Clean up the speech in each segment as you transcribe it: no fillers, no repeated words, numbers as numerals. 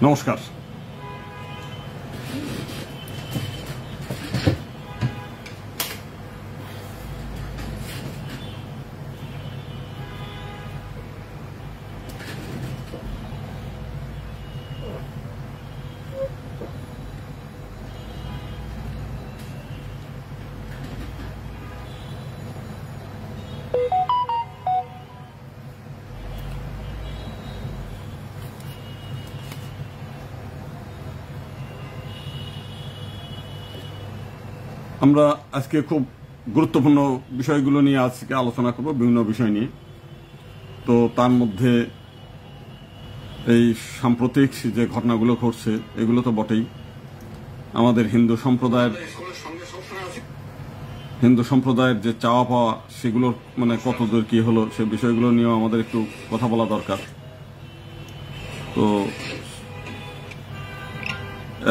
নমস্কার। আমরা আজকে খুব গুরুত্বপূর্ণ বিষয়গুলো নিয়ে আজকে আলোচনা করব, বিভিন্ন বিষয় নিয়ে। তো তার মধ্যে এই সাম্প্রতিক যে ঘটনাগুলো ঘটছে এগুলো তো বটেই। আমাদের হিন্দু সম্প্রদায়ের যে চাওয়া পাওয়া সেগুলোর কতদূর কি হলো সে বিষয়গুলো নিয়েও আমাদের একটু কথা বলা দরকার। তো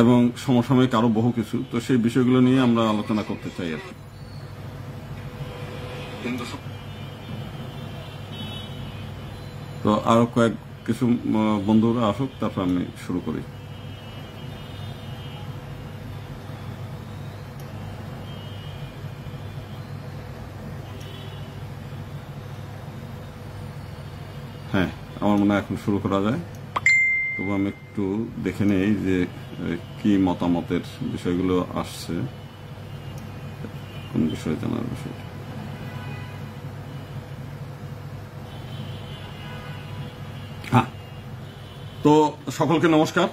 এবং সমসাময়িক আরো বহু কিছু, তো সেই বিষয়গুলো নিয়ে আমরা আলোচনা করতে চাই আর কি। তো আরো কয়েক কিছু বন্ধুরা আসুক, তারপর আমি শুরু করি। হ্যাঁ, আমার মনে হয় এখন শুরু করা যায়। তবু আমি একটু দেখে নেই যে কি মতামতের বিষয়গুলো আসছে, কোন বিষয়ে জানার বিষয়। হ্যাঁ, তো সকলকে নমস্কার।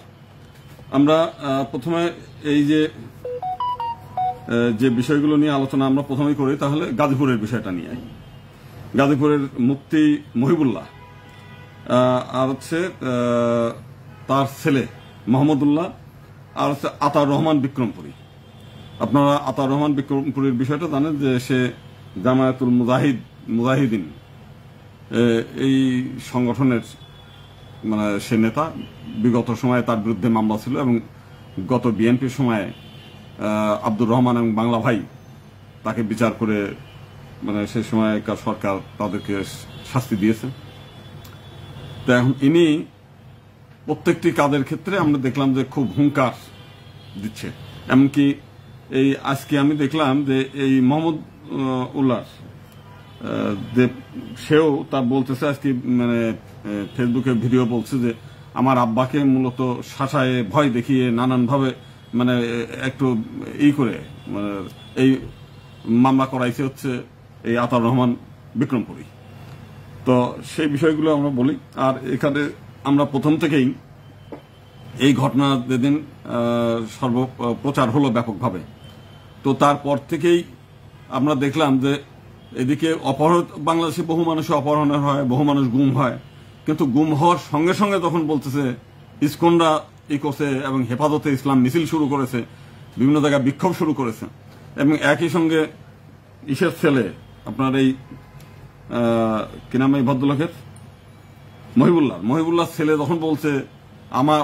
আমরা প্রথমে এই যে বিষয়গুলো নিয়ে আলোচনা আমরা প্রথমেই করি, তাহলে গাজীপুরের বিষয়টা নিয়ে। গাজীপুরের মুফতি মহিবুল্লাহ আর হচ্ছে তার ছেলে মোহাম্মদুল্লাহ আর হচ্ছে আতাউর রহমান বিক্রমপুরী। আপনারা আতাউর রহমান বিক্রমপুরীর বিষয়টা জানেন যে সে জামায়াতুল মুজাহিদিন এই সংগঠনের সে নেতা। বিগত সময়ে তার বিরুদ্ধে মামলা ছিল এবং গত বিএনপির সময়ে আব্দুর রহমান এবং বাংলা ভাই তাকে বিচার করে সে সময়কার সরকার তাদেরকে শাস্তি দিয়েছে। তো এখন ইনি প্রত্যেকটি কাজের ক্ষেত্রে আমরা দেখলাম যে খুব হুঙ্কার দিচ্ছে। এমনকি এই আজকে আমি দেখলাম যে এই মোহাম্মদ উল্লাহ সেও তা বলতেছে, আজকে ফেসবুকে ভিডিও বলছে যে আমার আব্বাকে মূলত শাসায় ভয় দেখিয়ে নানানভাবে একটু করে এই মামলা করাইছে হচ্ছে এই আতাউর রহমান বিক্রমপুরী। তো সেই বিষয়গুলো আমরা বলি। আর এখানে আমরা প্রথম থেকেই এই ঘটনা যেদিন সর্বপ্রচার হলো ব্যাপকভাবে, তো তারপর থেকেই আমরা দেখলাম যে এদিকে বাংলাদেশে বহু মানুষের অপহরণ হয়, বহু মানুষ গুম হয়, কিন্তু গুম হওয়ার সঙ্গে সঙ্গে তখন বলতেছে ইসকনরা করছে এবং হেফাজতে ইসলাম মিছিল শুরু করেছে, বিভিন্ন জায়গায় বিক্ষোভ শুরু করেছে। এবং একই সঙ্গে ইসের ছেলে আপনার এই কি নাম এই ভদ্রলোকের মহিবুল্লাহ ছেলে তখন বলছে আমার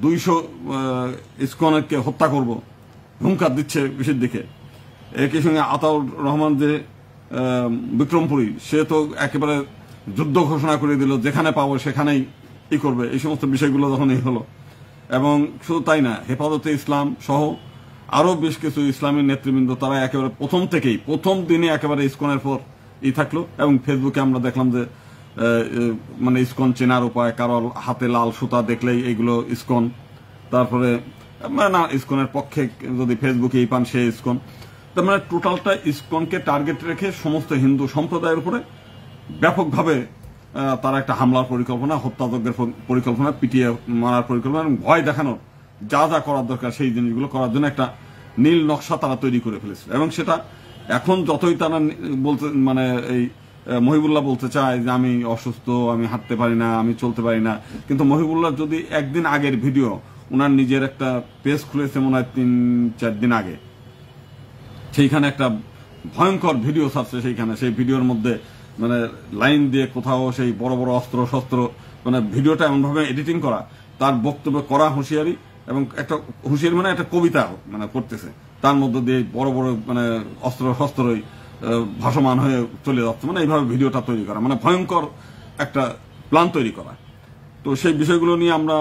200 ইসকনকে হত্যা করব, হুঙ্কার দিচ্ছে বিশের দিকে। একই সঙ্গে আতাউর রহমান যে বিক্রমপুরী সে তো একেবারে যুদ্ধ ঘোষণা করে দিল, যেখানে পাবো সেখানেই করবে। এই সমস্ত বিষয়গুলো তখন হলো। এবং শুধু তাই না, হেফাজতে ইসলাম সহ আরো বেশ কিছু ইসলামী নেতৃবৃন্দ তারা একেবারে প্রথম দিনে একেবারে ইসকনের পর থাকলো। এবং ফেসবুকে আমরা দেখলাম যে ইসকন চেনার উপায়, কারোর হাতে লাল সুতা দেখলেই এইগুলো ইসকন। তারপরে না, ইসকনের পক্ষে যদি ফেসবুকে পান সে ইসকন। তার টোটালটা ইসকনকে টার্গেট রেখে সমস্ত হিন্দু সম্প্রদায়ের উপরে ব্যাপকভাবে তারা একটা হামলার পরিকল্পনা, হত্যাযজ্ঞের পরিকল্পনা, পিটিয়ে মারার পরিকল্পনা এবং ভয় দেখানোর যা যা করার দরকার সেই জিনিসগুলো করার জন্য একটা নীল নকশা তারা তৈরি করে ফেলেছিল। এবং সেটা এখন যতই তারা বলতে এই মহিবুল্লাহ বলতে চায় যে আমি অসুস্থ, আমি হাঁটতে পারি না, আমি চলতে পারি না, কিন্তু মহিবুল্লাহ যদি একদিন আগের ভিডিও, ওনার নিজের একটা পেজ খুলেছে মনে হয় 3-4 দিন আগে, সেইখানে একটা ভয়ঙ্কর ভিডিও ছাড়ছে। সেই ভিডিওর মধ্যে লাইন দিয়ে কোথাও সেই বড় বড় অস্ত্র শস্ত্র, ভিডিওটা এমনভাবে এডিটিং করা, তার বক্তব্য করা হুঁশিয়ারি এবং একটা হুঁশিয়ারি একটা কবিতা করতেছে, তার মধ্য দিয়ে বড় বড় অস্ত্র শস্ত্রই ভাসমান হয়ে চলে যাচ্ছে। এইভাবে ভিডিওটা তৈরি করা ভয়ঙ্কর একটা প্ল্যান তৈরি করা। তো সেই বিষয়গুলো নিয়ে আমরা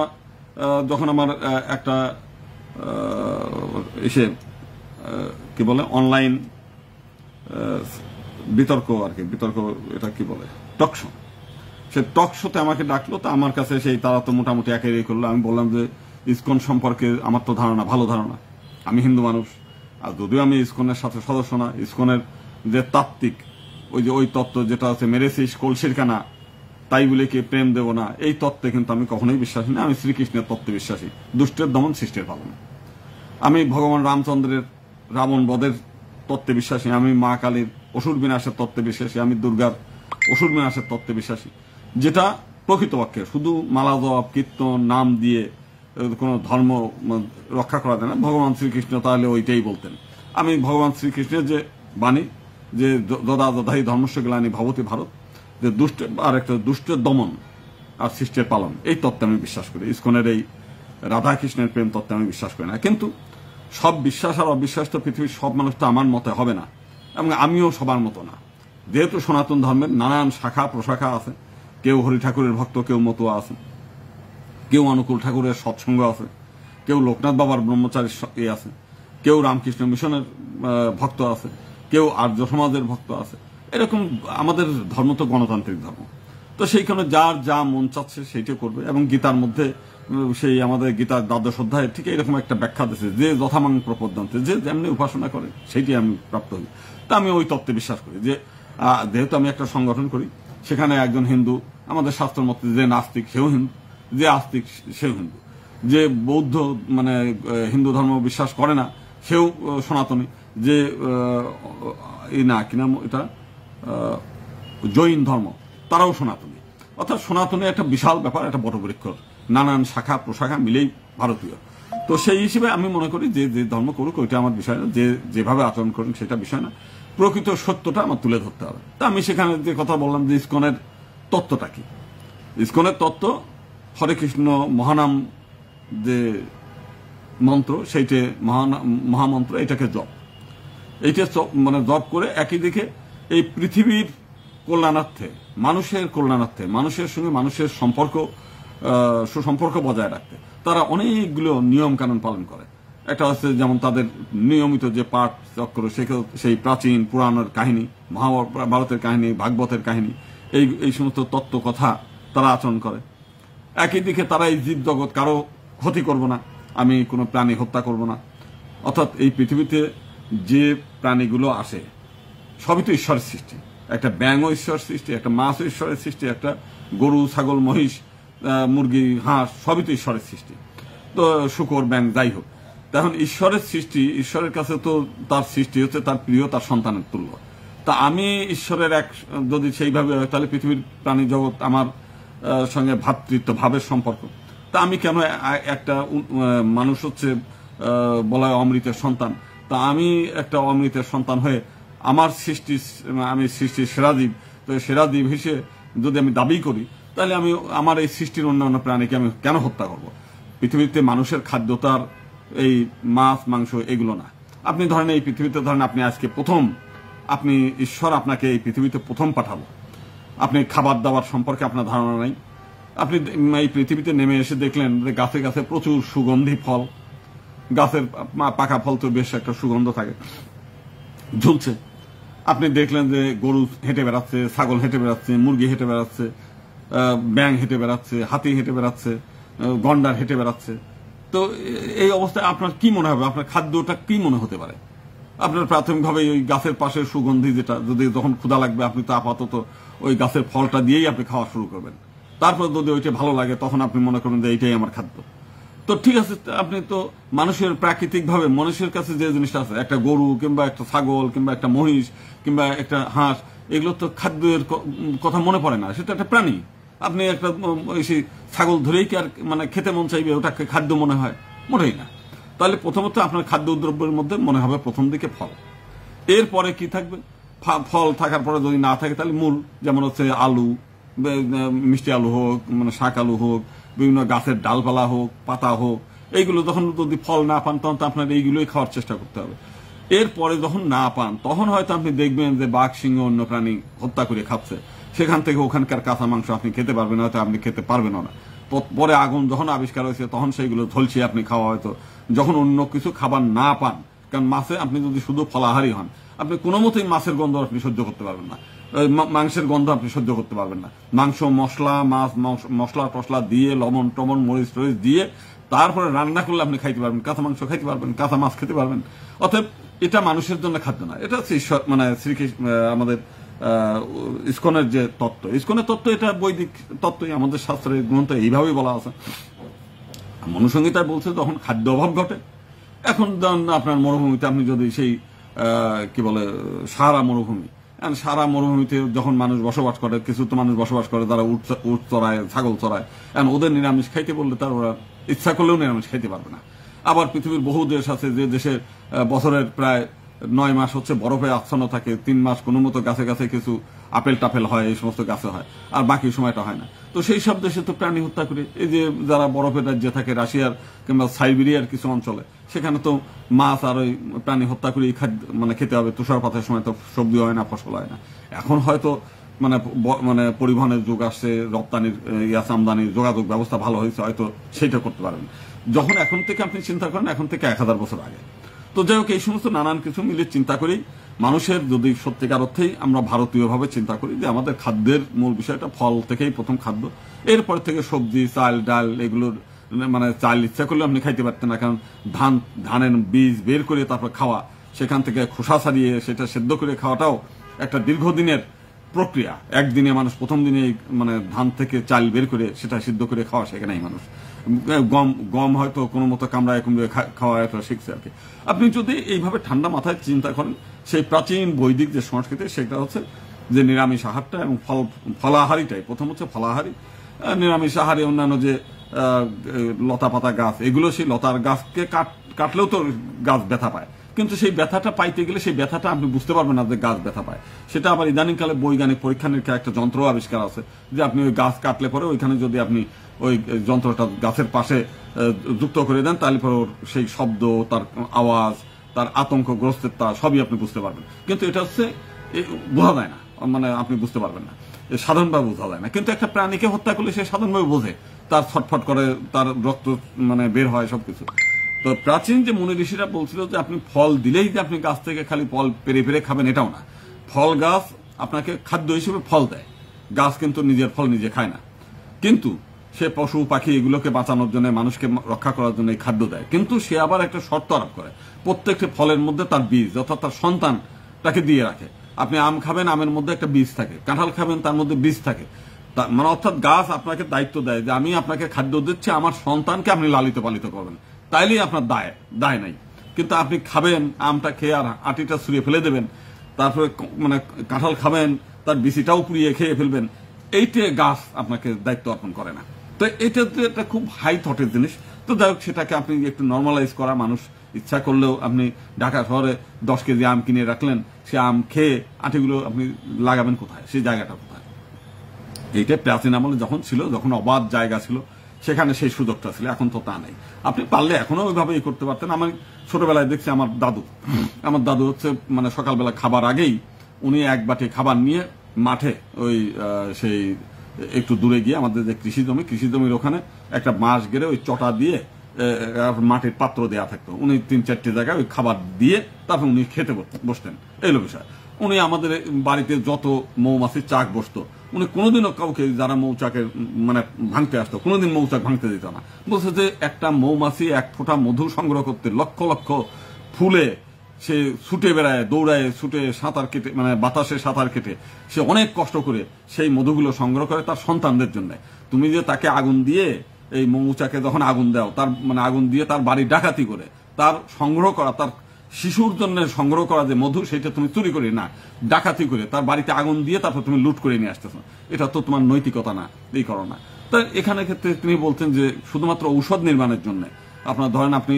যখন আমার একটা এসে কি বলে অনলাইন বিতর্ক আর কি, বিতর্ক এটা কি বলে টক শো, সে টক শোতে আমাকে ডাকলো। তো আমার কাছে সেই তারা তো মোটামুটি একাই করলো। আমি বললাম যে ইসকন সম্পর্কে আমার তো ধারণা, ভালো ধারণা, আমি হিন্দু মানুষ, আর যদিও আমি ইসকনের সাথে সদস্য না, ইসকনের যে তাত্ত্বিক ওই তত্ত্ব যেটা আছে মেরেছিস কলসির কানা তাই বলে কি প্রেম দেব না, এই তত্ত্বে কিন্তু আমি কখনোই বিশ্বাসী না। আমি শ্রীকৃষ্ণের তত্ত্বে বিশ্বাসী, দুষ্টের দমন সৃষ্টির পালন। আমি ভগবান রামচন্দ্রের রাবণ বধের তত্ত্বে বিশ্বাসী, আমি মা কালীর অসুর বিনাশের তত্ত্বে বিশ্বাসী, আমি দুর্গার অসুর বিনাশের তত্ত্বে বিশ্বাসী, যেটা প্রকৃতপক্ষে শুধু মালা জপ কীর্তন নাম দিয়ে কোনো ধর্ম রক্ষা করা যায় না। ভগবান শ্রীকৃষ্ণ তাহলে ওইটাই বলতেন। আমি ভগবান শ্রীকৃষ্ণের যে বাণী যে যদা যদাহি ধর্মস্য গ্লানি ভবতি ভারত, যে দুষ্ট আর একটা দুষ্টের দমন আর সৃষ্টির পালন, এই তত্ত্বে আমি বিশ্বাস করি। ইসকনের এই রাধাকৃষ্ণের প্রেম তত্ত্বে আমি বিশ্বাস করি না। কিন্তু সব বিশ্বাস আর অবিশ্বাস তো পৃথিবীর সব মানুষ তো আমার মতে হবে না, এবং আমিও সবার মতো না। যেহেতু সনাতন ধর্মের নানান শাখা প্রশাখা আছে, কেউ হরি ঠাকুরের ভক্ত, কেউ মতুয়া আছে, কেউ অনুকূল ঠাকুরের সৎসঙ্গ আছে, কেউ লোকনাথ বাবার ব্রহ্মচারীর আছে, কেউ রামকৃষ্ণ মিশনের ভক্ত আছে, কেউ আর্য সমাজের ভক্ত আছে। এরকম আমাদের ধর্ম তো গণতান্ত্রিক ধর্ম, তো সেইখানে যার যা মন চাচ্ছে সেইটা করবে। এবং গীতার মধ্যে সেই আমাদের গীতার দ্বাদশ অধ্যায়ে ঠিক এরকম একটা ব্যাখ্যা দিয়েছে যে যথামাং প্রপদ্যন্তে, যে যেমনি উপাসনা করে সেইটি আমি প্রাপ্ত হই। তা আমি ওই তত্ত্বে বিশ্বাস করি যে যেহেতু আমি একটা সংগঠন করি, সেখানে একজন হিন্দু, আমাদের শাস্ত্র মতে যে নাস্তিক সেও হিন্দু, যে আস্তিক সেও হিন্দু, যে বৌদ্ধ মানে হিন্দু ধর্ম বিশ্বাস করে না সেও সনাতনী, যে না কি নাম এটা জৈন ধর্ম তারাও সনাতনী। অর্থাৎ সনাতনী একটা বিশাল ব্যাপার, একটা বটবৃক্ষ, নানান শাখা প্রশাখা মিলেই ভারতীয়। তো সেই হিসেবে আমি মনে করি যে যে ধর্ম করুক ওইটা আমার বিষয় না, যে যেভাবে আচরণ করুন সেটা বিষয় না, প্রকৃত সত্যটা আমার তুলে ধরতে হবে। তা আমি সেখানে যে কথা বললাম যে ইসকনের তত্ত্বটা কি, ইসকনের তত্ত্ব হরে কৃষ্ণ মহানাম যে মন্ত্র, সেইটে মহামন্ত্র, এটাকে জপ, এইটা মানে জপ করে একই দিকে এই পৃথিবীর কল্যাণার্থে, মানুষের কল্যাণার্থে, মানুষের সঙ্গে মানুষের সম্পর্ক সুসম্পর্ক বজায় রাখতে তারা অনেকগুলো নিয়ম কানুন পালন করে। একটা হচ্ছে যেমন তাদের নিয়মিত যে পাঠ চক্র, সেই প্রাচীন পুরাণের কাহিনী, মহাভারতের কাহিনী, ভাগবতের কাহিনী, এই সমস্ত তত্ত্ব কথা তারা আচরণ করে। একই দিকে তারা এই জীব জগৎ কারো ক্ষতি করব না, আমি কোনো প্রাণী হত্যা করব না। অর্থাৎ এই পৃথিবীতে যে প্রাণীগুলো আসে সবই তো ঈশ্বরের সৃষ্টি, একটা ব্যাঙও ঈশ্বরের সৃষ্টি, একটা মাছও ঈশ্বরের সৃষ্টি, একটা গরু ছাগল মহিষ মুরগি হাঁস সবই তো ঈশ্বরের সৃষ্টি, তো শুকর ব্যাঙ যাই হোক। তখন ঈশ্বরের সৃষ্টি, ঈশ্বরের কাছে তো তার সৃষ্টি হচ্ছে তার প্রিয়, তার সন্তানের তুল্য। তা আমি ঈশ্বরের এক যদি সেইভাবে হয় তাহলে পৃথিবীর প্রাণী জগৎ আমার সঙ্গে ভ্রাতৃত্ব ভাবের সম্পর্ক। তা আমি কেন একটা মানুষ হচ্ছে বলা হয় অমৃতের সন্তান, তা আমি একটা অমৃতের সন্তান হয়ে আমার সৃষ্টি, আমি সৃষ্টির সেরাজীব, তো সেরাজীব হিসেবে যদি আমি দাবি করি তাহলে আমি আমার এই সৃষ্টির অন্যান্য প্রাণীকে আমি কেন হত্যা করব? পৃথিবীতে মানুষের খাদ্য তার এই মাছ মাংস এগুলো না। আপনি ধরেন এই পৃথিবীতে ধরেন আপনি আজকে প্রথম, আপনি ঈশ্বর আপনাকে এই পৃথিবীতে প্রথম পাঠালো, আপনি খাবার দাবার সম্পর্কে আপনার ধারণা নাই, আপনি এই পৃথিবীতে নেমে এসে দেখলেন যে গাছে গাছে প্রচুর সুগন্ধি ফল, গাছের পাকা ফল তো বেশ একটা সুগন্ধ থাকে, ঝুলছে। আপনি দেখলেন যে গরু হেঁটে বেড়াচ্ছে, ছাগল হেঁটে বেড়াচ্ছে, মুরগি হেঁটে বেড়াচ্ছে, ব্যাঙ হেঁটে বেড়াচ্ছে, হাতি হেঁটে বেড়াচ্ছে, গন্ডার হেঁটে বেড়াচ্ছে। তো এই অবস্থায় আপনার কি মনে হবে, আপনার খাদ্যটা কি মনে হতে পারে? আপনার প্রাথমিকভাবে ওই গাছের পাশের সুগন্ধি যেটা, যদি যখন ক্ষুধা লাগবে আপনি তো আপাতত ওই গাছের ফলটা দিয়েই আপনি খাওয়া শুরু করবেন। তারপর যদি ওইটা ভালো লাগে তখন আপনি মনে করবেন যে এইটাই আমার খাদ্য। তো ঠিক আছে, আপনি তো মানুষের প্রাকৃতিকভাবে মানুষের কাছে যে জিনিসটা আছে, একটা গরু কিংবা একটা ছাগল কিংবা একটা মহিষ কিংবা একটা হাঁস, এগুলো তো খাদ্যের কথা মনে পড়ে না, সেটা একটা প্রাণী। আপনি একটা সেই ছাগল ধরেই কি আর মানে খেতে মন চাইবে, ওটাকে খাদ্য মনে হয়? মোটেই না। তাহলে প্রথমত আপনার খাদ্য দ্রব্যের মধ্যে মনে হবে প্রথম দিকে ফল, এরপরে কি থাকবে? ফল থাকার পরে যদি না থাকে তাহলে মূল, যেমন হচ্ছে আলু, মিষ্টি আলু হোক, মানে শাক আলু হোক, বিভিন্ন গাছের ডালপালা হোক, পাতা হোক, এইগুলো যখন যদি ফল না পান তখন তো আপনার এইগুলোই খাওয়ার চেষ্টা করতে হবে। এরপরে যখন না পান তখন হয়তো আপনি দেখবেন যে বাঘ সিংহ অন্য প্রাণী হত্যা করে খাচ্ছে, সেখান থেকে ওখানকার কাঁচা মাংস আপনি খেতে পারবেন, হয়তো আপনি খেতে পারবেন না। পরে আগুন যখন আবিষ্কার হয়েছে তখন সেইগুলো ঝলসিয়ে আপনি খাওয়া হয়তো, যখন অন্য কিছু খাবার না পান। কারণ মাছে আপনি যদি শুধু ফলাহারি হন, আপনি কোনো মতেই মাছের গন্ধ আপনি সহ্য করতে পারবেন না, মাংসের গন্ধ আপনি সহ্য করতে পারবেন না। মাংস মশলা, মাছ মশলা টসলা দিয়ে, লবণ টমন মরিচ টরিচ দিয়ে তারপরে রান্না করলে আপনি খাইতে পারবেন, কাঁচা মাংস খাইতে পারবেন, কাঁচা মাছ খেতে পারবেন। অতএব এটা মানুষের জন্য খাদ্য না। এটা হচ্ছে ঈশ্বর মানে শ্রীকৃষ্ণ আমাদের ইসকনের যে তত্ত্ব, ইসকনের তত্ত্ব এটা বৈদিক তত্ত্বই, আমাদের শাস্ত্রের গ্রন্থে এইভাবেই বলা আছে। মনুসংহিতায় বলছে যখন খাদ্য অভাব ঘটে, এখন আপনার মরুভূমিতে আপনি যদি সেই কি বলে সাহারা মরুভূমি, সারা মরুভূমিতে যখন মানুষ বসবাস করে, কিছু তো মানুষ বসবাস করে যারা উট চড়ায়, ছাগল চড়ায়, এখন ওদের নিরামিষ খাইতে বললে তার ওরা ইচ্ছা করলেও নিরামিষ খাইতে পারবে না। আবার পৃথিবীর বহু দেশ আছে যে দেশে বছরের প্রায় 9 মাস হচ্ছে বরফে আচ্ছন্ন থাকে, 3 মাস কোনো মতো গাছে গাছে কিছু আপেল টাপেল হয়, এই সমস্ত গাছে হয়, আর বাকি সময়টা হয় না। তো সেই সব দেশে তো প্রাণী হত্যা করে, এই যে যারা বরফের রাজ্যে থাকে, রাশিয়ার কিংবা সাইবেরিয়ার কিছু অঞ্চলে, সেখানে তো মাছ আর ওই প্রাণী হত্যা করে খাদ্য মানে খেতে হবে। তুষারপাতের সময় তো সবজি হয় না, ফসল হয় না। এখন হয়তো মানে পরিবহনের যুগ আসছে, রপ্তানির আমদানির যোগাযোগ ব্যবস্থা ভালো হয়েছে, হয়তো সেইটা করতে পারবেন। যখন এখন থেকে আপনি চিন্তা করেন, এখন থেকে 1000 বছর আগে। তো যাই হোক, এই সমস্ত নানান কিছু মিলে চিন্তা করি মানুষের, যদি সত্যিকার অর্থেই আমরা ভারতীয়ভাবে চিন্তা করি যে আমাদের খাদ্যের মূল বিষয়টা ফল থেকেই প্রথম খাদ্য, এরপর থেকে সবজি, চাল, ডাল, এগুলোর মানে চাল ইচ্ছা করলে আপনি খাইতে পারতেন না, কারণ ধানের বীজ বের করে তারপর খাওয়া, সেখান থেকে খোসা ছাড়িয়ে সেটা সেদ্ধ করে খাওয়াটাও একটা দীর্ঘদিনের প্রক্রিয়া। একদিনে মানুষ প্রথম দিনে মানে ধান থেকে চাল বের করে সেটা সিদ্ধ করে খাওয়া শেখে নাই মানুষ। গম হয়তো কোনো মতো কামড়ায় কুমড়ে খাওয়া একটা শিখছে আর কি। আপনি যদি এইভাবে ঠান্ডা মাথায় চিন্তা করেন, সেই প্রাচীন বৈদিক যে সংস্কৃতি, সেটা হচ্ছে যে নিরামিষ আহারটা এবং ফলাহারিটাই প্রথম হচ্ছে ফলাহারি। নিরামিষ আহারে অন্যান্য যে লতা পাতা গাছ, এগুলো সেই লতার গাছকে কাটলেও তো গাছ ব্যথা পায়, কিন্তু সেই ব্যথাটা পাইতে গেলে সেই ব্যথাটা আপনি বুঝতে পারবেন না যে গাছ ব্যথা পায়। সেটা আবার ইদানিংকালে বৈজ্ঞানিক পরীক্ষা নিরীক্ষা একটা যন্ত্র আবিষ্কার আছে, যে আপনি ওই গাছ কাটলে পরে ওইখানে যদি আপনি ওই যন্ত্রটা গাছের পাশে যুক্ত করে দেন, তাহলে পরে সেই শব্দ, তার আওয়াজ, তার আতঙ্কগ্রস্ততা সবই আপনি বুঝতে পারবেন। কিন্তু এটা হচ্ছে বোঝা যায় না, মানে আপনি বুঝতে পারবেন না, সাধারণভাবে বোঝা যায় না। কিন্তু একটা প্রাণীকে হত্যা করলে সে সাধারণভাবে বোঝে, তার ছটফট করে, তার রক্ত মানে বের হয়, সবকিছু। তো প্রাচীন যে মুনি ঋষিরা বলছিল যে আপনি ফল দিলেই যে আপনি গাছ থেকে খালি ফল পেরে পেরে খাবেন, এটাও না। ফল গাছ আপনাকে খাদ্য হিসেবে ফল দেয়, গাছ কিন্তু নিজের ফল নিজে খায় না। কিন্তু সে পশু পাখি এগুলোকে বাঁচানোর জন্য, মানুষকে রক্ষা করার জন্য এই খাদ্য দেয়। কিন্তু সে আবার একটা শর্ত আরোপ করে, প্রত্যেকটি ফলের মধ্যে তার বীজ, অর্থাৎ তার সন্তানটাকে দিয়ে রাখে। আপনি আম খাবেন, আমের মধ্যে একটা বীজ থাকে, কাঁঠাল খাবেন, তার মধ্যে বীজ থাকে। মানে অর্থাৎ গাছ আপনাকে দায়িত্ব দেয় যে আমি আপনাকে খাদ্য দিচ্ছি, আমার সন্তানকে আপনি লালিত পালিত করবেন, তাইলেই আপনার দায় নাই। কিন্তু আপনি খাবেন, আমটা খেয়ে আর আটিটা ছুঁড়ে ফেলে দেবেন, তারপরে মানে কাঁঠাল খাবেন, তার বিচিটাও পুড়িয়ে খেয়ে ফেলবেন, এইটা গাছ আপনাকে দায়িত্ব অর্পণ করে না। তো এটা একটা খুব হাই থটের জিনিস। তো যাই হোক, সেটাকে আপনি একটু নর্মালাইজ করা, মানুষ ইচ্ছা করলেও আপনি ঢাকা শহরে 10 কেজি আম কিনে রাখলেন, সে আম খেয়ে আটিগুলো আপনি লাগাবেন কোথায়, সেই জায়গাটা কোথায়? এইটা প্রাচীন আমলে যখন ছিল, যখন অবাধ জায়গা ছিল, সেখানে সেই সুযোগটা ছিল, এখন তো তা নেই। আপনি পারলে এখনো ওইভাবেই করতে পারতেন। আমি ছোটবেলায় দেখছি আমার দাদু হচ্ছে মানে সকালবেলা খাবার আগেই উনি এক বাটি খাবার নিয়ে মাঠে ওই সেই একটু দূরে গিয়ে আমাদের যে কৃষি জমির ওখানে একটা বাঁশ গেড়ে ওই চটা দিয়ে মাটির পাত্র দেওয়া থাকতো, উনি 3-4টি জায়গায় ওই খাবার দিয়ে তারপর উনি খেতে বসতেন। এইলো বিষয়। উনি আমাদের বাড়িতে যত মৌমাছির চাক বসতো, উনি কোনোদিনও কাউকে যারা মৌচাকের মানে ভাঙতে আসতো, কোনোদিন মৌচাক ভাঙতে দিত না। বলছে যে একটা মৌমাছি এক ফোঁটা মধু সংগ্রহ করতে লক্ষ লক্ষ ফুলে সে ছুটে বেড়ায়, দৌড়ায়, ছুটে সাঁতার কেটে, মানে বাতাসে সাঁতার কেটে সে অনেক কষ্ট করে সেই মধুগুলো সংগ্রহ করে তার সন্তানদের জন্য। তুমি যে তাকে আগুন দিয়ে, এই মৌচাকে যখন আগুন দাও, তার মানে আগুন দিয়ে তার বাড়ি ডাকাতি করে তার সংগ্রহ করা, তার শিশুর জন্য সংগ্রহ করা যে মধু, সেটা তুমি চুরি করে না, ডাকাতি করে তার বাড়িতে আগুন দিয়ে তারপর তুমি লুট করে নিয়ে আসতেছো, এটা তো তোমার নৈতিকতা না, এই করো না। তাই এখানে ক্ষেত্রে তিনি বলতেন যে শুধুমাত্র ঔষধ নির্মাণের জন্য, আপনার ধরেন আপনি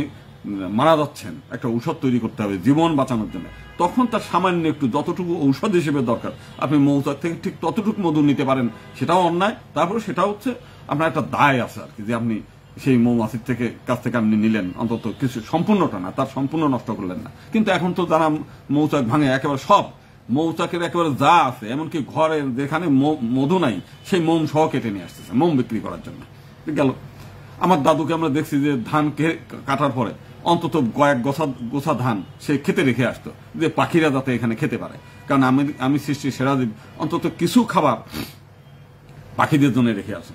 মারা যাচ্ছেন, একটা ঔষধ তৈরি করতে হবে জীবন বাঁচানোর জন্য, তখন তার সামান্য একটু যতটুকু ঔষধ হিসেবে দরকার আপনি মৌচাক থেকে ঠিক ততটুকু মধু নিতে পারেন, সেটাও অন্যায়। তারপরে সেটা হচ্ছে আপনার একটা দায় আছে আর কি, যে আপনি সেই মৌমাছির কাছ থেকে আপনি নিলেন, অন্তত কিছু, সম্পূর্ণটা না, তার সম্পূর্ণ নষ্ট করলেন না। কিন্তু এখন তো যারা মৌচাক ভাঙে, একেবারে সব মৌচাকের একেবারে যা আছে, এমনকি ঘরে যেখানে মধু নাই সেই মোম সহ কেটে নিয়ে আসতেছে মোম বিক্রি করার জন্য। গেল। আমার দাদুকে আমরা দেখছি যে ধান কাটার পরে অন্তত কয়েক গোছা ধান সে খেতে রেখে আসতো, যে পাখিরা যাতে এখানে খেতে পারে, কারণ আমি সৃষ্টির সেরা জীব, অন্তত কিছু খাবার পাখিদের জন্য রেখে আসে।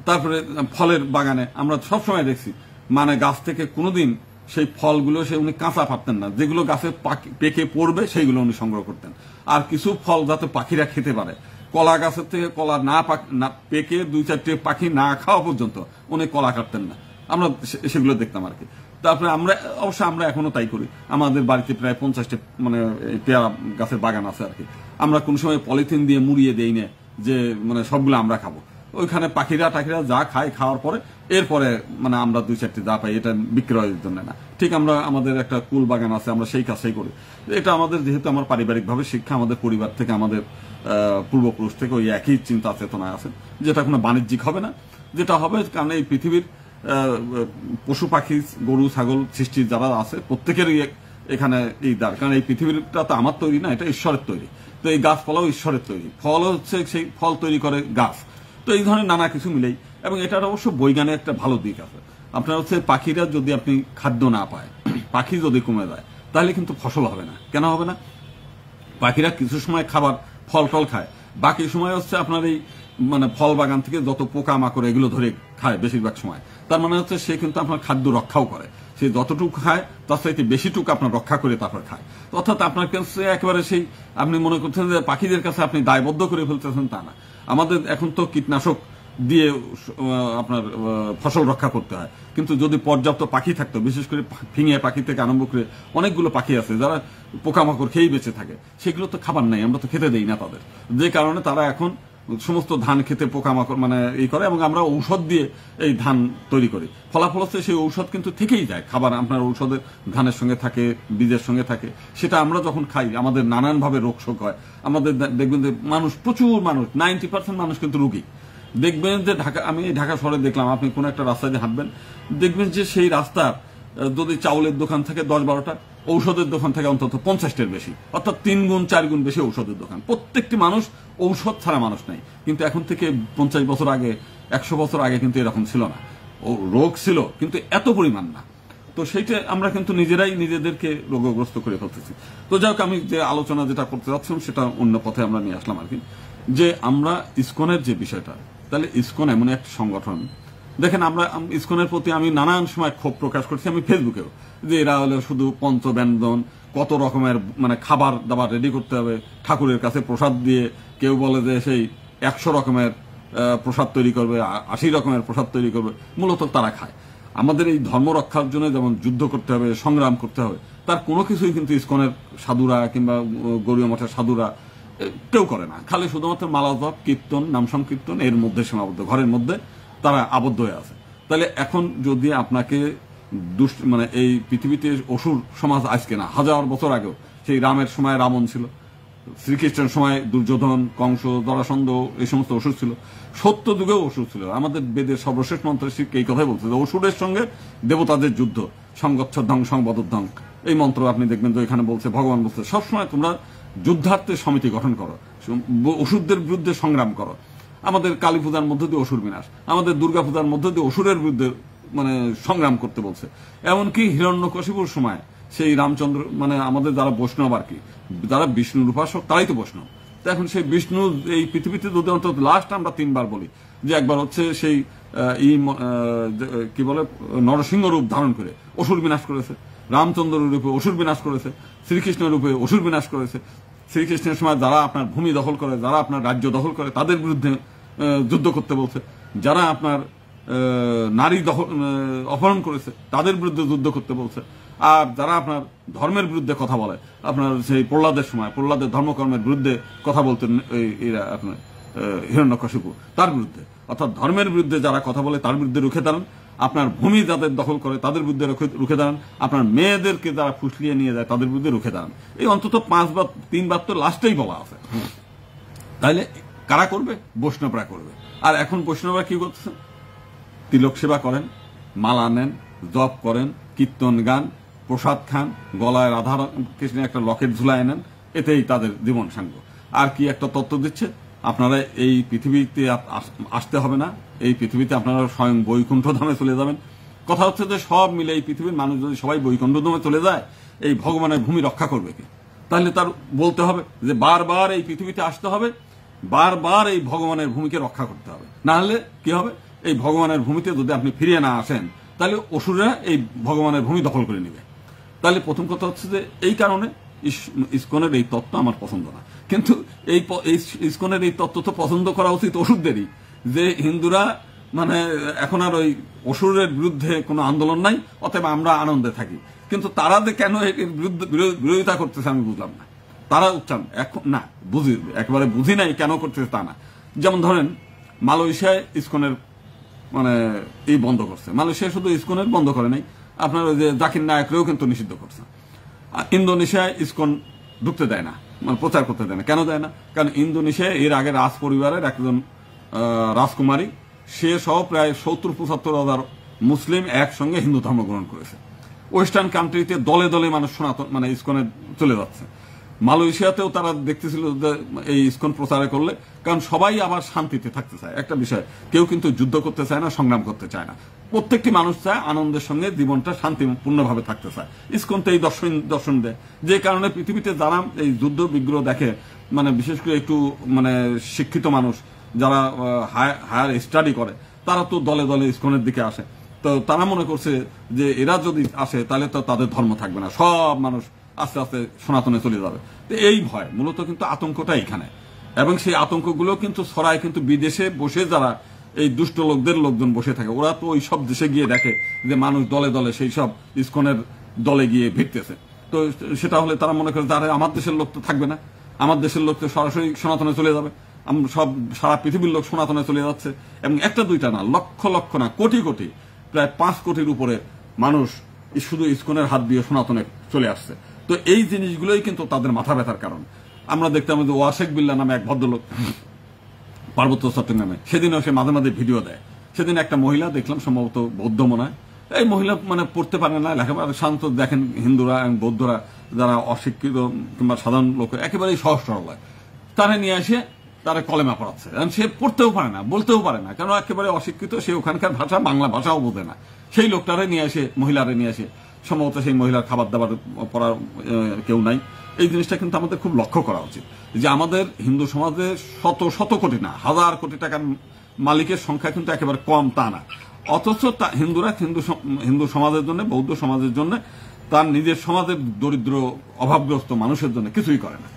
তারপরে ফলের বাগানে আমরা সবসময় দেখছি, মানে গাছ থেকে কোনোদিন সেই ফলগুলো উনি কাঁচা পারতেন না, যেগুলো গাছে পেকে পড়বে সেইগুলো উনি সংগ্রহ করতেন। আর কিছু ফল যাতে পাখিরা খেতে পারে, কলা গাছের থেকে কলা না পেকে 2-4টে পাখি না খাওয়া পর্যন্ত উনি কলা কাটতেন না, আমরা সেগুলো দেখতাম আর কি। তারপরে আমরা এখনো তাই করি। আমাদের বাড়িতে প্রায় 50টা মানে পেয়ারা গাছের বাগান আছে আর কি। আমরা কোন সময় পলিথিন দিয়ে মুড়িয়ে দেই না যে মানে সবগুলো আমরা খাবো, ওইখানে পাখিরা টাখিরা যা খায়, খাওয়ার পরে এরপরে মানে আমরা 2-4টে যা পাই এটা বিক্রয়ের জন্য না। ঠিক আমরা আমাদের একটা কুল বাগান আছে, আমরা সেই কাজটাই করি। এটা আমাদের যেহেতু আমার পারিবারিকভাবে শিক্ষা, আমাদের পরিবার থেকে, আমাদের পূর্বপুরুষ থেকে ওই একই চিন্তা চেতনায় আছে, যেটা কোনো বাণিজ্যিক হবে না, যেটা হবে কারণ এই পৃথিবীর পশু পাখি গরু ছাগল সৃষ্টি যারা আছে প্রত্যেকেরই এখানে এই দ্বার, কারণ এই পৃথিবীটা তো আমার তৈরি না, এটা ঈশ্বরের তৈরি। তো এই গাছপালাও ঈশ্বরের তৈরি, ফল হচ্ছে সেই ফল তৈরি করে গাছ। তো এই ধরনের নানা কিছু মিলেই, এবং এটার অবশ্য বৈজ্ঞানিক একটা ভালো দিক আছে। আপনার হচ্ছে পাখিরা যদি আপনি খাদ্য না পায়, পাখি যদি কমে যায়, তাহলে কিন্তু ফসল হবে না। কেন হবে না? পাখিরা কিছু সময় খাবার ফল টল খায়, বাকি সময় হচ্ছে আপনার এই মানে ফল বাগান থেকে যত পোকা মাকড় এগুলো ধরে খায় বেশিরভাগ সময়। তার মানে হচ্ছে সে কিন্তু আপনার খাদ্য রক্ষাও করে, সে যতটুকু খায় তার চাইতে বেশিটুকু আপনার রক্ষা করে তারপর খায়। অর্থাৎ আপনার কাছে একেবারে সেই আপনি মনে করছেন যে পাখিদের কাছে আপনি দায়বদ্ধ করে ফেলতেছেন, তা না। আমাদের এখন তো কীটনাশক দিয়ে আপনার ফসল রক্ষা করতে হয়, কিন্তু যদি পর্যাপ্ত পাখি থাকতো, বিশেষ করে ফিঙে পাখি থেকে আরম্ভ করে অনেকগুলো পাখি আছে যারা পোকামাকড় খেয়েই বেঁচে থাকে, সেগুলো তো খাবার নাই, আমরা তো খেতে দেই না তাদের, যে কারণে তারা এখন সমস্ত ধান খেতে পোকামাকড় মানে এই করে, এবং আমরা ঔষধ দিয়ে এই ধান তৈরি করি। ফলাফল হচ্ছে সেই ঔষধ কিন্তু থেকেই যায়, খাবার আপনার ঔষধের ধানের সঙ্গে থাকে, বীজের সঙ্গে থাকে, সেটা আমরা যখন খাই আমাদের নানানভাবে রোগ শোক হয়। আমাদের দেখবেন যে মানুষ, প্রচুর মানুষ, 90% মানুষ কিন্তু রোগী। দেখবেন যে আমি ঢাকা শহরে দেখলাম, আপনি কোন একটা রাস্তা দিয়ে হাঁটবেন, দেখবেন যে সেই রাস্তার যদি চাউলের দোকান থাকে 10-12টা, ঔষধের দোকান থাকে অন্তত 50টার বেশি, অর্থাৎ 3 গুণ 4 গুণ বেশি ঔষধের দোকান। প্রত্যেকটি মানুষ ঔষধ ছাড়া মানুষ নাই। কিন্তু এখন থেকে 50 বছর আগে, 100 বছর আগে কিন্তু এরকম ছিল না। রোগ ছিল কিন্তু এত পরিমাণ না। তো সেইটা আমরা কিন্তু নিজেরাই নিজেদেরকে রোগগ্রস্ত করে ফেলতেছি। তো যাক, আমি যে আলোচনা যেটা করতে যাচ্ছিলাম সেটা অন্য পথে আমরা নিয়ে আসলাম আর কি, যে আমরা ইসকনের যে বিষয়টা, তাহলে ইসকন এমন একটা সংগঠন, দেখেন আমরা ইসকনের প্রতি আমি নানান সময় ক্ষোভ প্রকাশ করছি, আমি ফেসবুকেও, যে এরা হলো শুধু পঞ্চব্যঞ্জন, কত রকমের মানে খাবার দাবার রেডি করতে হবে, ঠাকুরের কাছে প্রসাদ দিয়ে, কেউ বলে যে সেই 100 রকমের প্রসাদ তৈরি করবে, 80 রকমের প্রসাদ তৈরি করবে, মূলত তারা খায়। আমাদের এই ধর্ম রক্ষার জন্য যেমন যুদ্ধ করতে হবে, সংগ্রাম করতে হবে, তার কোনো কিছুই কিন্তু ইসকনের সাধুরা কিংবা গৌরীয় মঠের সাধুরা কেউ করে না। খালি শুধুমাত্র মালা জপ, কীর্তন, নাম সংকীর্তন, এর মধ্যে সীমাবদ্ধ, ঘরের মধ্যে তারা আবদ্ধ হয়ে আছে। তাহলে এখন যদি আপনাকে মানে এই পৃথিবীতে অসুর সমাজ আজকে না, 1000 বছর আগেও, সেই রামের সময় রাবণ ছিল, শ্রীকৃষ্ণের সময় দুর্যোধন, কংস, জরাসন্ধ, এই সমস্ত অসুর ছিল, সত্য যুগেও অসুর ছিল। আমাদের বেদের সর্বশেষ মন্ত্র শিক্ষা এই কথাই বলছে যে অসুরের সঙ্গে দেবতাদের যুদ্ধ, সংগচ্ছধ্বং সংবদ্ধং, এই মন্ত্র আপনি দেখবেন যে এখানে বলছে, ভগবান বলছে সবসময় তোমরা যুদ্ধার্থে সমিতি গঠন করো, অসুরদের বিরুদ্ধে সংগ্রাম করো। আমাদের কালী পূজার মধ্য দিয়ে অসুর বিনাশ, আমাদের দুর্গা পূজার মধ্য দিয়ে অসুরের বিরুদ্ধে মানে সংগ্রাম করতে বলছে। এমনকি হিরণ্যকশিপুর সময় সেই রামচন্দ্র মানে আমাদের যারা বৈষ্ণব আর কি, যারা বিষ্ণুর উপাসক তারাই তো বৈষ্ণব। তো এখন সেই বিষ্ণু এই পৃথিবীতে যদি অন্তত লাস্ট আমরা 3 বার বলি, যে একবার হচ্ছে সেই কি বলে নরসিংহ রূপ ধারণ করে অসুর বিনাশ করেছে, রামচন্দ্র রূপে অসুর বিনাশ করেছে, শ্রীকৃষ্ণ রূপে অসুর বিনাশ করেছে। শ্রীকৃষ্ণের সময় যারা আপনার ভূমি দখল করে, যারা আপনার রাজ্য দখল করে, তাদের বিরুদ্ধে যুদ্ধ করতে বলছে। যারা আপনার নারী অপহরণ করেছে তাদের বিরুদ্ধে যুদ্ধ করতে বলছে। আর যারা আপনার ধর্মের বিরুদ্ধে কথা বলে, আপনার সেই প্রহ্লাদের সময় প্রহ্লাদের ধর্মকর্মের বিরুদ্ধে কথা বলতেন এরা আপনার হিরণ্যকশিপু, তার বিরুদ্ধে, অর্থাৎ ধর্মের বিরুদ্ধে যারা কথা বলে তার বিরুদ্ধে রুখে দাঁড়ান, আপনার ভূমি যাদের দখল করে তাদের বিরুদ্ধে রুখে দাঁড়ান, আপনার মেয়েদেরকে যারা ফুসলিয়ে নিয়ে যায় তাদের বিরুদ্ধে রুখে দাঁড়ান। এই অন্তত 5 বা 3 বার তো লাস্টেই বলা আছে। তাহলে কারা করবে? বৈষ্ণবরা করবে। আর এখন বৈষ্ণবরা কি করতেছে? তিলক সেবা করেন, মালা নেন, জপ করেন, কীর্তন গান, প্রসাদ খান, গলায় রাধা কৃষ্ণের একটা লকেট ঝুলায় নেন, এতেই তাদের জীবন সাঙ্গ। আর কি একটা তত্ত্ব দিচ্ছে, আপনারা এই পৃথিবীতে আসতে হবে না, এই পৃথিবীতে আপনারা স্বয়ং বৈকুণ্ঠ ধামে চলে যাবেন। কথা হচ্ছে যে সব মিলে এই পৃথিবীর মানুষ যদি সবাই বৈকুণ্ঠ ধামে চলে যায়, এই ভগবানের ভূমি রক্ষা করবে কি? তাহলে তার বলতে হবে যে বারবার এই পৃথিবীতে আসতে হবে, বারবার এই ভগবানের ভূমিকে রক্ষা করতে হবে। না হলে কি হবে, এই ভগবানের ভূমিতে যদি আপনি ফিরিয়ে না আসেন, তাহলে অসুররা এই ভগবানের ভূমি দখল করে নেবে। তাহলে প্রথম কথা হচ্ছে যে এই কারণে ইসকনের এই তত্ত্ব আমার পছন্দ না। কিন্তু এই ইসকনের এই তত্ত্ব তো পছন্দ করা উচিত অসুরদেরই, যে হিন্দুরা মানে এখন আর ওই অসুরের বিরুদ্ধে কোনো আন্দোলন নাই, অতএব আমরা আনন্দে থাকি। কিন্তু তারা যে কেন এর বিরোধিতা করতেছে আমি বুঝলাম না। তারা উচ্চারণ এখন না বুঝি, একেবারে বুঝি নাই কেন করতেছে তা না। যেমন ধরেন মালয়েশিয়ায় ইসকনের মানে এই বন্ধ করছে। মালয়েশিয়া শুধু ইসকনের বন্ধ করে নাই, আপনার ওই যে জাকির নায়করেও কিন্তু নিষিদ্ধ করছে। ইন্দোনেশিয়ায় ইসকন ঢুকতে দেয় না, মানে প্রচার করতে দেয় না। কেন দেয় না? কারণ ইন্দোনেশিয়ায় এর আগে রাজ পরিবারের একজন রাজকুমারী, সে সহ প্রায় 70-75 হাজার মুসলিম একসঙ্গে হিন্দু ধর্ম গ্রহণ করেছে। ওয়েস্টার্ন কান্ট্রিতে দলে দলে মানুষ সনাতন মানে ইসকনে চলে যাচ্ছে। মালয়েশিয়াতেও তারা দেখতেছিল যে এই ইসকন প্রচারে করলে, কারণ সবাই আবার শান্তিতে থাকতে চায়। একটা বিষয়, কেউ কিন্তু যুদ্ধ করতে চায় না, সংগ্রাম করতে চায় না। প্রত্যেকটি মানুষ চায় আনন্দের সঙ্গে জীবনটা শান্তিপূর্ণভাবে থাকতে চায়। ইসকন তো এই দর্শন দেয়, যে কারণে পৃথিবীতে যারা এই যুদ্ধ বিগ্রহ দেখে, মানে বিশেষ করে একটু মানে শিক্ষিত মানুষ যারা হায়ার স্টাডি করে, তারা তো দলে দলে ইসকনের দিকে আসে। তো তারা মনে করছে যে এরা যদি আসে তাহলে তো তাদের ধর্ম থাকবে না, সব মানুষ আস্তে আস্তে সনাতনে চলে যাবে। এই ভয় মূলত কিন্তু আতঙ্কটা এখানে, এবং সেই আতঙ্কগুলো কিন্তু ছড়ায় কিন্তু বিদেশে বসে যারা এই দুষ্ট লোকজন বসে থাকে, ওরা তো ওই সব দেশে গিয়ে দেখে যে মানুষ দলে দলে সেই সব ইসকনের দলে গিয়ে ভিড়তেছে। তো সেটা হলে তারা মনে করে তারা আমার দেশের লোক তো থাকবে না, আমার দেশের লোক তো সরাসরি সনাতনে চলে যাবে, সব সারা পৃথিবীর লোক সনাতনে চলে যাচ্ছে। এবং একটা দুইটা না, লক্ষ লক্ষ না, কোটি কোটি, প্রায় 5 কোটির উপরে মানুষ শুধু ইসকনের হাত দিয়ে সনাতনে চলে আসছে। তো এই জিনিসগুলোই কিন্তু তাদের মাথা ব্যথার কারণ। আমরা দেখতাম যে ওয়াশেক বিল্লাহ নামে এক ভদ্রলোক পার্বত্য চট্টগ্রামে, সেদিনও সে মাঝে মাঝে ভিডিও দেয়। সেদিন একটা মহিলা দেখলাম, সম্ভবত বৌদ্ধ মনে হয়, এই মহিলা মানে পড়তে পারে না, লেখাপড়া শান্ত, দেখেন হিন্দুরা এবং বৌদ্ধরা যারা অশিক্ষিত কিংবা সাধারণ লোক একেবারেই সহজ সরল হয়, তারা নিয়ে এসে তারা কলেমা পড়াচ্ছে। সে পড়তেও পারে না, বলতেও পারে না, কারণ একেবারে অশিক্ষিত, সে ওখানকার ভাষা বাংলা ভাষাও বোঝে না। সেই লোকটারে নিয়ে এসে, মহিলারে নিয়ে এসে, সম্ভবত সেই মহিলার খাবার দাবার পড়ার কেউ নাই। এই জিনিসটা কিন্তু আমাদের খুব লক্ষ্য করা উচিত যে আমাদের হিন্দু সমাজে শত শত কোটি না, হাজার কোটি টাকার মালিকের সংখ্যা কিন্তু একেবারে কম তা না, অথচ হিন্দুরা হিন্দু সমাজের জন্য, বৌদ্ধ সমাজের জন্য, তার নিজের সমাজের দরিদ্র অভাবগ্রস্ত মানুষের জন্য কিছুই করে না।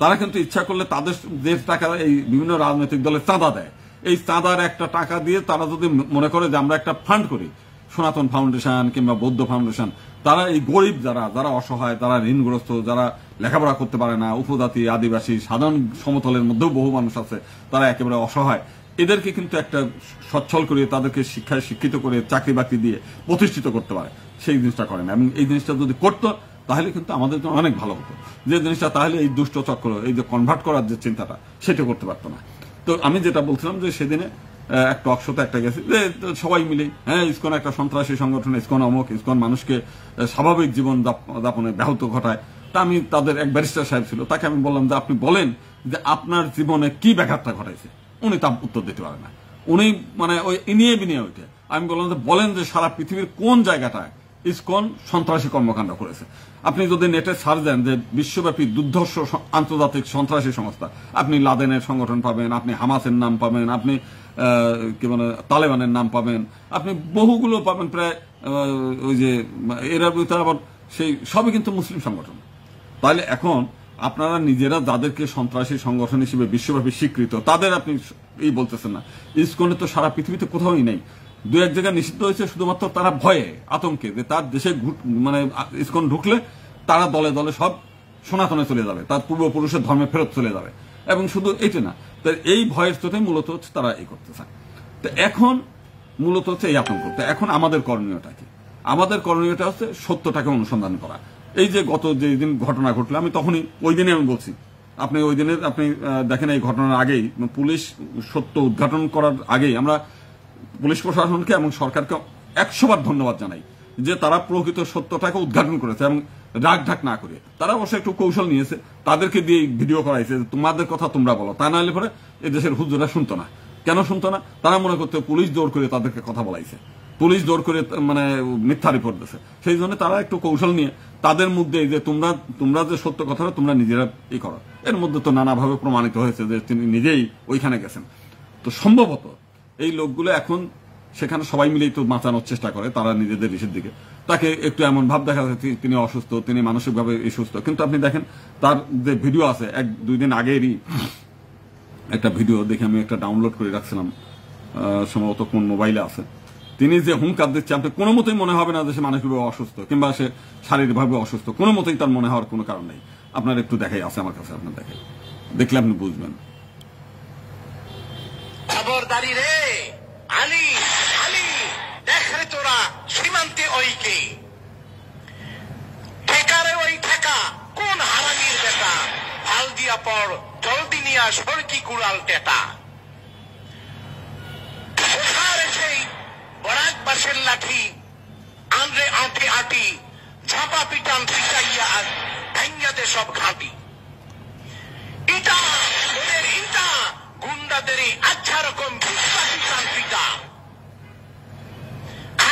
তারা কিন্তু ইচ্ছা করলে তাদের যে টাকা এই বিভিন্ন রাজনৈতিক দলে চাঁদা দেয়, এই চাঁদার একটা টাকা দিয়ে তারা যদি মনে করে যে আমরা একটা ফান্ড করি, সনাতন ফাউন্ডেশন কিংবা বৌদ্ধ ফাউন্ডেশন, তারা এই গরিব যারা অসহায়, যারা ঋণগ্রস্ত, যারা লেখাপড়া করতে পারে না, উপজাতি, আদিবাসী, সাধারণ সমতলের মধ্যেও বহু মানুষ আছে, তারা একেবারে অসহায়, এদেরকে কিন্তু একটা সচ্ছল করে তাদেরকে শিক্ষায় শিক্ষিত করে চাকরি বাকরি দিয়ে প্রতিষ্ঠিত করতে পারে। সেই জিনিসটা করে না, এবং এই জিনিসটা যদি করতো তাহলে কিন্তু আমাদের জন্য অনেক ভালো হতো। যে জিনিসটা তাহলে এই দুষ্ট চক্র, এই যে কনভার্ট করার যে চিন্তাটা, সেটা করতে পারতো না। তো আমি যেটা বলছিলাম যে সেদিনে এক টক শোতে একটা গেছি, যে সবাই মিলে হ্যাঁ ইসকন একটা সন্ত্রাসী সংগঠন, ইসকন অমুক, ইসকন মানুষকে স্বাভাবিক জীবন যাপনে ব্যাহত ঘটায়। তা আমি তাদের এক ব্যারিস্টার সাহেব ছিল, তাকে আমি বললাম যে আপনি বলেন যে আপনার জীবনে কি ব্যাঘাতটা ঘটাইছে। উনি তা উত্তর দিতে পারে না, উনি মানে ওই ইনিয়ে বিনিয়ে ওইটা। আমি বললাম যে বলেন যে সারা পৃথিবীর কোন জায়গাটায় ইসকন সন্ত্রাসী কর্মকাণ্ড করেছে। আপনি যদি নেটে সার্চ দেন যে বিশ্বব্যাপী দুর্ধর্ষ আন্তর্জাতিক সন্ত্রাসী সংস্থা, আপনি লাদেনের সংগঠন পাবেন, আপনি হামাসের নাম পাবেন, আপনি কি মানে তালেবানের নাম পাবেন, আপনি বহুগুলো পাবেন, প্রায় ওই যে এরা ভিতরে আবার সেই সবই কিন্তু মুসলিম সংগঠন। তাহলে এখন আপনারা নিজেরা যাদেরকে সন্ত্রাসী সংগঠন হিসেবে বিশ্বব্যাপী স্বীকৃত, তাদের আপনি এই বলতেছেন না। ইসকনে তো সারা পৃথিবীতে কোথাওই নেই, 2-1 জায়গায় নিষিদ্ধ হয়েছে শুধুমাত্র তারা ভয়ে, আতঙ্কে, যে তার দেশে মানে ইসকন ঢুকলে তারা দলে দলে সব সনাতনে চলে যাবে, তার পূর্বপুরুষের ধর্মে ফেরত চলে যাবে। এবং শুধু এইটা না, তো এই ভয়ের চোটে মূলত হচ্ছে তারা এই করতে চায়। তো এখন মূলত হচ্ছে এই আতঙ্ক। তো এখন আমাদের করণীয়টা কি? আমাদের করণীয়টা হচ্ছে সত্যটাকে অনুসন্ধান করা। এই যে গত যেদিন ঘটনা ঘটলো, আমি তখনই ওই দিনে আমি বলছি, আপনি ওই দিনে আপনি দেখেন এই ঘটনার আগেই পুলিশ সত্য উদ্ঘাটন করার আগেই আমরা পুলিশ প্রশাসনকে এবং সরকারকে 100 বার ধন্যবাদ জানাই যে তারা প্রকৃত সত্যটাকে উদ্ঘাটন করেছে। এবং রাগ ঢাক না করে। তারা অবশ্য একটু কৌশল নিয়েছে, তাদেরকে দিয়ে ভিডিও করাইছে তোমাদের কথা তোমরা বলো, তা না হলে পরে এই দেশের হুজুরা শুনতো না। কেন শুনতো না? তারা মনে করতে পুলিশ দৌড় করে তাদেরকে কথা বলাইছে, পুলিশ দৌড় করে মানে মিথ্যা রিপোর্ট দিচ্ছে। সেই জন্য তারা একটু কৌশল নিয়ে তাদের মধ্যে যে তোমরা যে সত্য কথাটা তোমরা নিজেরা ই করো, এর মধ্যে তো নানাভাবে প্রমাণিত হয়েছে যে তিনি নিজেই ওইখানে গেছেন। তো সম্ভবত এই লোকগুলো এখন সেখানে সবাই মিলেই তো বাঁচানোর চেষ্টা করে তারা নিজেদের ইসের দিকে। তাকে একটু এমন ভাব দেখা যাচ্ছে তিনি অসুস্থ, তিনি মানসিকভাবে সুস্থ, কিন্তু আপনি দেখেন তার যে ভিডিও আছে 1-2 দিন আগেরই একটা ভিডিও দেখে আমি একটা ডাউনলোড করে রাখছিলাম, সম্ভবত কোন মোবাইলে আছে। তিনি যে হুঙ্কার দিচ্ছে আপনি কোনো মতেই মনে হবে না যে সে মানসিকভাবে অসুস্থ কিংবা সে শারীরিকভাবে অসুস্থ, কোনো মতেই তার মনে হওয়ার কোনো কারণ নেই। আপনার একটু দেখাই আছে আমার কাছে, আপনার দেখাই, দেখলে আপনি বুঝবেন। খবরদারি রে আলী, আলী দেখ রে তোরা সীমান্তে ওইকে ঠেকারে, ওই ঠেকা কোন হারামির বেটা, হাল দিয়া পর জলদি নিয়া সরকি কুড়াল টেটা, কোথারে সেই বরাক বাসের লাঠি, আন্দ্রে আঁটে আটি, ঝাপা পিটান পিটাইয়া আর ভাঙ্গাতে সব ঘাঁটি, ইটা ওদের ইটা গুন্ডাদেরই আচ্ছা রকম পিটান পিটা,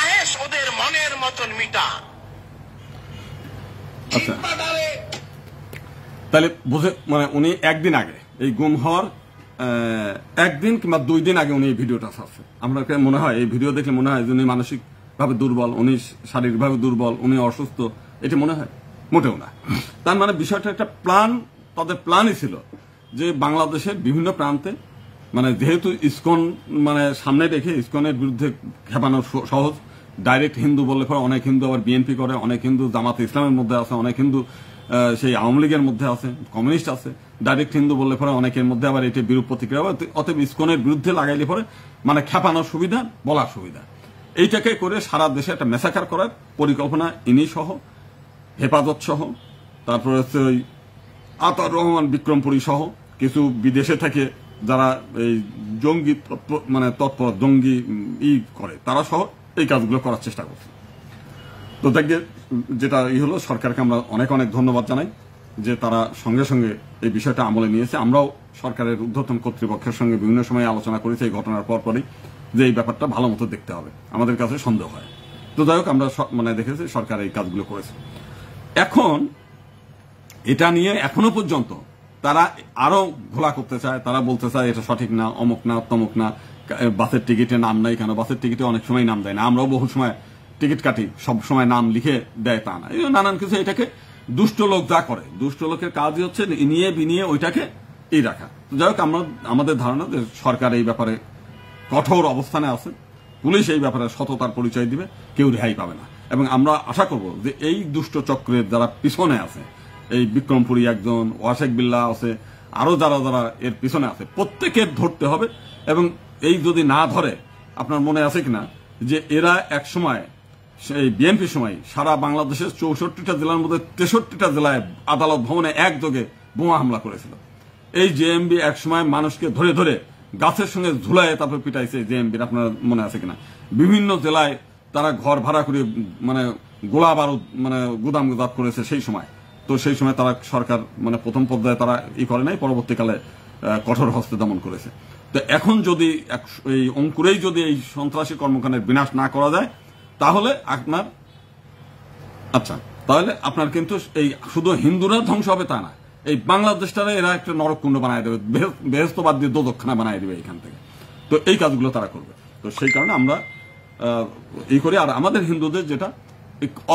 আয়েস ওদের মনের মতন মিটা। তাহলে বুঝে মানে উনি একদিন আগে এই গুম হওয়ার 1 দিন কিংবা 2 দিন আগে উনি এই ভিডিওটা ছাড়ছে। আমরা মনে হয় এই ভিডিও দেখলে মনে হয় যে উনি মানসিকভাবে দুর্বল, উনি শারীরিকভাবে দুর্বল, উনি অসুস্থ, এটা মনে হয় মোটেও না। তার মানে বিষয়টা একটা প্ল্যান, তাদের প্ল্যানই ছিল যে বাংলাদেশের বিভিন্ন প্রান্তে মানে যেহেতু ইসকন মানে সামনে রেখে ইসকনের বিরুদ্ধে খেপানো সহজ, ডাইরেক্ট হিন্দু বললে পরে অনেক হিন্দু আবার বিএনপি করে, অনেক হিন্দু জামাতে ইসলামের মধ্যে আছে, অনেক হিন্দু সেই আওয়ামী লীগের মধ্যে আছে, কমিউনিস্ট আছে। ডাইরেক্ট হিন্দু বললে পরে অনেকের মধ্যে আবার এটি বিরূপ প্রতিক্রিয়া, অতএব ইসকনের বিরুদ্ধে লাগাইলে পরে মানে খেপানোর সুবিধা, বলার সুবিধা, এইটাকে করে সারা দেশে একটা মেসাকার করার পরিকল্পনা ইনি সহ, হেফাজত সহ, তারপরে হচ্ছে ওই আতাউর রহমান বিক্রমপুরী সহ কিছু বিদেশে থেকে যারা এই জঙ্গি মানে তৎপর জঙ্গি করে তারা সহ এই কাজগুলো করার চেষ্টা করছে। তো দেখে যেটা হলো, সরকারকে আমরা অনেক অনেক ধন্যবাদ জানাই যে তারা সঙ্গে সঙ্গে এই বিষয়টা আমলে নিয়েছে। আমরাও সরকারের ঊর্ধ্বতন কর্তৃপক্ষের সঙ্গে বিভিন্ন সময় আলোচনা করেছি এই ঘটনার পরপরই যে এই ব্যাপারটা ভালো মতো দেখতে হবে, আমাদের কাছে সন্দেহ হয়। তো যাই হোক, আমরা মানে দেখেছি সরকার এই কাজগুলো করেছে। এখন এটা নিয়ে এখনো পর্যন্ত তারা আরো ঘোলা করতে চায়, তারা বলতে চায় এটা সঠিক না, অমুক না, তমুক না, বাসের টিকিটে নাম নাই কেন, বাসের টিকিটে অনেক সময় নাম দেয় না, আমরাও বহু সময় টিকিট কাটি, সব সময় নাম লিখে দেয় তা না, এই নানান কিছু। এটাকে দুষ্ট লোক যা করে, দুষ্ট লোকের কাজই হচ্ছে নিয়ে বিনিয়ে ওইটাকে এই রাখা। যাই হোক, আমাদের ধারণা যে সরকার এই ব্যাপারে কঠোর অবস্থানে আছে, পুলিশ এই ব্যাপারে সততার পরিচয় দিবে, কেউ রেহাই পাবে না। এবং আমরা আশা করব যে এই দুষ্ট চক্রের যারা পিছনে আছে, এই বিক্রমপুরী একজন, ওয়াশেক বিল্লাহ আছে, আরো যারা যারা এর পিছনে আছে, প্রত্যেকের ধরতে হবে। এবং এই যদি না ধরে, আপনার মনে আছে কিনা যে এরা এক সময় সেই বিএনপির সময় সারা বাংলাদেশের 64টা জেলার মধ্যে 63টা জেলায় আদালত ভবনে একযোগে বোমা হামলা করেছিল। এই জেএমবি এক সময় মানুষকে ধরে ধরে গাছের সঙ্গে ঝুলায় তারপর পিটাইছে জেএমবির, আপনার মনে আছে কিনা। বিভিন্ন জেলায় তারা ঘর ভাড়া করে মানে গোলা বারুদ মানে গুদাম করেছে সেই সময়। তো সেই সময় তারা সরকার মানে প্রথম পর্যায়ে তারা করে নাই, পরবর্তীকালে কঠোর হস্তে দমন করেছে। তো এখন যদি এই অঙ্কুরেই যদি এই সন্ত্রাসী কর্মকাণ্ডের বিনাশ না করা যায়, তাহলে আপনার কিন্তু এই শুধু হিন্দুরা ধ্বংস হবে তা না, এই বাংলাদেশটারে এরা একটা নরককুণ্ড বানায় দেবে, বেহেশতবাদ দিয়ে দোজখখানা বানায় দেবে এখান থেকে। তো এই কাজগুলো তারা করবে। তো সেই কারণে আমরা এই করি। আর আমাদের হিন্দুদের যেটা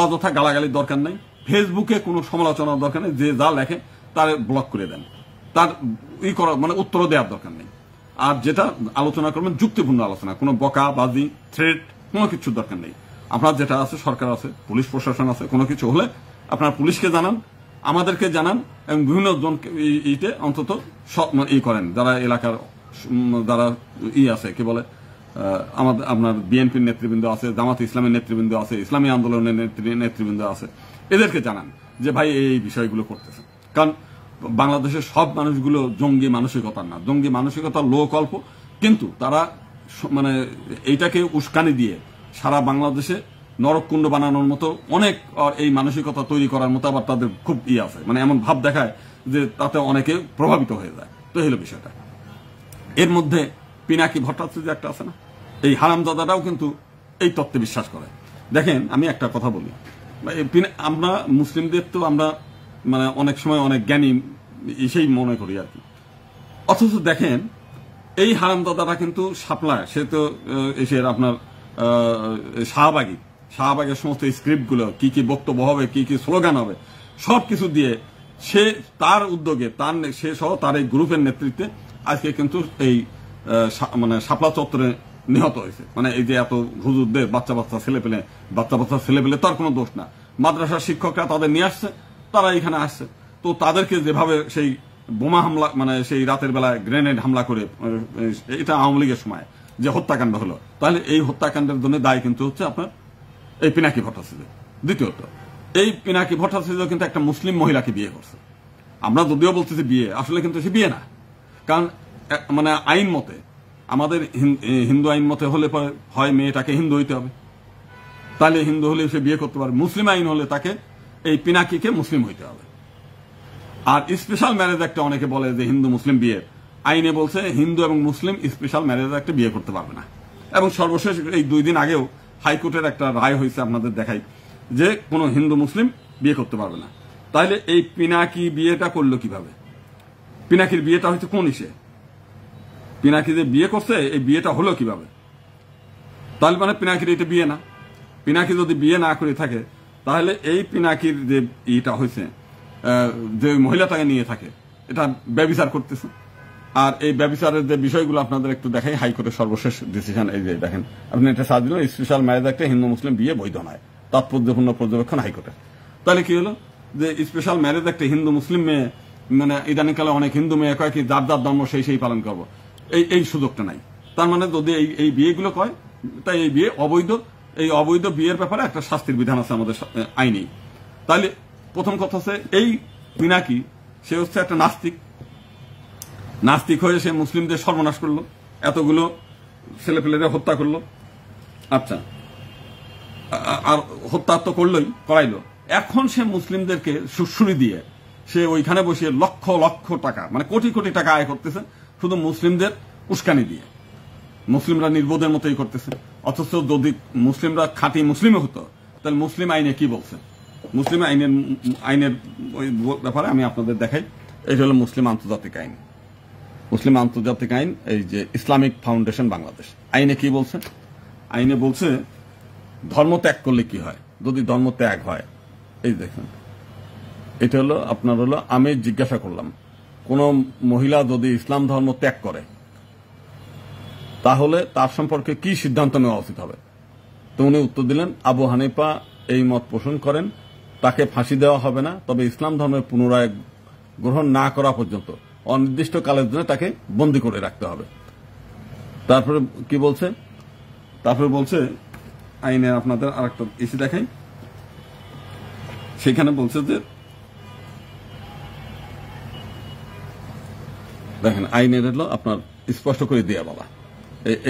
অযথা গালাগালির দরকার নাই, ফেসবুকে কোনো সমালোচনার দরকার নেই, যে যা লেখে তার ব্লক করে দেন, তার করা মানে উত্তর দেওয়ার দরকার নেই। আর যেটা আলোচনা করবেন যুক্তিপূর্ণ আলোচনা, কোনো বকা বাজি থ্রেট কোনো কিছুর দরকার নেই। আপনার যেটা আছে, সরকার আছে, পুলিশ প্রশাসন আছে, কোনো কিছু হলে আপনার পুলিশকে জানান, আমাদেরকে জানান, এবং বিভিন্ন জনকে অন্তত করেন, যারা এলাকার যারা আছে কি বলে আমাদের আপনার বিএনপির নেতৃবৃন্দ আছে, জামাত ইসলামের নেতৃবৃন্দ আছে, ইসলামী আন্দোলনের নেতৃবৃন্দ আছে, এদেরকে জানান যে ভাই এই বিষয়গুলো করতেছে। কারণ বাংলাদেশের সব মানুষগুলো জঙ্গি মানসিকতার না, জঙ্গি মানসিকতার লোক অল্প, কিন্তু তারা মানে এইটাকে উস্কানি দিয়ে সারা বাংলাদেশে নরককুণ্ড বানানোর মতো অনেক এই মানসিকতা তৈরি করার মতো আবার তাদের খুব আছে, মানে এমন ভাব দেখায় যে তাতে অনেকে প্রভাবিত হয়ে যায়। তো এই হলো বিষয়টা। এর মধ্যে পিনাকি ভট্টাচার্য একটা আছে না, এই হারামজাদাটাও কিন্তু এই তত্ত্বে বিশ্বাস করে। দেখেন আমি একটা কথা বলি, আমরা মুসলিমদের তো আমরা মানে অনেক সময় অনেক জ্ঞানী সেই মনে করি আর কি, অথচ দেখেন এই হারামজাদাটা কিন্তু সাপ্লায়, সে তো এসে আপনার শাহবাগের সমস্ত স্ক্রিপ্টগুলো কি কি বক্তব্য হবে, কি কি স্লোগান হবে, সবকিছু দিয়ে সে তার উদ্যোগে সে সহ তার এই গ্রুপের নেতৃত্বে আজকে কিন্তু এই মানে শাপলা চত্বরে নিহত হয়েছে। মানে এই যে এত হুজুরদের বাচ্চা বাচ্চা ছেলে পেলে তার কোনো দোষ না, মাদ্রাসার শিক্ষকরা তাদের নিয়ে আসছে, তারা এখানে আসছে। তো তাদেরকে যেভাবে সেই বোমা হামলা, মানে সেই রাতের বেলায় গ্রেনেড হামলা করে, এটা আওয়ামী লীগের সময় যে হত্যাকাণ্ড হলো, তাহলে এই হত্যাকাণ্ডের জন্য দায়ী কিন্তু হচ্ছে আপনার এই পিনাকি ভট্টাচার্য। দ্বিতীয়ত, এই পিনাকি ভট্টাচার্য কিন্তু একটা মুসলিম মহিলাকে বিয়ে করছে। আমরা যদিও বলতেছি বিয়ে, আসলে কিন্তু সে বিয়ে না, কারণ মানে আইন মতে, আমাদের হিন্দু আইন মতে হলে হয় মেয়েটাকে হিন্দু হইতে হবে, তাহলে হিন্দু হলে সে বিয়ে করতে পারবে। মুসলিম আইন হলে তাকে এই পিনাকিকে মুসলিম হইতে হবে। আর স্পেশাল ম্যারেজ একটা অনেকে বলে যে হিন্দু মুসলিম বিয়ে, আইনে বলছে হিন্দু এবং মুসলিম স্পেশাল ম্যারেজ একটা বিয়ে করতে পারবে না। এবং সর্বশেষ এই 2 দিন আগেও হাইকোর্টের একটা রায় হয়েছে, আপনাদের দেখাই, যে কোনো হিন্দু মুসলিম বিয়ে করতে পারবে না। তাহলে এই পিনাকি বিয়েটা করলো কিভাবে? পিনাকির বিয়েটা হচ্ছে কোন ইসে? পিনাকি যে বিয়ে করছে এই বিয়েটা হলো কিভাবে? তাহলে মানে পিনাকির এটা বিয়ে না। পিনাকি যদি বিয়ে না করে থাকে তাহলে এই পিনাকির যে ইটা হয়েছে, যে মহিলাটাকে নিয়ে থাকে, এটা ব্যভিচার করতেছে। আর এই ব্যভিচারের যে বিষয়গুলো আপনাদের একটু দেখাই, হাইকোর্টের সর্বশেষ ডিসিশন এই যে দেখেন, আপনি এটা সাজ দিল, স্পেশাল ম্যারেজ একটা হিন্দু মুসলিম বিয়ে বৈধ নয়, তাৎপর্যপূর্ণ পর্যবেক্ষণ হাইকোর্টের। তাহলে কি হলো যে স্পেশাল ম্যারেজ একটা হিন্দু মুসলিম মেয়ে, মানে ইদানিংকালে অনেক হিন্দু মেয়ে কয় কি যার যার ধর্ম সেই পালন করবো, এই সুযোগটা নাই। তার মানে যদি এই বিয়েগুলো কয়, তাই এই বিয়ে অবৈধ। এই অবৈধ বিয়ের ব্যাপারে একটা শাস্তির বিধান আছে আমাদের আইনেই। তাহলে প্রথম কথা হচ্ছে এই পিনাকি, সে হচ্ছে একটা নাস্তিক হয়ে সে মুসলিমদের সর্বনাশ করলো, এতগুলো ছেলেপেলেরা হত্যা করলো। আচ্ছা, আর হত্যা তো করাইলো। এখন সে মুসলিমদেরকে সুড়সুড়ি দিয়ে সে ওইখানে বসিয়ে লক্ষ লক্ষ টাকা, মানে কোটি কোটি টাকা আয় করতেছে শুধু মুসলিমদের উস্কানি দিয়ে। মুসলিমরা নির্বোধের মতোই করতেছে। অথচ যদি মুসলিমরা খাঁটি মুসলিমও হতো, তাহলে মুসলিম আইনে কি বলছে? মুসলিম আইনের ওই ব্যাপারে আমি আপনাদের দেখাই। এটা হলো মুসলিম আন্তর্জাতিক আইন। মুসলিম আন্তর্জাতিক আইন, এই যে ইসলামিক ফাউন্ডেশন বাংলাদেশ, আইনে কি বলছে? আইনে বলছে ধর্ম ত্যাগ করলে কি হয়, যদি ধর্ম ত্যাগ হয়। এই দেখেন, এটা হলো আপনার হলো, আমি জিজ্ঞাসা করলাম কোন মহিলা যদি ইসলাম ধর্ম ত্যাগ করে তাহলে তার সম্পর্কে কি সিদ্ধান্ত নেওয়া উচিত হবে। তো উনি উত্তর দিলেন, আবু হানিফা এই মত পোষণ করেন, তাকে ফাঁসি দেওয়া হবে না, তবে ইসলাম ধর্মের পুনরায় গ্রহণ না করা পর্যন্ত অনির্দিষ্ট কালের জন্য তাকে বন্দী করে রাখতে হবে। তারপরে কি বলছে? তারপরে বলছে আইনে, আপনাদের আরেকটা ইস্যু দেখাই, সেখানে বলছে যে দেখেন আইনের হলো আপনার স্পষ্ট করে দেয়া বলা,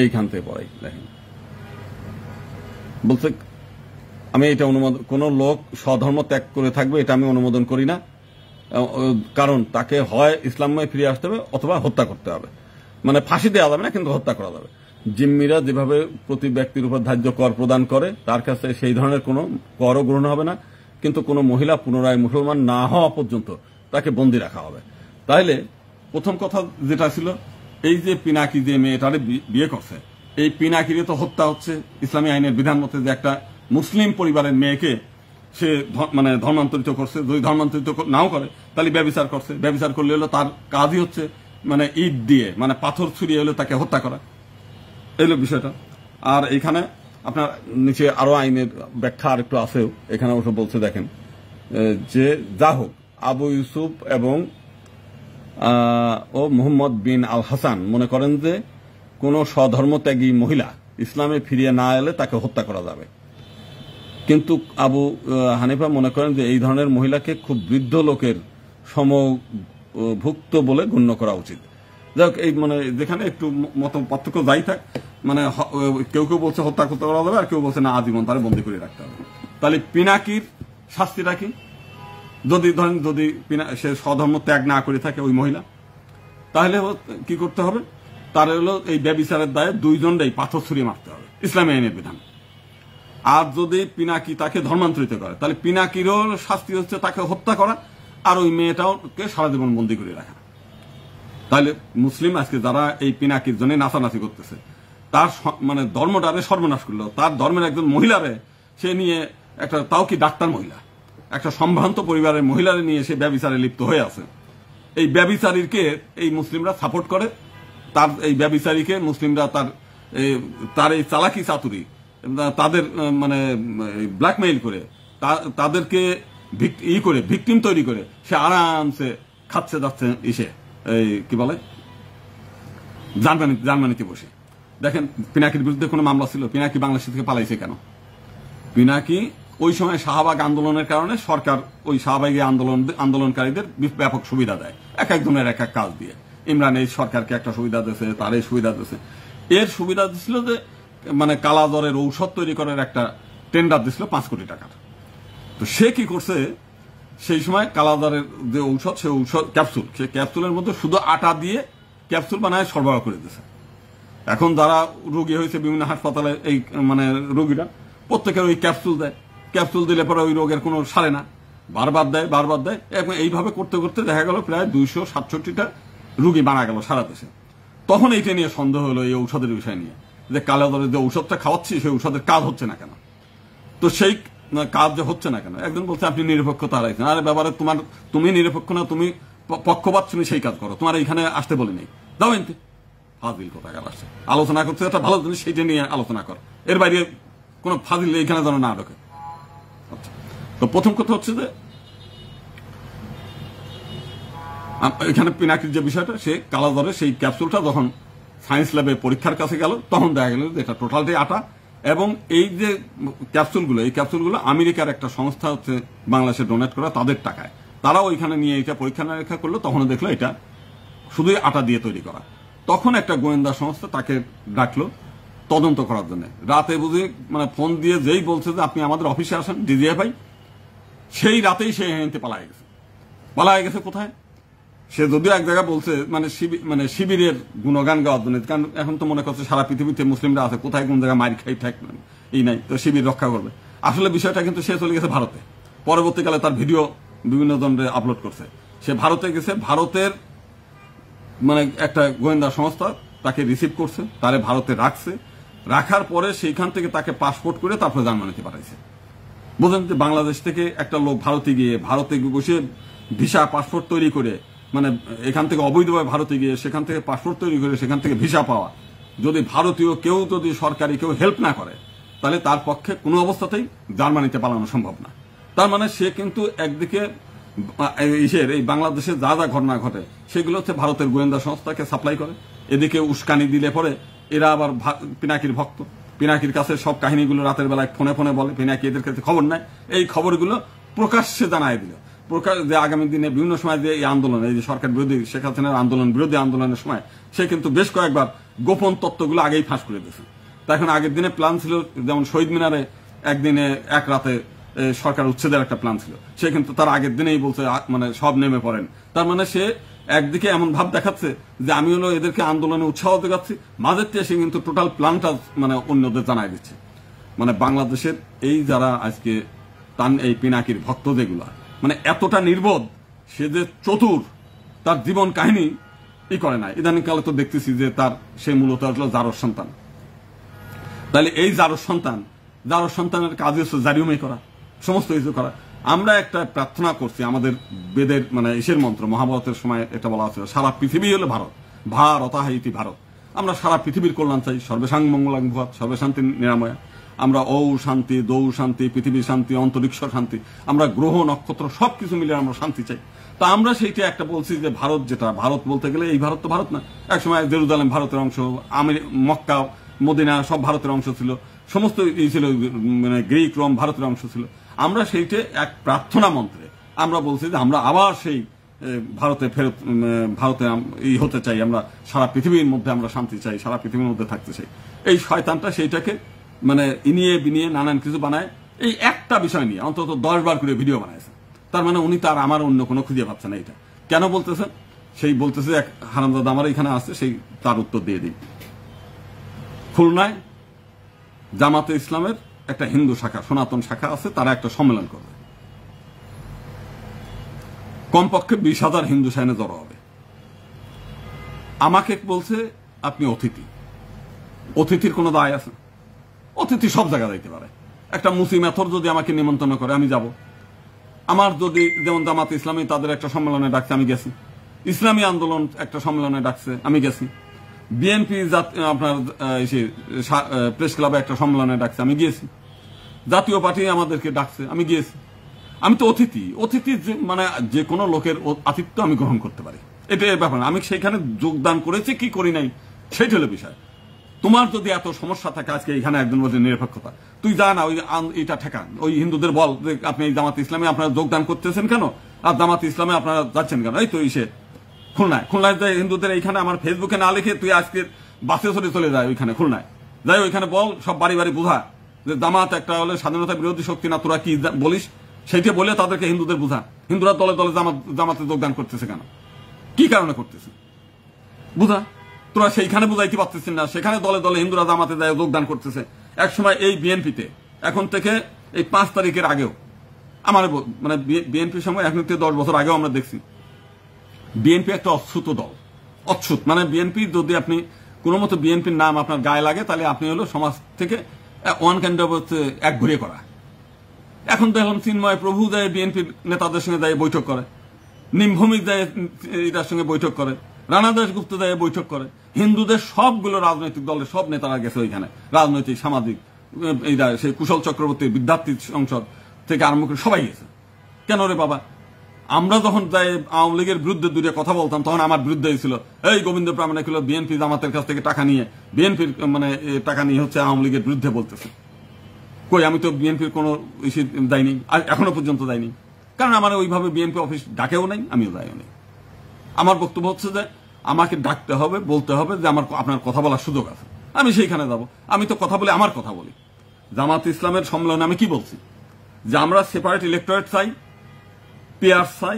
এইখান থেকে পড়াই দেখেন, বলছে আমি এটা অনুমোদন, কোন লোক স্বধর্ম ত্যাগ করে থাকবে এটা আমি অনুমোদন করি না, কারণ তাকে হয় ইসলামে ফিরে আসতে হবে অথবা হত্যা করতে হবে। মানে ফাঁসি দেওয়া যাবে না, কিন্তু হত্যা করা যাবে। জিম্মিরা যেভাবে প্রতি ব্যক্তির উপর ধার্য কর প্রদান করে, তার কাছে সেই ধরনের কোনো করও গ্রহণ হবে না, কিন্তু কোনো মহিলা পুনরায় মুসলমান না হওয়া পর্যন্ত তাকে বন্দী রাখা হবে। তাইলে প্রথম কথা যেটা ছিল, এই যে পিনাকি যে মেয়েটারে বিয়ে করছে, এই পিনাকির তো হত্যা হচ্ছে ইসলামী আইনের বিধান মতে, যে একটা মুসলিম পরিবারের মেয়েকে সে মানে ধর্মান্তরিত করছে। যদি ধর্মান্তরিত নাও করে তাহলে ব্যভিচার করছে। ব্যভিচার করলে হলো তার কাজই হচ্ছে মানে ইট দিয়ে, মানে পাথর ছুড়িয়ে হলে তাকে হত্যা করা, এই হলো বিষয়টা। আর এখানে আপনার নিচে আরো আইনের ব্যাখ্যা আর একটু আছেও, এখানে অবশ্য বলছে দেখেন যে যা হোক, আবু ইউসুফ এবং ও মুহাম্মদ বিন আল হাসান মনে করেন যে কোন স্বধর্মত্যাগী মহিলা ইসলামে ফিরিয়ে না এলে তাকে হত্যা করা যাবে, কিন্তু আবু হানিফা মনে করেন যে এই ধরনের মহিলাকে খুব বৃদ্ধ লোকের সমভুক্ত বলে গণ্য করা উচিত। যাক, এই মানে যেখানে একটু মত পার্থক্য যাই থাক, মানে কেউ কেউ বলছে হত্যা করতে করা যাবে, আর কেউ বলছে না আজীবন তারা বন্দী করে রাখতে হবে। তাহলে পিনাকির শাস্তিটা কি? যদি ধরেন যদি সে স্বধর্ম ত্যাগ না করে থাকে ওই মহিলা, তাহলে কি করতে হবে? তার হলো এই ব্যভিচারের দায়ে দুইজনটাই পাথর ছুঁড়িয়ে মারতে হবে, ইসলামী আইনের বিধান। আর যদি পিনাকি তাকে ধর্মান্তরিত করে, তাহলে পিনাকিরও শাস্তি হচ্ছে তাকে হত্যা করা, আর ওই মেয়েটাকে সারা জীবন বন্দী করে রাখা। তাহলে মুসলিম আজকে যারা এই পিনাকির জন্য নাচানাচি করতেছে, তার মানে ধর্মটারে সর্বনাশ করলো, তার ধর্মের একজন মহিলারে সে নিয়ে একটা, তাও কি ডাক্তার মহিলা, একটা সম্ভ্রান্ত পরিবারের মহিলারে নিয়ে সে ব্যভিচারে লিপ্ত হয়ে আছে। এই ব্যভিচারীকে এই মুসলিমরা সাপোর্ট করে, তার এই ব্যভিচারীকে মুসলিমরা তার এই চালাকি চাতুরি, তাদের মানে ব্ল্যাকমেইল করে, তাদেরকে করে ভিকটিম তৈরি করে সে আরামসে খাচ্ছে যাচ্ছে ইসে এই কি বলে জার্মানিতে বসে। দেখেন পিনাকির বিরুদ্ধে কোনো মামলা ছিল? পিনাকি বাংলাদেশ থেকে পালাইছে কেন? পিনাকি ওই সময় শাহবাগ আন্দোলনের কারণে সরকার ওই শাহবাগী আন্দোলনকারীদের ব্যাপক সুবিধা দেয়, এক একজনের এক এক কাজ দিয়ে। ইমরান এই সরকারকে একটা সুবিধা দিয়েছে, তার এই সুবিধা দিয়েছে। এর সুবিধা দিচ্ছিল যে মানে কালাজ্বরের ঔষধ তৈরি করার একটা টেন্ডার দিছিল 5 কোটি টাকার। তো সে কি করছে, সেই সময় কালাজ্বরের যে ঔষধ, সে ঔষধ ক্যাপসুল, সে ক্যাপসুলের মধ্যে শুধু আটা দিয়ে ক্যাপসুল বানায় সরবরাহ করে দিয়েছে। এখন যারা রোগী হয়েছে বিভিন্ন হাসপাতালে, এই মানে রোগীরা প্রত্যেকের ওই ক্যাপসুল দেয়, ক্যাপসুল দিলে পরে ওই রোগের কোনো সারে না, বারবার দেয়। এবং এইভাবে করতে করতে দেখা গেল প্রায় 267টা রোগী মারা গেল সারা দেশে। তখন এইটা নিয়ে সন্দেহ হলো এই ঔষধের বিষয় নিয়ে, যে কালাজ্বরের যে ঔষধটা খাওয়াচ্ছি সেই ঔষধের কাজ হচ্ছে না কেন। তো সেই কাজ যে হচ্ছে না কেন, একজন বলছে আপনি নিরপেক্ষতা হারাইছেন। আরে ব্যাপারে তুমি নিরপেক্ষ না, তুমি পক্ষপাত, তুমি সেই কাজ করো, তোমার এইখানে আসতে বলি নেই, যাও এনতে ফাজিল কোথাকার আসছে। আলোচনা করছে একটা ভালো জিনিস, সেইটা নিয়ে আলোচনা কর, এর বাইরে কোন ফাজিল এইখানে যেন না ঢোকে। আচ্ছা, তো প্রথম কথা হচ্ছে যে এখানে পিনাকির যে বিষয়টা, সে কালাজ্বরের সেই ক্যাপসুলটা যখন সায়েন্স ল্যাবে পরীক্ষার কাছে গেল, তখন দেখা গেল যে এটা টোটালটাই আটা। এবং এই যে ক্যাপসুলগুলো আমেরিকার একটা সংস্থা হচ্ছে বাংলাদেশে ডোনেট করা, তাদের টাকায় তারা ওইখানে নিয়ে এটা পরীক্ষা নিরীক্ষা করলো, তখন দেখলো এটা শুধুই আটা দিয়ে তৈরি করা। তখন একটা গোয়েন্দা সংস্থা তাকে ডাকলো তদন্ত করার জন্য। রাতে বুঝে মানে ফোন দিয়ে যেই বলছে যে আপনি আমাদের অফিসে আসেন ডিজিএফআই, সেই রাতেই সে হেঁটে পালায় গেছে। কোথায়? সে যদিও এক জায়গায় বলছে মানে শিবিরের গুণগান গাওয়ার জন্য, কারণ এখন তো মনে করছে সারা পৃথিবীতে মুসলিমরা আছে, কোথায় কোন জায়গায় মার খাই ঠাক এই নাই, তো শিবির রক্ষা করবে। আসলে বিষয়টা কিন্তু সে চলে গেছে ভারতে। পরবর্তীকালে তার ভিডিও বিভিন্ন জনের আপলোড করছে। সে ভারতে গেছে, ভারতের মানে একটা গোয়েন্দা সংস্থা তাকে রিসিভ করছে, তারে ভারতে রাখার পরে সেইখান থেকে তাকে পাসপোর্ট করে তারপরে জার্মানিতে পাঠাইছে। বুঝলেন যে বাংলাদেশ থেকে একটা লোক ভারতে বসে ভিসা পাসপোর্ট তৈরি করে, মানে এখান থেকে অবৈধভাবে ভারতে গিয়ে সেখান থেকে পাসপোর্ট তৈরি করে সেখান থেকে ভিসা পাওয়া, যদি ভারতীয় কেউ যদি সরকারি কেউ হেল্প না করে, তাহলে তার পক্ষে কোনো অবস্থাতেই জার্মানিতে পালানো সম্ভব না। তার মানে সে কিন্তু একদিকে এই বাংলাদেশে যা যা ঘটনা ঘটে সেগুলো হচ্ছে ভারতের গোয়েন্দা সংস্থাকে সাপ্লাই করে, এদিকে উস্কানি দিলে পরে এরা আবার পিনাকির ভক্ত, পিনাকির কাছে সব কাহিনীগুলো রাতের বেলায় ফোনে বলে, পিনাকি এদের কাছে খবর নেয়, এই খবরগুলো প্রকাশ্যে জানায় দিল। যে আগামী দিনে বিভিন্ন সময় যে এই আন্দোলন, এই যে সরকার বিরোধী শেখ হাসিনার বিরোধী আন্দোলনের সময় সে কিন্তু বেশ কয়েকবার গোপন তত্ত্বগুলো আগেই ফাঁস করে দিয়েছে। তা এখন আগের দিনে প্ল্যান ছিল, যেমন শহীদ মিনারে একদিনে এক রাতে সরকার উচ্ছেদের একটা প্ল্যান ছিল, সে কিন্তু তার আগের দিনেই বলছে মানে সব নেমে পড়েন। তার মানে সে একদিকে এমন ভাব দেখাচ্ছে যে আমি হলো এদেরকে আন্দোলনে উৎসাহ দেখাচ্ছি, মাঝের থেকে সে কিন্তু টোটাল প্ল্যানটা মানে অন্যদের জানাই দিচ্ছে। মানে বাংলাদেশের এই যারা আজকে এই পিনাকির ভক্ত যেগুলা, মানে এতটা নির্বোধ, সে যে চতুর, তার জীবন কাহিনী করে না। ইদানিং কালে তো দেখতেছি যে সে মূলত আসলো জারজ সন্তান। তাহলে এই জারজ সন্তানের কাজ হচ্ছে জারিউমাই করা, সমস্ত কিছু করা। আমরা একটা প্রার্থনা করছি আমাদের বেদের মানে ঈশের মন্ত্র, মহাভারতের সময় এটা বলা আছে, সারা পৃথিবী হলো ভারত ইতি ভারত। আমরা সারা পৃথিবীর কল্যাণ চাই, সর্বেসাং মঙ্গলাং ভুয়াৎ, সর্বশান্তি নিরাময়া। আমরা শান্তি, শান্তি, পৃথিবী শান্তি, অন্তরিক্ষ শান্তি, আমরা গ্রহ নক্ষত্র সবকিছু মিলে আমরা শান্তি চাই। তা আমরা সেইটা একটা বলছি যে ভারত বলতে গেলে এই ভারত তো ভারত না, একসময় জেরুজালেম ভারতের অংশ, মক্কা মদিনা সব ভারতের অংশ ছিল, সমস্ত ছিল মানে গ্রিক রোম ভারতের অংশ ছিল। আমরা সেইটা এক প্রার্থনা মন্ত্রে আমরা বলছি যে আমরা আবার সেই ভারতে ফেরত, ভারতে হতে চাই, আমরা সারা পৃথিবীর মধ্যে আমরা শান্তি চাই, সারা পৃথিবীর মধ্যে থাকতে চাই। এই শয়তানটা সেইটাকে মানে ইনিয়ে বিনিয়ে নানান কিছু বানায়। এই একটা বিষয় নিয়ে অন্তত 10 বার করে ভিডিও বানাইছে। তার মানে উনি তার আমার অন্য কোনো খুঁজে পাচ্ছে না। এটা কেন বলতেছেন? সেই বলতেছে এক হারামজাদা আমার এখানে আছে, সেই তার উত্তর দিয়ে দিই। খুলনায় জামাতে ইসলামের একটা হিন্দু শাখা, সনাতন শাখা আছে, তারা একটা সম্মেলন করবে। কমপক্ষে 20,000 হিন্দু সেখানে জড়ো হবে। আমাকে বলছে আপনি অতিথি। অতিথির কোনো দায় আছে? অতিথি সব জায়গায় যাইতে পারে। একটা মুসলিম এথর যদি আমাকে নিমন্ত্রণ করে আমি যাব। আমার যদি যেমন জামাতে ইসলামী তাদের একটা সম্মেলনে ডাকছে আমি গেছি, ইসলামী আন্দোলন একটা সম্মেলনে ডাকছে আমি গেছি, বিএনপি আপনার প্রেস ক্লাবে একটা সম্মেলনে ডাকছে আমি গিয়েছি, জাতীয় পার্টি আমাদেরকে ডাকছে আমি গিয়েছি। আমি তো অতিথি। অতিথি মানে যে কোনো লোকের আতিথ্য আমি গ্রহণ করতে পারি, এটাই ব্যাপার। আমি সেখানে যোগদান করেছি কি করি নাই সেইটা হলো বিষয়। তোমার যদি এত সমস্যা থাকে, আজকে এখানে একজন বলছে নিরপেক্ষতা, তুই যা না ওই এটা ঠেকান, ওই হিন্দুদের বল যে আপনি এই জামাত ইসলামে আপনারা যোগদান করতেছেন কেন, আর জামাত ইসলামে আপনারা যাচ্ছেন কেন। এই তো ইসে খুলনায় হিন্দুদের এইখানে আমার ফেসবুকে না লিখে তুই আজকে বাসে চলে যায় ওইখানে খুলনায় যাই, ওইখানে বল, সব বাড়ি বাড়ি বোঝা যে জামাত একটা হলে স্বাধীনতা বিরোধী শক্তি না, তোরা কি বলিস সেইটা বলে তাদেরকে হিন্দুদের বোঝা। হিন্দুরা দলে দলে জামাতে যোগদান করতেছে কেন, কি কারণে করতেছে বুঝা। তোরা সেইখানে বুঝাইতে পারতেছেন না, সেখানে দলে দলে হিন্দুরা জামাতে যায় যোগদান করতেছে। একসময় এই বিএনপিতে এখন থেকে এই 5 তারিখের আগেও আমার মানে বিএনপির সময় এখন থেকে 10 বছর আগেও আমরা দেখছি বিএনপি একটা অচ্ছুত দল। অচ্ছুত মানে বিএনপি যদি আপনি কোনো মতো বিএনপির নাম আপনার গায়ে লাগে তাহলে আপনি হলো সমাজ থেকে ওয়ান কাইন্ড অফ এক ঘুরে করা। এখন দেখলাম চিন্ময় প্রভু যায় বিএনপির নেতাদের সঙ্গে যায় বৈঠক করে, নিমভূমিক যায় এটার সঙ্গে বৈঠক করে, রানা দাশগুপ্ত যায় বৈঠক করে। হিন্দুদের সবগুলো রাজনৈতিক দলের সব নেতারা গেছে ওইখানে, রাজনৈতিক সামাজিক এইটা সেই কুশল চক্রবর্তী বিদ্যার্থী সংসদ থেকে আরম্ভ করে সবাই গেছে। কেন রে বাবা? আমরা যখন যাই আওয়ামী লীগের বিরুদ্ধে দূরে কথা বলতাম তখন আমার বিরুদ্ধে ছিল এই গোবিন্দ প্রামাণিক হলো বিএনপি জামাতের কাছ থেকে টাকা নিয়ে, বিএনপির মানে টাকা নিয়ে হচ্ছে আওয়ামী লীগের বিরুদ্ধে বলতেছে। কই, আমি তো বিএনপির কোনো ইস্যু যাইনি, এখনো পর্যন্ত যাইনি, কারণ আমার ওইভাবে বিএনপি অফিস ডাকেও নাই, আমিও যাইও নাই। আমার বক্তব্য হচ্ছে যে আমাকে ডাকতে হবে, বলতে হবে যে আমার আপনার কথা বলার সুযোগ আছে, আমি সেইখানে যাব। আমি তো কথা বলে আমার কথা বলি। জামাত ইসলামের সম্মেলনে আমি কি বলছি যে আমরা সেপারেট ইলেকটোরেট চাই, পিআর চাই।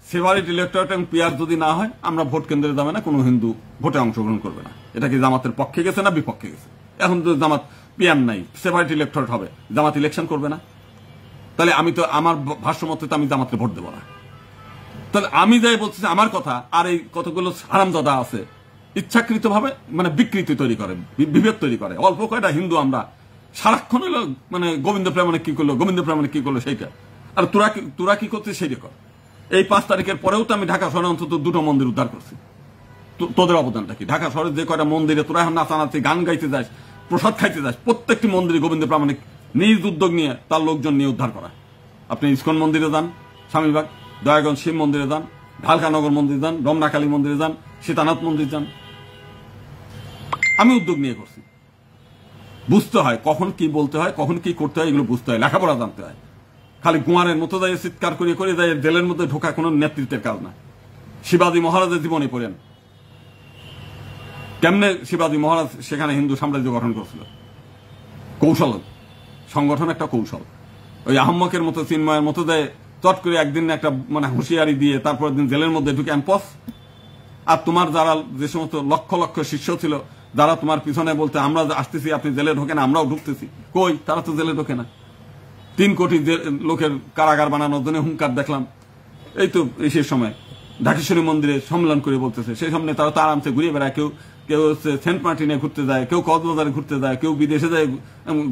সেপারেট ইলেকটোরেট এবং পিআর যদি না হয় আমরা ভোট কেন্দ্রে যাবে না, কোনো হিন্দু ভোটে অংশগ্রহণ করবে না। এটা কি জামাতের পক্ষে গেছে না বিপক্ষে গেছে? এখন তো জামাত পিআর নাই, সেপারেট ইলেকটোরেট হবে, জামাত ইলেকশন করবে না, তাহলে আমি তো আমার ভাষ্য মতে তো আমি জামাতকে ভোট দেবো না। তাহলে আমি যাই বলছি আমার কথা, আর এই কতগুলো হারামজাদা আছে ইচ্ছাকৃতভাবে মানে বিকৃতি তৈরি করে, বিভেদ তৈরি করে। অল্প কয়টা হিন্দু আমরা সারাক্ষণ হলো মানে গোবিন্দ প্রামাণিক কি করলো, গোবিন্দ প্রামাণিক কি করলো সেইটা, আর তোরা কি করছিস সেইটা কর। এই 5 তারিখের পরেও তো আমি ঢাকা শহরে অন্তত 2টো মন্দির উদ্ধার করছি। তোদের অবদানটা কি? ঢাকা শহরে যে কয়টা মন্দিরে তোরা এখন নাচানাচি গান গাইতে যাস, প্রসাদ খাইতে যাস, প্রত্যেকটি মন্দিরে গোবিন্দ প্রামাণিক নিজ উদ্যোগ নিয়ে তার লোকজন নিয়ে উদ্ধার করা। আপনি ইস্কন মন্দিরে যান, স্বামীবাগ, দয়াগঞ্জ শিব মন্দিরে যান, ঢালকানগর মন্দিরে যান, রমনাকালী মন্দিরে যান, সীতানাথ মন্দির যান, আমি উদ্যোগ নিয়ে করছি। বুঝতে হয় কখন কি বলতে হয়, কখন কি করতে হয়, এগুলো বুঝতে হয়, লেখাপড়া জানতে হয়। খালি গুয়ারের মতো যায় চিৎকার করে যায় জেলের মধ্যে ঢোকা কোনো নেতৃত্বের কাজ না। শিবাজী মহারাজের জীবনে পড়েন কেমনে শিবাজী মহারাজ সেখানে হিন্দু সাম্রাজ্য গঠন করছিল। কৌশল, সংগঠন একটা কৌশল। ওই আহম্মকের মতো চিন্ময়ের মতো যায় চট করে একদিন একটা মানে হুঁশিয়ারি দিয়ে তারপর দিন জেলের মধ্যে ঢুকে ক্যাম্পাস। আর তোমার যারা যে সমস্ত লক্ষ লক্ষ শিষ্য ছিল যারা তোমার পিছনে বলতে আমরা আসতেছি আপনি জেলে ঢোকেন, আমরাও ঢুকতেছি, কই তারা তো জেলে ঢোকে না। 3 কোটি লোকের কারাগার বানানোর জন্য হুঙ্কার দেখলাম এই তো সেই সময় ঢাকেশ্বরী মন্দিরে সম্মেলন করে বলতেছে। সেই সামনে তারা তো আরামসে ঘুরে বেড়ায়, কেউ হচ্ছে সেন্ট মার্টিনে ঘুরতে যায়, কেউ কক্সবাজারে ঘুরতে যায়, কেউ বিদেশে যায়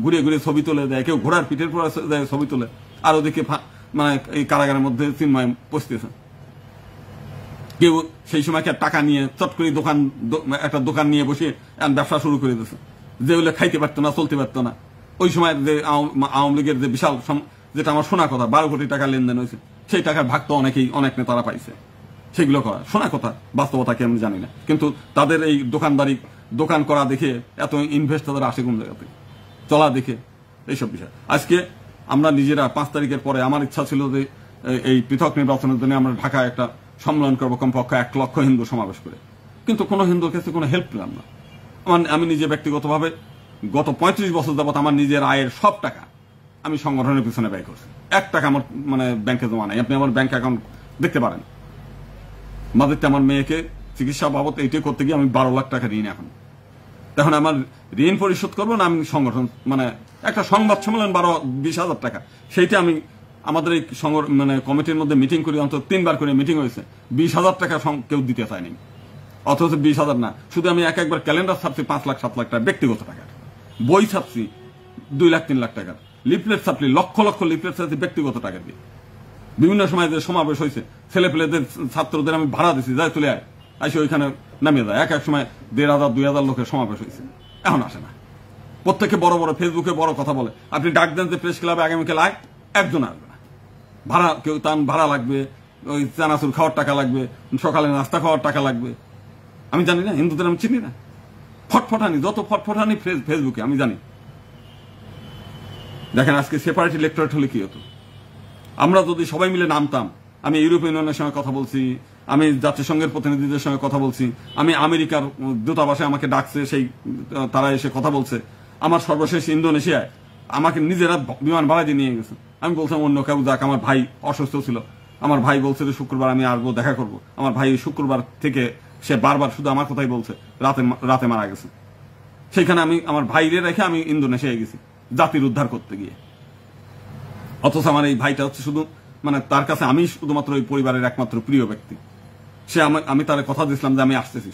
ঘুরে ঘুরে ছবি তুলে দেয়, কেউ ঘোড়ার পিঠের পর যায় ছবি তুলে। আর ওদিকে মানে এই কারাগারের মধ্যে চিন্ময় পৌঁছতেছে। কেউ সেই সময় টাকা নিয়ে চট করে একটা দোকান নিয়ে বসে ব্যবসা শুরু করে দিয়েছে, যেগুলো খাইতে পারতো না, চলতে পারতো না। ওই সময় যে আওয়ামী লীগের যে বিশাল যেটা আমার শোনা কথা 12 কোটি টাকা লেনদেন হয়েছে, সেই টাকার ভাগ তো অনেক নেতারা পাইছে। সেগুলো করা শোনা কথা, বাস্তবতা কি আমি জানি না, কিন্তু তাদের এই দোকান করা দেখে এত ইনভেস্ট তাদের আসে কোন জায়গাতে, চলা দেখে এইসব বিষয়। আজকে আমরা নিজেরা 5 তারিখের পরে আমার ইচ্ছা ছিল যে এই পৃথক নির্বাচনের জন্য আমরা ঢাকায় একটা সম্মেলন করবো কমপক্ষে 1 লক্ষ হিন্দু সমাবেশ করে, কিন্তু কোনো হিন্দুর কাছে কোনো হেল্প পেলাম না। আমি নিজে ব্যক্তিগতভাবে গত 35 বছর যাবত আমার নিজের আয়ের সব টাকা আমি সংগঠনের পিছনে ব্যয় করছি। 1 টাকা আমার ব্যাংকে জমা নাই। আপনি আমার ব্যাংক অ্যাকাউন্ট দেখতে পারেন। মাঝে আমার মেয়েকে চিকিৎসা বাবদ এইটাই করতে গিয়ে আমি 12 লাখ টাকা ঋণ। এখন আমার ঋণ পরিশোধ করবো না আমি সংগঠন একটা সংবাদ সম্মেলন 20,000 টাকা, সেইটা আমি আমাদের এই কমিটির মধ্যে মিটিং করি, অন্তত 3 বার করে মিটিং হয়েছে, 20,000 টাকা কেউ দিতে চায়নি। অথচ 20,000 না, শুধু আমি একবার ক্যালেন্ডার ছাপছি 5 লাখ 7 লাখ টাকা ব্যক্তিগত টাকার, বই ছাপছি 2 লাখ 3 লাখ টাকার, লিফলেট ছাপলি লক্ষ লক্ষ লিফলেট ছাপছি ব্যক্তিগত টাকা দিয়ে। বিভিন্ন সময় যে সমাবেশ হয়েছে ছেলে পেলেদের ছাত্রদের আমি ভাড়া দিচ্ছি, যাই তুলে আসে ওইখানে নামিয়ে যায়। এক সময় 1,500 2,000 লোকের সমাবেশ হয়েছে, এখন আসে না। প্রত্যেকে বড় বড় ফেসবুকে বড় কথা বলে, আপনি ডাক দেন যে প্রেস ক্লাবে আগামীকাল আয়, একজন আসবে না। ভাড়া কেউ তার ভাড়া লাগবে, ওই চানাচুর খাওয়ার টাকা লাগবে, সকালে নাস্তা খাওয়ার টাকা লাগবে। আমি জানি না, হিন্দুদের আমি চিনি না। ফটফটানি, যত ফটফটানি ফেসবুকে আমি জানি। দেখেন আজকে সেপারেট ইলেক্টোরেট হলে কি হতো, আমরা যদি সবাই মিলে নামতাম। আমি ইউরোপিয়ান ইউনিয়নের সঙ্গে কথা বলছি, আমি জাতিসংঘের প্রতিনিধিদের সঙ্গে কথা বলছি, আমি আমেরিকার দূতাবাসে আমাকে ডাকছে, সেই তারা এসে কথা বলছে। আমার সর্বশেষ ইন্দোনেশিয়ায় আমাকে নিজেরা বিমান ভাড়া দিয়ে নিয়ে গেছে। আমি বলছিলাম অন্য কেউ যাক, আমার ভাই অসুস্থ ছিল, আমার ভাই বলছে যে শুক্রবার আমি আসবো, দেখা করবো। আমার ভাই শুক্রবার থেকে সে বারবার শুধু আমার কথাই বলছে, রাতে মারা গেছে। সেইখানে আমি আমার ভাইরে রেখে আমি ইন্দোনেশিয়ায় গেছি জাতির উদ্ধার করতে গিয়ে। অথচ আমার এই ভাইটা হচ্ছে শুধু তার কাছে আমি শুধুমাত্র ওই পরিবারের একমাত্র প্রিয় ব্যক্তি। সে আমি তার কথা দিয়েছিলাম যে আমি আসতেছি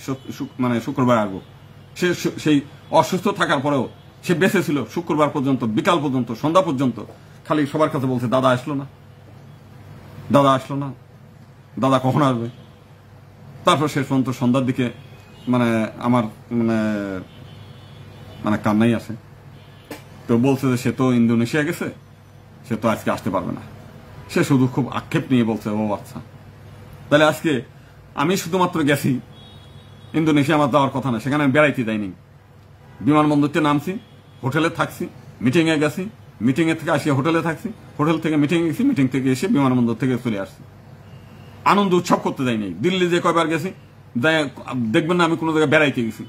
শুক্রবার আসবো। সে সেই অসুস্থ থাকার পরেও সে বেঁচে ছিল শুক্রবার পর্যন্ত, বিকাল পর্যন্ত, সন্ধ্যা পর্যন্ত। খালি সবার কাছে বলছে দাদা আসলো না, দাদা আসলো না, দাদা কখন আসবে। তারপর শেষ পর্যন্ত সন্ধ্যার দিকে আমার কান্নাই আসে। তো বলছে যে সে তো ইন্দোনেশিয়া গেছে, সে তো আজকে আসতে পারবে না। সে শুধু খুব আক্ষেপ নিয়ে বলছে ও আচ্ছা। তাহলে আজকে আমি শুধুমাত্র গেছি ইন্দোনেশিয়া, আমার যাওয়ার কথা না, সেখানে আমি বেড়াইতে যাইনি। বিমানবন্দরতে নামছি, হোটেলে থাকছি, মিটিং এ গেছি, মিটিং এর থেকে আসিয়া হোটেলে থাকছি, হোটেল থেকে মিটিং গেছি, মিটিং থেকে এসে বিমানবন্দর থেকে চলে আসছি। আনন্দ উৎসব করতে যাইনি। দিল্লি যে কয়বার গেছি দেখবেন না আমি কোনো জায়গায় বেড়াইতে গেছি,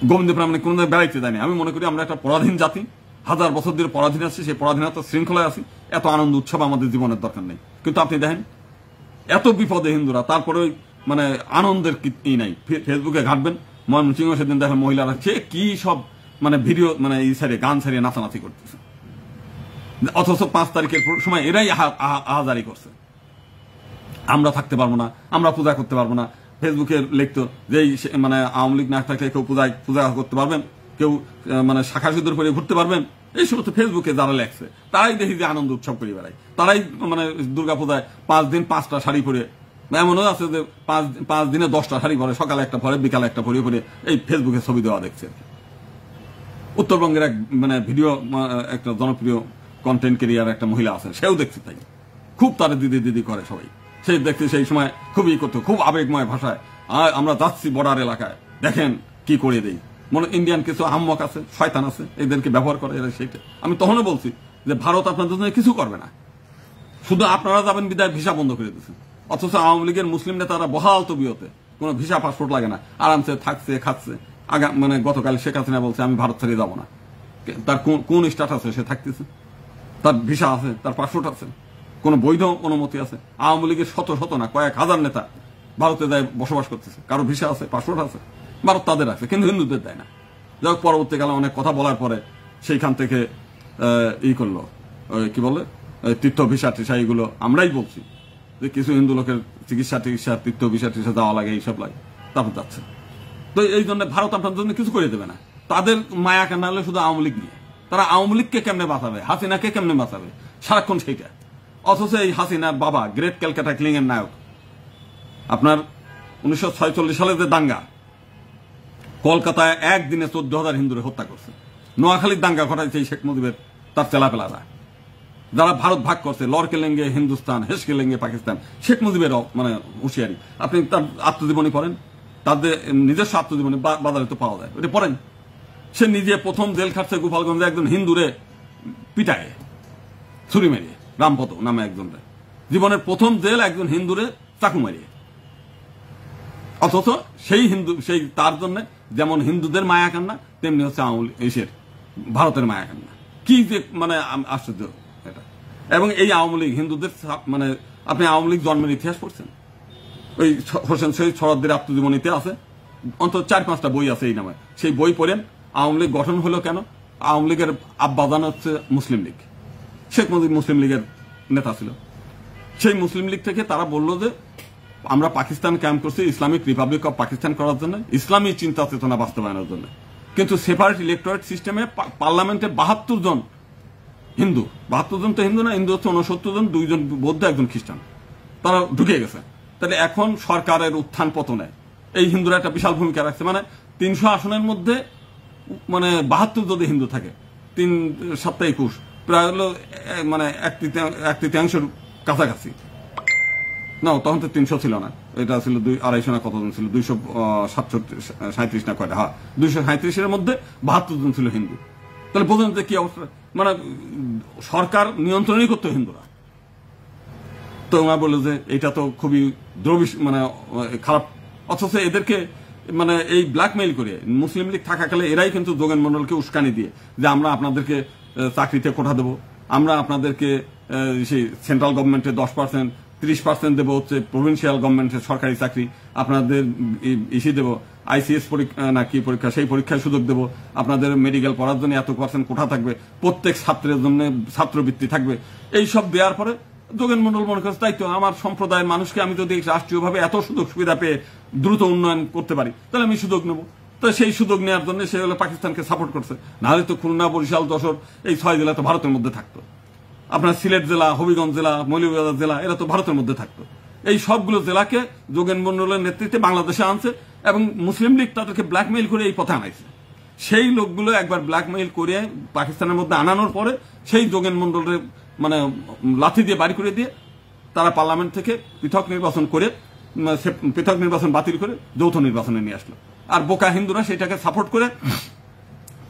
গোবিন্দপুর কোনো জায়গায় বেড়াইতে যাইনি। আমি মনে করি আমরা একটা পরাধীন জাতি, 1000 বছর ধরে পরাধীন আছি, সেই পরাধীনতা শৃঙ্খলায় আছি। এত আনন্দ উৎসব আমাদের জীবনের দরকার নেই। কিন্তু আপনি দেখেন এত বিপদে হিন্দুরা, তারপরে আনন্দের কি নাই। ফেসবুকে ঘাটবেন, ময়মনসিংহ সেদিন দেখেন মহিলারা কি সব ভিডিও এই সারিয়ে গান ছাড়িয়ে নাচানাচি করতেছে। অথচ 5 তারিখের সময় এরাই আহাজারি করছে, আমরা থাকতে পারবো না, আমরা পূজা করতে পারবো না। ফেসবুকে লিখতো যে আওয়ামী লীগ না থাকলে কেউ পূজা করতে পারবেন, কেউ শাখা সিঁদুর করে ঘুরতে পারবেন। এই সমস্ত ফেসবুকে যারা লেখছে তারাই দেখি যে আনন্দ উৎসব করে বেড়ায়। তারাই দুর্গাপূজায় 5 দিন 5টা শাড়ি পরে, এমনও আছে যে 5 দিনে 10টা শাড়ি পরে, সকালে একটা পরে, বিকালে একটা পরে পরে এই ফেসবুকে ছবি দেওয়া দেখছে। উত্তরবঙ্গের এক ভিডিও একটা জনপ্রিয় কন্টেন্ট ক্রিয়েটর একটা মহিলা আছে, সেও দেখছে, তাই খুব তার দিদি দিদি করে সবাই। সেই দেখতে সেই সময় খুবই করতো, খুব আবেগময় ভাষায়, আমরা যাচ্ছি বর্ডার এলাকায়, দেখেন কি করে দেই। ইন্ডিয়ান কিছু আহম্মক আছে, শয়তান আছে, এদেরকে ব্যবহার করে এরা। সেইটা আমি তখনও বলছি যে ভারত আপনাদের জন্য কিছু করবে না, শুধু আপনারা যাবেন বিদায় ভিসা বন্ধ করে দিচ্ছে। অথচ আওয়ামী লীগের মুসলিম নেতারা বহাল তবিয়তে, কোনো ভিসা পাসপোর্ট লাগে না, আরামসে থাকছে খাচ্ছে। গতকাল শেখ হাসিনা বলছে আমি ভারত ছেড়ে যাবো না। তার কোন স্ট্যাটাসে সে থাকতেছে? তার ভিসা আছে, তার পাসপোর্ট আছে, কোন বৈধ অনুমতি আছে? আওয়ামী লীগের শত শত না কয়েক হাজার নেতা ভারতে যায় বসবাস করতেছে, কারো ভিসা আছে, পাসপোর্ট আছে, ভারত তাদের আছে, কিন্তু হিন্দুদের দেয় না। যাই হোক, পরবর্তীকালে অনেক কথা বলার পরে সেইখান থেকে করলো, কি বলে, তীর্থ ভিসা টিসা, এইগুলো আমরাই বলছি যে কিছু হিন্দু লোকের চিকিৎসা তীর্থ ভিসা টিসা যাওয়া লাগে, এইসব লাগে, তারপর যাচ্ছে। তো এই জন্য ভারত আপনার জন্য কিছু করে দেবে না। তাদের মায়া কেন হলে শুধু আওয়ামী লীগ নিয়ে, তারা আওয়ামী লীগকে কেমনে বাঁচাবে, হাসিনাকে কেমনে বাঁচাবে, সারাক্ষণ সেইটা। অথচ এই হাসিনার বাবা গ্রেট ক্যালকাটা কিলিং এর নায়ক, আপনার 1946 সালে যে দাঙ্গা, কলকাতায় একদিনে 14,000 হিন্দুরে হত্যা করছে। নোয়াখালীর দাঙ্গা ঘটাইছে শেখ মুজিবের তার চেলাপেলারা, যারা ভারত ভাগ করছে, লড়কেলেঙ্গে হিন্দুস্তান, হেসকেলেঙ্গে পাকিস্তান, শেখ মুজিবের হুঁশিয়ারি। আপনি তার আত্মজীবনী পড়েন, তাদের নিজস্ব আত্মজীবনী বাজারে তো পাওয়া যায়, ওটা পড়েন। সে নিজে প্রথম জেল খাটছে গোপালগঞ্জে একজন হিন্দুরে পিটায় ছুরি মেরিয়ে, রামপদ নামে একজন। জীবনের প্রথম জেল একজন হিন্দুরে চাকু মারিয়ে। অথচ সেই তার জন্য যেমন হিন্দুদের মায়া কান্না, তেমনি হচ্ছে ভারতের মায়া কান্না। কি যে মানে আশ্চর্য এটা। এবং এই আওয়ামী লীগ হিন্দুদের মানে আপনি আওয়ামী লীগ জন্মের ইতিহাস পড়ছেন? ওই হোসেন শহীদ সোহরাওয়ার্দীর আত্মজীবনীতে আছে, অন্তত 4-5টা বই আছে এই নামে। সেই বই পড়েন আওয়ামী লীগ গঠন হলো কেন। আওয়ামী লীগের আব্বাজান হচ্ছে মুসলিম লীগ, শেখ মুজিব মুসলিম লীগের নেতা ছিল। সেই মুসলিম লীগ থেকে তারা বলল যে আমরা পাকিস্তান ক্যাম্প করছি ইসলামিক রিপাবলিক অফ পাকিস্তান করার জন্য, ইসলামী চিন্তা চেতনা বাস্তবায়নের জন্য। কিন্তু সেপারেট ইলেকটোরেট সিস্টেমে পার্লামেন্টে 72 জন হিন্দু, 72 জন তো হিন্দু না, হিন্দু হচ্ছে 69 জন, 2 জন বৌদ্ধ, 1 জন খ্রিস্টান, তারা ঢুকে গেছে। তাহলে এখন সরকারের উত্থান পতনে এই হিন্দুরা একটা বিশাল ভূমিকা রাখছে। মানে 300 আসনের মধ্যে মানে 72 যদি হিন্দু থাকে, 3-7-21 প্রায় হলো মানে 1/3 কাছাকাছি। না তখন তো 300 ছিল না, এটা ছিল 200-250 না কতজন ছিল, 237 না কয়টা, হ্যাঁ 237-এর মধ্যে 72 জন ছিল হিন্দু। তাহলে বোঝেন যে কি অবস্থা, মানে সরকার নিয়ন্ত্রণই করতো হিন্দুরা। তো ওরা বললো যে এটা তো খুবই মানে খারাপ। অথচ এদেরকে মানে এই ব্ল্যাকমেইল করে মুসলিম লীগ থাকাকালে এরাই কিন্তু যোগেন মন্ডলকে উস্কানি দিয়ে যে আমরা আপনাদেরকে চাকরিতে কোঠা দেবো, আমরা আপনাদেরকে সেই সেন্ট্রাল গভর্নমেন্টে 10%, 30% দেবো হচ্ছে প্রভিন্সিয়াল গভর্নমেন্টের সরকারি চাকরি, আপনাদের ইসি দেবো, ICS পরীক্ষা না কি পরীক্ষা, সেই পরীক্ষায় সুযোগ দেবো, আপনাদের মেডিকেল পড়ার জন্য এত% কোঠা থাকবে, প্রত্যেক ছাত্রের জন্য ছাত্রবৃত্তি থাকবে। এই সব দেওয়ার পরে যোগেন মন্ডল মনে করছে তাই তো আমার সম্প্রদায়ের মানুষকে আমি যদি রাষ্ট্রীয়ভাবে এত সুযোগ সুবিধা পেয়ে দ্রুত উন্নয়ন করতে পারি তাহলে আমি সুযোগ নেব। তো সেই সুযোগ নেওয়ার জন্য সে হলো পাকিস্তানকে সাপোর্ট করছে। নাহলে তো খুলনা, বরিশাল, যশোর এই 6 জেলা তো ভারতের মধ্যে থাকতো, আপনার সিলেট জেলা, হবিগঞ্জ জেলা, মৌলভীবাজার জেলা এরা তো ভারতের মধ্যে থাকতো। এই সবগুলো জেলাকে যোগেন মন্ডলের নেতৃত্বে বাংলাদেশে আনছে এবং মুসলিম লীগ তাদেরকে ব্ল্যাকমেইল করে এই পথে আনাইছে। সেই লোকগুলো একবার ব্ল্যাকমেইল করে পাকিস্তানের মধ্যে আনানোর পরে সেই যোগেন মন্ডলের মানে লাথি দিয়ে বাড়ি করে দিয়ে তারা পার্লামেন্ট থেকে পৃথক নির্বাচন বাতিল করে যৌথ নির্বাচনে নিয়ে আসলো। আর বোকা হিন্দুরা সেটাকে সাপোর্ট করে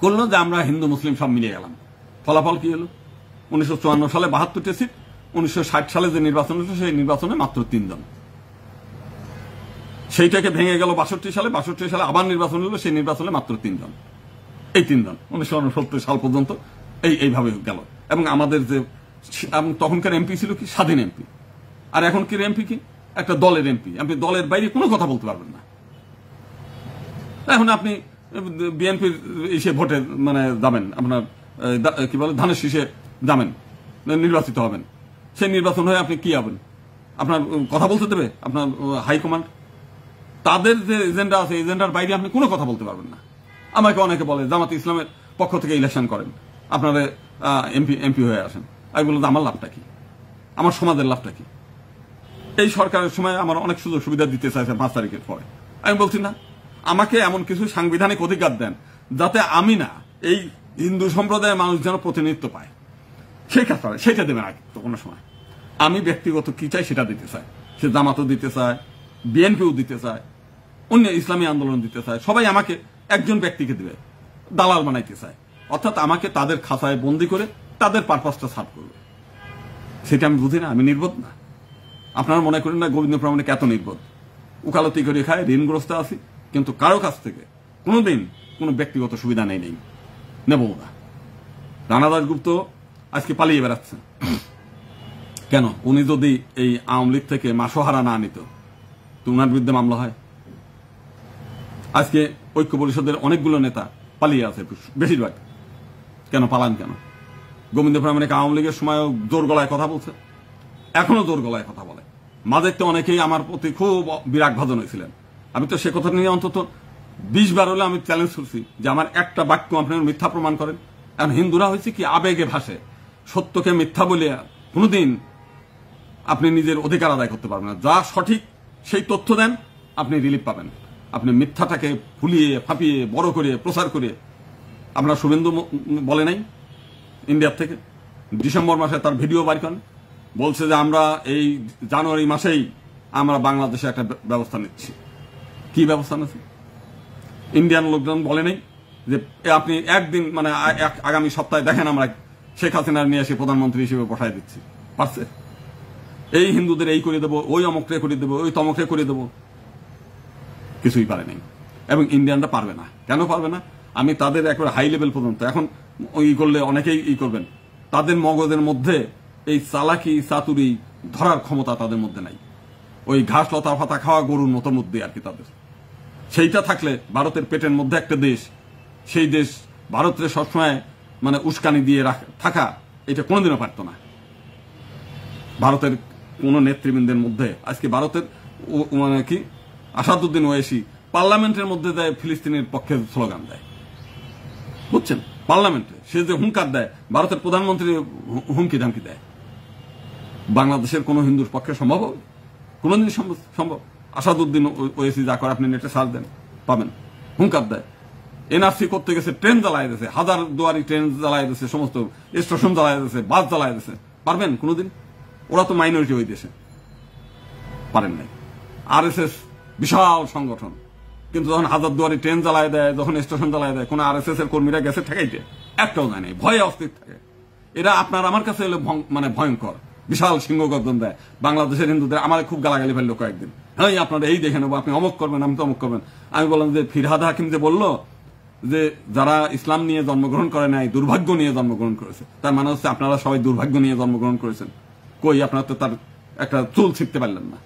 করলো যে আমরা হিন্দু মুসলিম সব মিলিয়ে গেলাম। ফলাফল কি হলো? 1954 সালে 72টি সিট, 1960 সালে যে নির্বাচন হলো সেই নির্বাচনে মাত্র 3 জন। সেইটাকে ভেঙে গেল 62 সালে, 62 সালে আবার নির্বাচন হলো, সেই নির্বাচনে মাত্র 3 জন। এই 3 জন 1969 সাল পর্যন্ত এইভাবে গেল। এবং আমাদের যে তখনকার এমপি ছিল কি স্বাধীন এমপি, আর এখনকার এমপি কি একটা দলের এমপি। আপনি দলের বাইরে কোনো কথা বলতে পারবেন না। এখন আপনি বিএনপির এসে ভোটে মানে যাবেন, আপনার কি বলে ধানের শীষে যাবেন, নির্বাচিত হবেন, সেই নির্বাচন হয়ে আপনি কি হবেন? আপনার কথা বলতে দেবে আপনার হাইকমান্ড? তাদের যে এজেন্ডা আছে এজেন্ডার বাইরে আপনি কোনো কথা বলতে পারবেন না। আমাকে অনেকে বলে জামাত ইসলামের পক্ষ থেকে ইলেকশন করেন, আপনারা এমপি হয়ে আসেন। আমি বললাম আমার লাভটা কি, আমার সমাজের লাভটা কি? এই সরকারের সময় আমার অনেক সুযোগ সুবিধা দিতে চাইছে 5 তারিখের পরে। আমি বলছি না, আমাকে এমন কিছু সাংবিধানিক অধিকার দেন যাতে আমি না এই হিন্দু সম্প্রদায়ের মানুষ যেন প্রতিনিধিত্ব পায়, সেই কাজ করে সেটা দেবে না তো কোনো সময়। আমি ব্যক্তিগত কি চাই সেটা দিতে চাই, সে জামাতও দিতে চায়, বিএনপিও দিতে চায়, অন্য ইসলামী আন্দোলন দিতে চায়, সবাই আমাকে একজন ব্যক্তিকে দিবে, দালাল বানাইতে চায়। অর্থাৎ আমাকে তাদের খাঁচায় বন্দি করে তাদের পারপাসটা সার্ভ করবে। সেটা আমি বুঝি না, আমি নির্বোধ না? আপনারা মনে করেন না গোবিন্দ প্রামাণিক এত নির্বোধ? উকালতি করে খায়, ঋণগ্রস্ত আছি, কিন্তু কারো কাছ থেকে কোনোদিন কোনো ব্যক্তিগত সুবিধা নেই নেব না। রানা দাশগুপ্ত আজকে পালিয়ে বেড়াচ্ছে কেন? উনি যদি এই আওয়ামী লীগ থেকে মাসোহারা না নিত তো উনার বিরুদ্ধে মামলা হয়। আজকে ঐক্য পরিষদের অনেকগুলো নেতা পালিয়ে আছে, বেশিরভাগ। কেন পালান কেন? গোবিন্দ প্রামাণিক আওয়ামী লীগের সময় জোর গলায় কথা বলছে, এখনো জোর গলায় কথা বলে। মাঝে তো অনেকেই আমার প্রতি খুব বিরাগ ভাজন হয়েছিলেন। আমি তো সে কথা নিয়ে অন্তত 20 বার হলে আমি চ্যালেঞ্জ করছি যে আমার একটা বাক্য আপনার মিথ্যা প্রমাণ করেন। এখন হিন্দুরা হয়েছে কি আবেগে ভাসে, সত্যকে মিথ্যা বলে কোনোদিন আপনি নিজের অধিকার আদায় করতে পারবেন না। যা সঠিক সেই তথ্য দেন, আপনি রিলিফ পাবেন। আপনি মিথ্যাটাকে ফুলিয়ে ফাঁপিয়ে বড় করে প্রচার করে, আপনার শুভেন্দু বলে নাই ইন্ডিয়ার থেকে ডিসেম্বর মাসে তার ভিডিও বাইর করেন, বলছে যে আমরা এই জানুয়ারি মাসেই আমরা বাংলাদেশে একটা ব্যবস্থা নিচ্ছি। কি ব্যবস্থা নিচ্ছে? ইন্ডিয়ান লোকজন বলে নেই যে আপনি একদিন মানে আগামী সপ্তাহে দেখেন আমরা শেখ হাসিনার নিয়ে এসে প্রধানমন্ত্রী হিসেবে পাঠাই দিচ্ছি? পারছে? এই হিন্দুদের এই করে দেবো, ওই অমকরে করে দেবো, ওই তমকরে করে দেবো, কিছুই পারে নাই। এবং ইন্ডিয়ানরা পারবে না। কেন পারবে না? আমি তাদের একবার হাই লেভেল পর্যন্ত এখন ওই করলে অনেকেই ই করবেন, তাদের মগজের মধ্যে এই চালাকি চাতুরি ধরার ক্ষমতা তাদের মধ্যে নাই। ওই ঘাস লতা ফাতা খাওয়া গরুর মতো মধ্যে আর কি তাদের। সেইটা থাকলে ভারতের পেটের মধ্যে একটা দেশ, সেই দেশ ভারতের সবসময় মানে উস্কানি দিয়ে থাকা, এটা কোনোদিনও পারত না। ভারতের কোন নেতৃবৃন্দের মধ্যে আজকে ভারতের মানে কি আসাদুদ্দিন ওয়েসি পার্লামেন্টের মধ্যে দেয় ফিলিস্তিনের পক্ষে স্লোগান দেয়, বুঝছেন? পার্লামেন্টে সে যে হুঙ্কার দেয়, ভারতের প্রধানমন্ত্রী হুমকি ধামকি দেয়। বাংলাদেশের কোন হিন্দুর পক্ষে সম্ভব হবে? কোনদিন সম্ভব? আসাদুদ্দিন ওয়েসি যা করে আপনি নেটে সার্চ দেন, পাবেন। হুঙ্কার দেয়, এনআরসি করতে গেছে, ট্রেন জ্বালায় দিয়েছে, হাজার দুয়ারি ট্রেন জ্বালায় দিয়েছে, সমস্ত স্টেশন জ্বালায় দিয়েছে, বাস জ্বালায় দিয়েছে। পারবেন কোনদিন? ওরা তো মাইনরিটি ওই দেশে, পারেন নাই। আরএসএস বিশাল সংগঠন, কিন্তু যখন হাজার দুয়ারি ট্রেন জ্বালায় দেয়, যখন স্টেশন জ্বালায় দেয়, কোন আরএসএস এর কর্মীরা গেছে ঠেকাইতে একটাও যায় নাই, ভয়ে অস্থির থাকে। এরা আপনার আমার কাছে এলে মানে ভয়ঙ্কর, বিশাল সিংহ গর্জন দেয়। বাংলাদেশের হিন্দুদের আমার খুব গালাগালি ফেললো কয়েকদিন, হ্যাঁ আপনারা এই দেখে নেবো, আপনি অমক করবেন, আমি তো অমক করবেন। আমি বললাম যে ফিরহাদ হাকিম যে বললো যে যারা ইসলাম নিয়ে জন্মগ্রহণ করে নাই, দুর্ভাগ্য নিয়ে জন্মগ্রহণ করেছে, তার মানে হচ্ছে আপনারা সবাই দুর্ভাগ্য নিয়ে জন্মগ্রহণ করেছেন। কই, আপনারা তো তার একটা চুল ছিঁড়তে পারলেন না।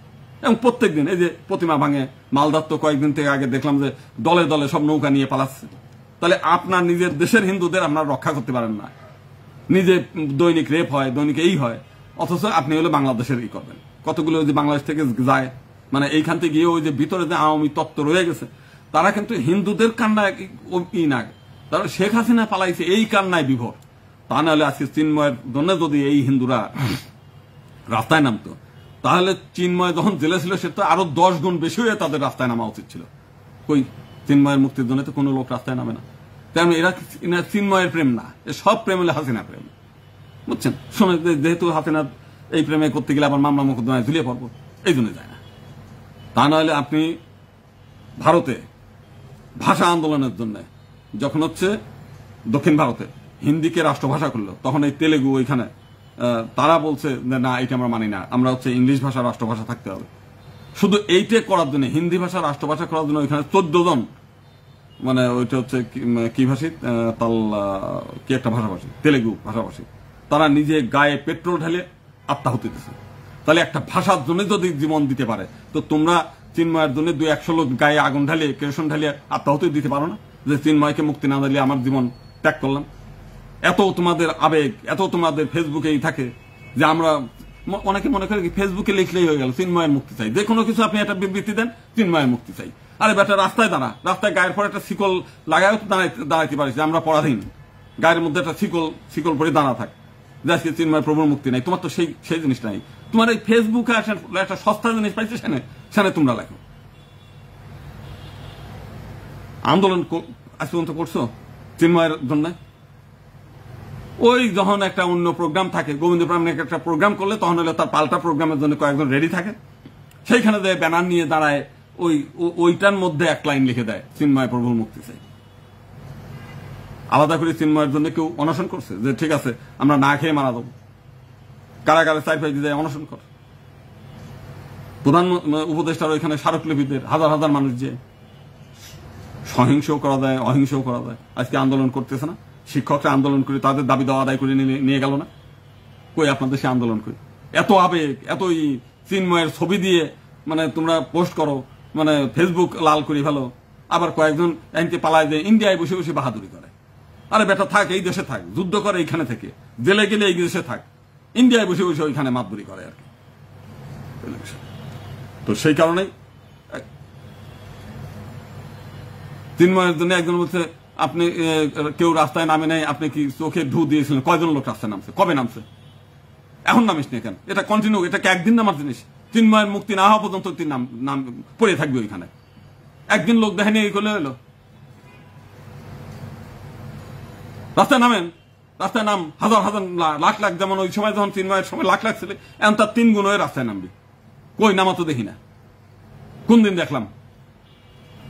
এবং প্রত্যেকদিন এই যে প্রতিমা ভাঙে, মালদার তো কয়েকদিন থেকে আগে দেখলাম যে দলে দলে সব নৌকা নিয়ে পালাচ্ছে। তাহলে আপনার নিজের দেশের হিন্দুদের আপনারা রক্ষা করতে পারেন না, নিজে দৈনিক রেপ হয়, দৈনিক এই হয়, অথচ আপনি হলে বাংলাদেশের ই করবেন। কতগুলো যে বাংলাদেশ থেকে যায়, মানে এইখান থেকে গিয়ে ওই যে ভিতরে যে আওয়ামী তত্ত্ব রয়ে গেছে, তারা কিন্তু হিন্দুদের কান্নায় ই না, তারা শেখ হাসিনা পালাইছে এই কান্নায় বিভোর। তা নাহলে আজকে চিন্ময়ের জন্য যদি এই হিন্দুরা রাস্তায় নামতো, তাহলে চিন্ময় যখন জেলে ছিল সে তো আরো 10 গুণ বেশি হয়ে তাদের রাস্তায় নামা উচিত ছিল। কই, চিন্ময়ের মুক্তির জন্য তো কোনো লোক রাস্তায় নামে না। তেমন এরা চিন্ময়ের প্রেম না, সব প্রেম হলে হাসিনা প্রেম, বুঝছেন? শোনে যেহেতু হাসিনা এই প্রেমে করতে গেলে আবার মামলা মোকদ্দমায় ঝুলিয়ে পড়বো, এই জন্য যায় না। তা নাহলে আপনি ভারতে ভাষা আন্দোলনের জন্য যখন হচ্ছে দক্ষিণ ভারতে হিন্দিকে রাষ্ট্রভাষা করলো, তখন এই তেলেগু ওইখানে তারা বলছে না এটা আমরা মানি না, আমরা হচ্ছে ইংলিশ ভাষা রাষ্ট্রভাষা থাকতে হবে। শুধু এইটা করার জন্য, হিন্দি ভাষা রাষ্ট্রভাষা করার জন্য ওইখানে 14 জন, মানে ওইটা হচ্ছে কি ভাষী, তাল কি একটা ভাষাভাষী, তেলেগু ভাষাভাষী, তারা নিজে গায়ে পেট্রোল ঢালে আত্মাহুতি দিচ্ছে। তাহলে একটা ভাষার জন্য যদি জীবন দিতে পারে, তো তোমরা চিন্ময়ের জন্য 200 লোক গায়ে আগুন ঢালে, কেরোসিন ঢালে আত্মাহুতি দিতে পারো না? যে চিন্ময়কে মুক্তি না দিলে আমার জীবন ত্যাগ করলাম। এত তোমাদের আবেগ, এত তোমাদের ফেসবুকেই থাকে যে আমরা অনেকে মনে করে ফেসবুকে লিখলেই হয়ে গেল চিন্ময়ের মুক্তি চাই, যে কোনো কিছু আপনি একটা বিবৃতি দেন চিন্ময়ের মুক্তি চাই। আরে বেটা, রাস্তায় দাঁড়া, রাস্তায় গায়ের পরে একটা শিকল লাগায় দাঁড়াইতে পারিস, আমরা পরাধীন, গায়ের মধ্যে একটা শিকল পরে দাঁড়া থাক, যে আজকে চিন্ময় প্রভুর মুক্তি নাই। তোমার তো সেই জিনিসটা নাই। তোমার এই ফেসবুকে একটা সস্তা জিনিস পাইছে, সেখানে তোমরা লেখো। আন্দোলন আজ পর্যন্ত করছো চিন্ময়ের জন্য? ওই যখন একটা অন্য প্রোগ্রাম থাকে, গোবিন্দ প্রামাণিক একটা প্রোগ্রাম করলে, তখন হলে তার পাল্টা প্রোগ্রামের জন্য কয়েকজন রেডি থাকে, সেইখানে যে ব্যানার নিয়ে দাঁড়ায়, ওইটার মধ্যে এক লাইন লিখে দেয় চিন্ময় প্রভুর মুক্তি চাই। আলাদা করে চিন্ময়ের জন্য কেউ অনশন করছে যে ঠিক আছে আমরা না খেয়ে মারা যাবো? কারাগারে 4-5 দিন অনশন কর। প্রধান উপদেষ্টার ওইখানে স্মারকলিপিদের হাজার হাজার মানুষ যে সহিংসও করা যায়, অহিংসও করা যায়। আজকে আন্দোলন করতেছে না, শিক্ষকরা আন্দোলন করে তাদের দাবি দেওয়া আদায় করে নিয়ে গেল না? কই আপনাদের সে আন্দোলন করে? এত আবেগ, এত চিন্ময়ের ছবি দিয়ে মানে তোমরা পোস্ট করো, মানে ফেসবুক লাল করে ফেলো। আবার কয়েকজন এনকে পালায় যে ইন্ডিয়ায় বসে বসে বাহাদুরি করে। আরে বেটা থাক, এই দেশে থাক, যুদ্ধ করে এইখানে থেকে, জেলে গেলে এই দেশে থাক, ইন্ডিয়ায় বসে বসে ওইখানে মাতবুরি করে আর কি। তো সেই কারণেই চিন্ময়ের জন্য একজন বলছে আপনি কেউ রাস্তায় নামে নাই, আপনি কি চোখে ঢু দিয়েছিলেন? কয়জন লোক রাস্তায় নামছে? কবে নামছে? এখন নামিস না কেন? এটা কন্টিনিউ, এটাকে একদিন নামার জিনিস। চিন্ময়ের মুক্তি না হওয়া পর্যন্ত তুই নাম পড়ে থাকবে ওইখানে। একদিন লোক দেখেনি এই করলে হলো? রাস্তায় নামেন, রাস্তায় নাম, হাজার হাজার লাখ লাখ, যেমন ওই সময় যখন চিন্ময়ের সময় লাখ লাখ ছিল, এখন তার 3 গুণ হয়ে রাস্তায় নামবি। কই নামা তো দেখি না। কোন দিন দেখলাম?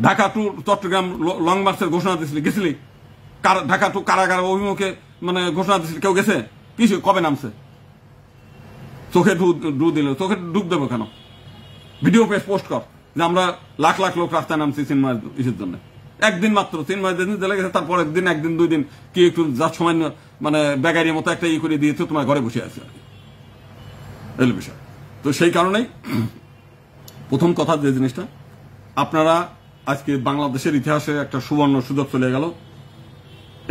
ঢাকা টু চট্টগ্রাম লং মার্চের ঘোষণা দিয়েছিলি, গেছিলি? ঢাকা টু কারাগার অভিমুখে মানে ঘোষণা দিয়েছিলি, কেউ গেছে? কিছু কবে নামছে? চোখে ডু দিল, চোখে ডুব দেবো কেন? ভিডিও পেজ পোস্ট কর যে আমরা লাখ লাখ লোক রাস্তায় নামছি চিন্ময় ইসের জন্য। একদিন মাত্র চিন্ময় যেদিন জেলে গেছে তারপরের দিন একদিন দুই দিন কি একটু যার সময় মানে বেগারির মতো একটা করে দিয়েছে, তোমার ঘরে বসে আছে আর কি, এই বিষয়। তো সেই কারণেই প্রথম কথা যে জিনিসটা, আপনারা আজকে বাংলাদেশের ইতিহাসে একটা সুবর্ণ সুযোগ চলে গেল।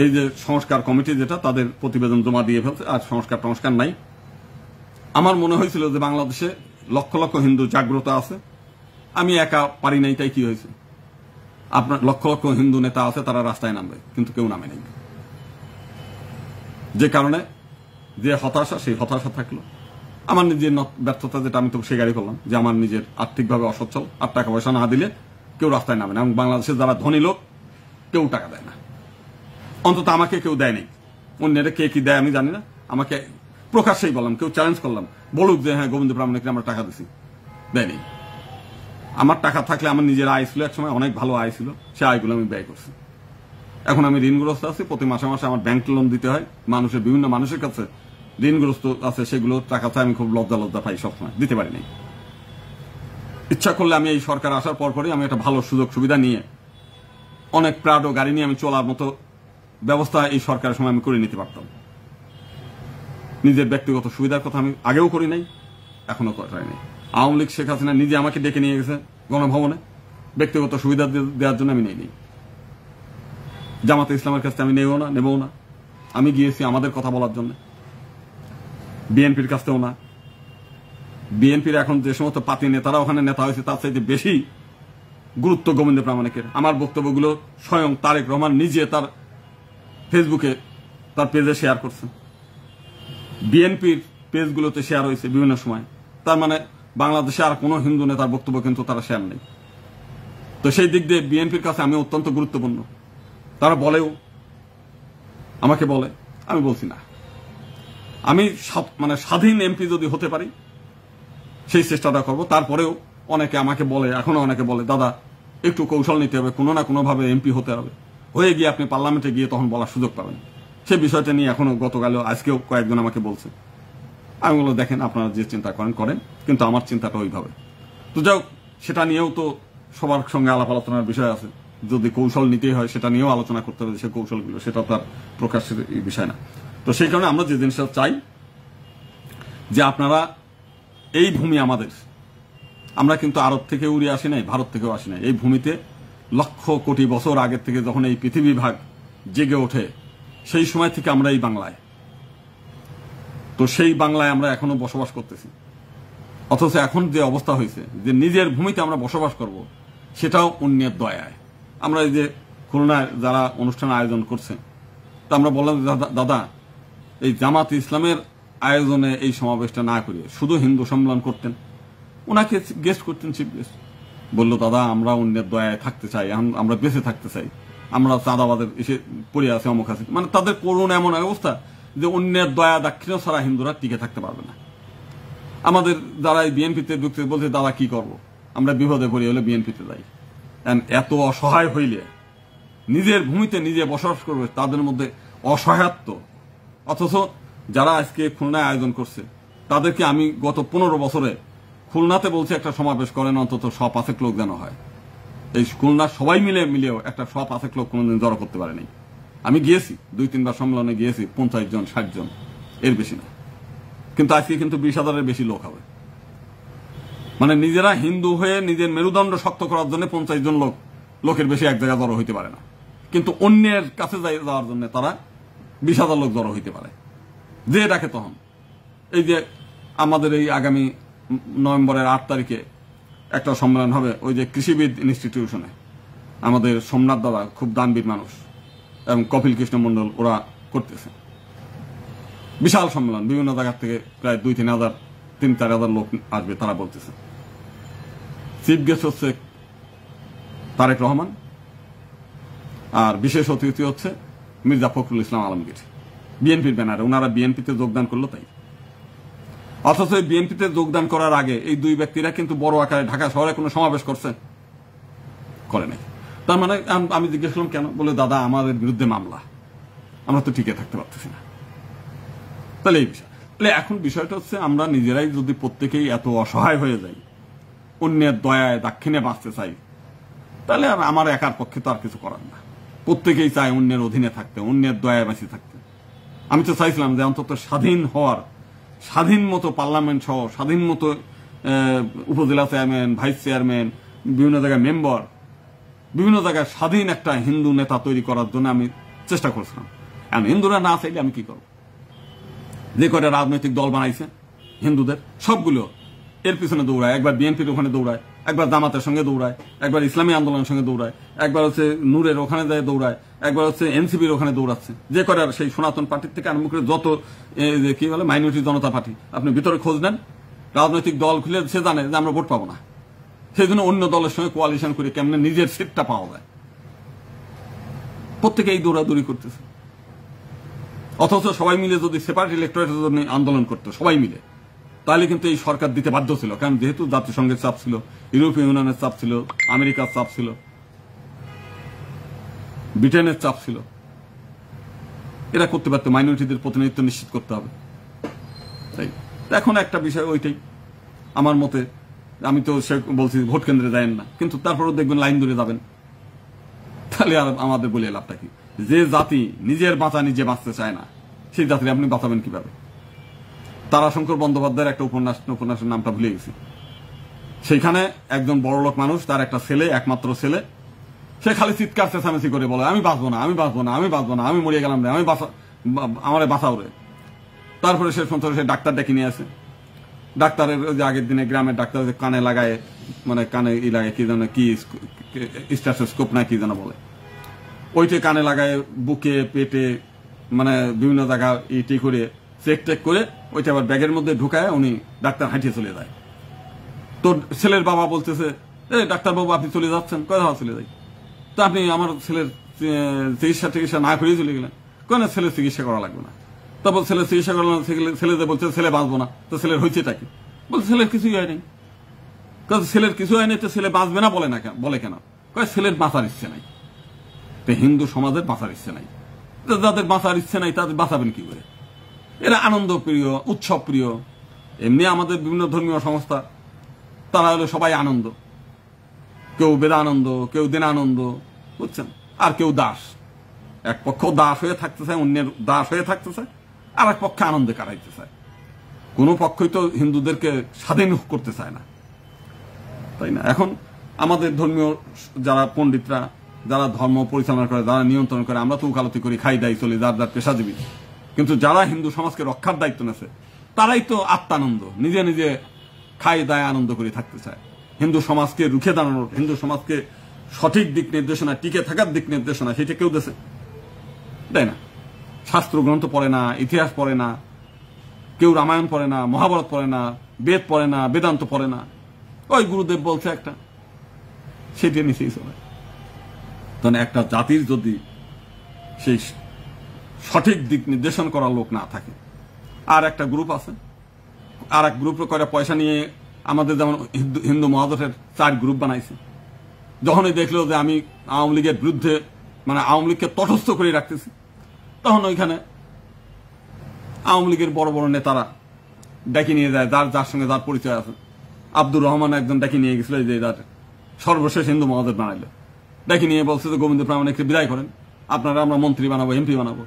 এই যে সংস্কার কমিটি যেটা তাদের প্রতিবেদন জমা দিয়ে ফেলছে, আর সংস্কার নাই। আমার মনে হয়েছিল যে বাংলাদেশে লক্ষ লক্ষ হিন্দু জাগ্রত আছে, আমি একা পারি নাই, তাই কি হয়েছে? আপনার লক্ষ লক্ষ হিন্দু নেতা আছে, তারা রাস্তায় নামবে, কিন্তু কেউ নামে নাই। যে কারণে যে হতাশা, সেই হতাশা থাকলো। আমার নিজের ব্যর্থতা, যেটা আমি তো স্বীকারই করলাম যে আমার নিজের আর্থিকভাবে অসচ্ছল, আর টাকা পয়সা না দিলে কেউ রাস্তায় নামে না। এবং বাংলাদেশের যারা ধনী লোক কেউ টাকা দেয় না, অন্তত আমাকে কেউ দেয় নাই। অন্যেরা কে কি দেয় আমি জানি না, আমাকে প্রকাশ্যেই বললাম, কেউ চ্যালেঞ্জ করলাম, বলুক যে হ্যাঁ গোবিন্দ প্রামাণিককে আমরা টাকা দিছি, দেয়নি। আমার টাকা থাকলে আমার নিজের আয় ছিল, এক সময় অনেক ভালো আয় ছিল, সে আয়গুলো আমি ব্যয় করছি। এখন আমি ঋণগ্রস্ত আছি, প্রতি মাসে মাসে আমার ব্যাংক লোন দিতে হয়, মানুষের বিভিন্ন মানুষের কাছে ঋণগ্রস্ত আছে, সেগুলো টাকাতে আমি খুব লজ্জা পাই, সবসময় দিতে পারি নাই। ইচ্ছা করলে আমি এই সরকার আসার পরপরই আমি একটা ভালো সুযোগ সুবিধা নিয়ে অনেক প্রাডো গাড়ি নিয়ে আমি চলার মতো ব্যবস্থা এই সরকারের সময় আমি করে নিতে পারতাম। নিজের ব্যক্তিগত সুবিধার কথা আমি আগেও করি নাই, এখনো করাই নাই। আওয়ামী লীগ শেখ হাসিনা নিজে আমাকে ডেকে নিয়ে গেছে গণভবনে, ব্যক্তিগত সুবিধা দেওয়ার জন্য আমি নেই। জামাতে ইসলামের কাছে আমি নেবও না। আমি গিয়েছি আমাদের কথা বলার জন্য, বিএনপির কাছ থেকেও না। বিএনপির এখন যে সমস্ত পাতি নেতারা ওখানে নেতা হয়েছে, তার চাইতে বেশি গুরুত্ব গোবিন্দ প্রামাণিকের। আমার বক্তব্যগুলো স্বয়ং তারেক রহমান নিজে তার ফেসবুকে, তার পেজে শেয়ার করছে, বিএনপির পেজগুলোতে শেয়ার হয়েছে বিভিন্ন সময়। তার মানে বাংলাদেশে আর কোনো হিন্দু নেতার বক্তব্য কিন্তু তারা শেয়ার নেই। তো সেই দিক দিয়ে বিএনপির কাছে আমি অত্যন্ত গুরুত্বপূর্ণ। তারা বলেও, আমাকে বলে, আমি বলছি না। আমি মানে স্বাধীন এমপি যদি হতে পারি সেই চেষ্টাটা করব। তারপরেও অনেকে আমাকে বলে, এখনো অনেকে বলে, দাদা একটু কৌশল নিতে হবে, কোনো না কোনো ভাবে এমপি হতে হবে, হয়ে গিয়ে আপনি পার্লামেন্টে গিয়ে তখন বলার সুযোগ পাবেন। সেই বিষয়টা নিয়ে এখনো গতকালও আজকেও কয়েকজন আমাকে বলছে। আমি বললো, দেখেন আপনারা যে চিন্তা করেন, কিন্তু আমার চিন্তাটা ওইভাবে। তো যাও, সেটা নিয়েও তো সবার সঙ্গে আলাপ আলোচনার বিষয় আছে। যদি কৌশল নিতেই হয় সেটা নিয়েও আলোচনা করতে হবে, সে কৌশলগুলো, সেটা তার প্রকাশের বিষয় না। তো সেই কারণে আমরা যে জিনিসটা চাই যে আপনারা এই ভূমি আমাদের, আমরা কিন্তু আরব থেকে উড়ে আসি নাই, ভারত থেকেও আসি নাই। এই ভূমিতে লক্ষ কোটি বছর আগের থেকে যখন এই পৃথিবী ভাগ জেগে ওঠে, সেই সময় থেকে আমরা এই বাংলায়, তো সেই বাংলায় আমরা এখনো বসবাস করতেছি। অথচ এখন যে অবস্থা হয়েছে যে নিজের ভূমিতে আমরা বসবাস করব, সেটাও অন্যের দয়ায়। আমরা এই যে খুলনায় যারা অনুষ্ঠান আয়োজন করছে, তা আমরা বললাম, দাদা এই জামাত ইসলামের আয়োজনে এই সমাবেশটা না করে শুধু হিন্দু সম্মেলন করতেন, ওনাকে গেস্ট করতেন, চিফ গেস্ট। বললো, দাদা আমরা অন্যের দয়ায় থাকতে চাই, আমরা বেঁচে থাকতে চাই, আমরা চাঁদাবাদের এসে পড়ে আছে, অমুক আছে। মানে তাদের করুণ এমন অবস্থা যে অন্যের দয়া দাক্ষিণ্য ছাড়া হিন্দুরা টিকে থাকতে পারবে না। আমাদের যারা এই বিএনপিতে ঢুকতে বলছে, দাদা কি করবো, আমরা বিপদে পড়ি হলে বিএনপিতে যাই। এত অসহায় হইলে নিজের ভূমিতে নিজে বসবাস করবে, তাদের মধ্যে অসহায়ত্ব। অথচ যারা আজকে খুলনায় আয়োজন করছে, তাদেরকে আমি গত 15 বছরে খুলনাতে বলছি একটা সমাবেশ করেন, অন্তত 100-5 লোক যেন হয়। এই খুলনার সবাই মিলেও একটা 100-5 লোক কোনোদিন জড়ো করতে পারেনি। আমি গিয়েছি 2-3 বার সম্মেলনে গিয়েছি, 50 জন 60 জন, এর বেশি না। কিন্তু আজকে কিন্তু 20,000-এর বেশি লোক হবে। মানে নিজেরা হিন্দু হয়ে নিজের মেরুদণ্ড শক্ত করার জন্য 50 জন লোকের বেশি এক জায়গায় জড়ো হইতে পারে না, কিন্তু অন্যের কাছে যাওয়ার জন্য তারা 20,000 লোক জড়ো হইতে পারে। যে ডাকে তখন, এই যে আমাদের এই আগামী নভেম্বরের 8 তারিখে একটা সম্মেলন হবে ওই যে কৃষিবিদ ইনস্টিটিউশনে, আমাদের সোমনাথ দাদা খুব দানবীর মানুষ এবং কপিল কৃষ্ণ মন্ডল, ওরা করতেছে বিশাল সম্মেলন। বিভিন্ন জায়গা থেকে প্রায় 2-3 হাজার লোক আসবে, তারা বলতেছে। চিফ গেস্ট হচ্ছে তারেক রহমান, আর বিশেষ অতিথি হচ্ছে মির্জা ফখরুল ইসলাম আলমগীর, বিএনপির ব্যানারে। ওনারা বিএনপিতে যোগদান করলো তাই। অথচ বিএনপিতে যোগদান করার আগে এই দুই ব্যক্তিরা কিন্তু বড় আকারে ঢাকা শহরে কোনো সমাবেশ করে নাই। তার মানে আমি জিজ্ঞেস করলাম কেন, বলে দাদা আমাদের বিরুদ্ধে মামলা, আমরা তো টিকে থাকতে পারতেছি না। তাহলে এই বিষয়। এখন বিষয়টা হচ্ছে আমরা নিজেরাই যদি প্রত্যেকেই এত অসহায় হয়ে যাই, অন্যের দয়ায় দাক্ষিণে বাঁচতে চাই, তাহলে আর আমার একার পক্ষে তো আর কিছু করার না। প্রত্যেকেই চায় অন্যের অধীনে থাকতে, অন্যের দয়ায় বাঁচি থাকতে। আমি তো চাইছিলাম যে অন্তত স্বাধীন হওয়ার, স্বাধীন মতো পার্লামেন্ট সহ, স্বাধীন মতো উপজেলা চেয়ারম্যান, ভাইস চেয়ারম্যান, বিভিন্ন জায়গায় মেম্বার, বিভিন্ন জায়গায় স্বাধীন একটা হিন্দু নেতা তৈরি করার জন্য আমি চেষ্টা করছিলাম। এখন হিন্দুরা না চাইলে আমি কি করব? যে কটা রাজনৈতিক দল বানাইছে হিন্দুদের, সবগুলো এর পিছনে দৌড়ায়। একবার বিএনপির ওখানে দৌড়ায়, একবার জামাতের সঙ্গে দৌড়ায়, একবার ইসলামী আন্দোলনের সঙ্গে দৌড়ায়, একবার হচ্ছে নূরের ওখানে যায় দৌড়ায়, একবার হচ্ছে এনসিপির ওখানে দৌড়াচ্ছে। যে কটার সেই সনাতন পার্টির থেকে আরম্ভ করে যত কি বলে মাইনরিটি জনতা পার্টি, আপনি ভিতরে খোঁজ নেন, রাজনৈতিক দল খুলে সে জানে যে আমরা ভোট পাবো না, সেই জন্য অন্য দলের সঙ্গে কোয়ালিশন করে কেমনে নিজের সিটটা পাওয়া যায়, প্রত্যেকে এই দৌড়াদৌড়ি করতেছে। অথচ সবাই মিলে যদি সেপারেট ইলেকটোরেটের জন্য আন্দোলন করতো সবাই মিলে, তাহলে কিন্তু এই সরকার দিতে বাধ্য ছিল। কারণ যেহেতু জাতিসংঘের চাপ ছিল, ইউরোপীয় ইউনিয়নের চাপ ছিল, আমেরিকার চাপ ছিল, ব্রিটেনের চাপ ছিল, এরা করতে পারতো। মাইনরিটিদের প্রতিনিধিত্ব নিশ্চিত করতে হবে। তাই এখন একটা বিষয় ওইটাই আমার মতে। আমি তো সে বলছি ভোট কেন্দ্রে যাবেন না, কিন্তু তারপরেও দেখবেন লাইন ধরে যাবেন, তাহলে আর আমাদের বলে লাভটা কি? যে জাতি নিজের বাঁচা নিজে বাঁচতে চায় না, সেই জাতির আপনি বাঁচাবেন কিভাবে? তারাশঙ্কর বন্দ্যোপাধ্যায়ের একটা উপন্যাসের নামটা ভুলে গেছি। সেইখানে একজন বড়লোক মানুষ, তার একটা ছেলে, একমাত্র ছেলে, সে খালি চিৎকার চেঁচামেচি করে বলে আমি বাঁচবো না, আমি বাঁচবো না, আমি বাঁচবো না, আমি মরিয়ে গেলাম রে, আমি আমার বাঁচাও রে। তারপরে সে সন্তোষ সে ডাক্তার ডেকে নিয়ে আসে। ডাক্তারের যে আগের দিনে গ্রামের ডাক্তার যে কানে লাগায়, মানে কানে ই লাগায় কি যেন, কি স্টেথোস্কোপ না কি যেন বলে, ওইটা কানে লাগায়, বুকে পেটে মানে বিভিন্ন জায়গা ইটি করে চেক টেক করে ওইটা আবার ব্যাগের মধ্যে ঢুকায় উনি ডাক্তার হাঁটিয়ে চলে যায়। তোর ছেলের বাবা বলতেছে, ডাক্তার বাবু আপনি চলে যাচ্ছেন? কয় ধাওয়া চলে যাই? তো আপনি আমার ছেলের চিকিৎসা না করেই চলে গেলেন। কেন ছেলের চিকিৎসা করা লাগবে না? তারপর ছেলের চিকিৎসা করা, ছেলে বলছে ছেলে বাঁচবো না। তো ছেলের হয়েছেটা কি? বলছে ছেলের কিছুই হয় নাই। ছেলের কিছু হয় নাই তো ছেলে বাঁচবে না বলে কেন? কয় ছেলের বাঁচার ইচ্ছে নাই। তো হিন্দু সমাজের বাঁচার ইচ্ছে নাই। যাদের বাঁচার ইচ্ছে নাই তাদের বাঁচাবেন কি করে? এরা আনন্দ প্রিয়, উৎসব প্রিয়। এমনি আমাদের বিভিন্ন ধর্মীয় সংস্থা, তারা হলো সবাই আনন্দ। কেউ বেদানন্দ, কেউ দিনানন্দ, বুঝছেন, আর কেউ দাস। এক পক্ষ দাস হয়ে থাকতে চায়, অন্যের দাস হয়ে থাকতে চায়, আর এক পক্ষে আনন্দে কাটাইতে চায়। কোনো পক্ষই তো হিন্দুদেরকে স্বাধীন করতে চায় না, তাই না? এখন আমাদের ধর্মীয় যারা পণ্ডিতরা, যারা ধর্ম পরিচালনা করে, যারা নিয়ন্ত্রণ করে, আমরা তো উকালতি করি, খাই দায়ী চলি, যার যার পেশাজীবী। কিন্তু যারা হিন্দু সমাজকে রক্ষার দায়িত্ব নেছে, তারাই তো আত্মানন্দ, নিজে নিজে খাই দায় আনন্দ করে থাকতে চায়। হিন্দু সমাজকে রুখে দাঁড়ানোর, হিন্দু সমাজকে সঠিক দিক নির্দেশনা, টিকে থাকার দিক নির্দেশনা, সেটা কেউ দেশে দেয় না। শাস্ত্র গ্রন্থ পড়ে না, ইতিহাস পড়ে না, কেউ রামায়ণ পড়ে না, মহাভারত পড়ে না, বেদ পড়ে না, বেদান্ত পড়ে না। ওই গুরুদেব বলছে একটা, সেটা নিচেই চলে। তখন একটা জাতির যদি সেই সঠিক দিক নির্দেশন করার লোক না থাকে, আর একটা গ্রুপ আছে, আর এক গ্রুপ করে পয়সা নিয়ে আমাদের যেমন হিন্দু মহাজোটের 4 গ্রুপ বানাইছে। যখনই দেখলো যে আমি আওয়ামী লীগের বিরুদ্ধে, মানে আওয়ামী লীগকে তটস্থ করে রাখতেছি, তখন ওইখানে আওয়ামী লীগের বড় বড় নেতারা ডেকে নিয়ে যায়, যার সঙ্গে যার পরিচয় আছে। আব্দুর রহমান একজন ডেকে নিয়ে গেছিল, যে সর্বশেষ হিন্দু মহাজোট বানাইলো, ডেকে নিয়ে বলছে যে গোবিন্দ প্রামাণিককে বিদায় করেন, আপনারা আমরা মন্ত্রী বানাবো, এমপি বানাবো।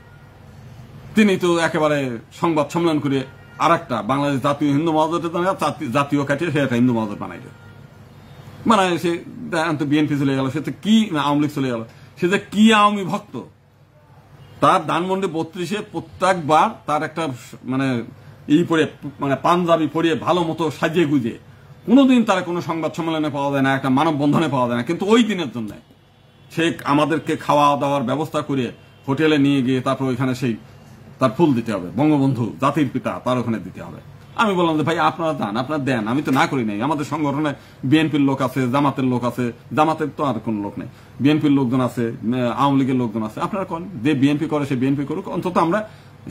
তিনি তো একেবারে সংবাদ সম্মেলন করে আর একটা বাংলাদেশ জাতীয় হিন্দু মহাজোটের জাতীয় কাটিয়ে সে একটা হিন্দু মহাজোট বানাইল। মানে সে বিএনপি চলে গেল, সে তো কি আওয়ামী লীগ চলে গেল, সে যে কি আওয়ামী ভক্ত। তার ধানমন্ডি 32-এ প্রত্যেকবার তার একটা মানে পরে, মানে পাঞ্জাবি পরিয়ে ভালো মতো সাজিয়ে গুজিয়ে, কোনোদিন তার কোনো সংবাদ সম্মেলনে পাওয়া যায় না, একটা মানববন্ধনে পাওয়া যায় না। কিন্তু ওই দিনের জন্য সে আমাদেরকে খাওয়া দাওয়ার ব্যবস্থা করে হোটেলে নিয়ে গিয়ে তারপর ওইখানে সেই তার ফুল দিতে হবে, বঙ্গবন্ধু জাতির পিতা, তার ওখানে দিতে হবে। আমি বললাম যে ভাই আপনারা দান, আপনারা দেন, আমি তো না করি নাই। আমাদের সংগঠনে বিএনপির লোক আছে, জামাতের লোক আছে, জামাতের তো আর কোন লোক নেই, বিএনপির লোকজন আছে, আওয়ামী লীগের লোকজন আছে। আপনারা করেন, যে বিএনপি করে সে বিএনপি করুক, অন্তত আমরা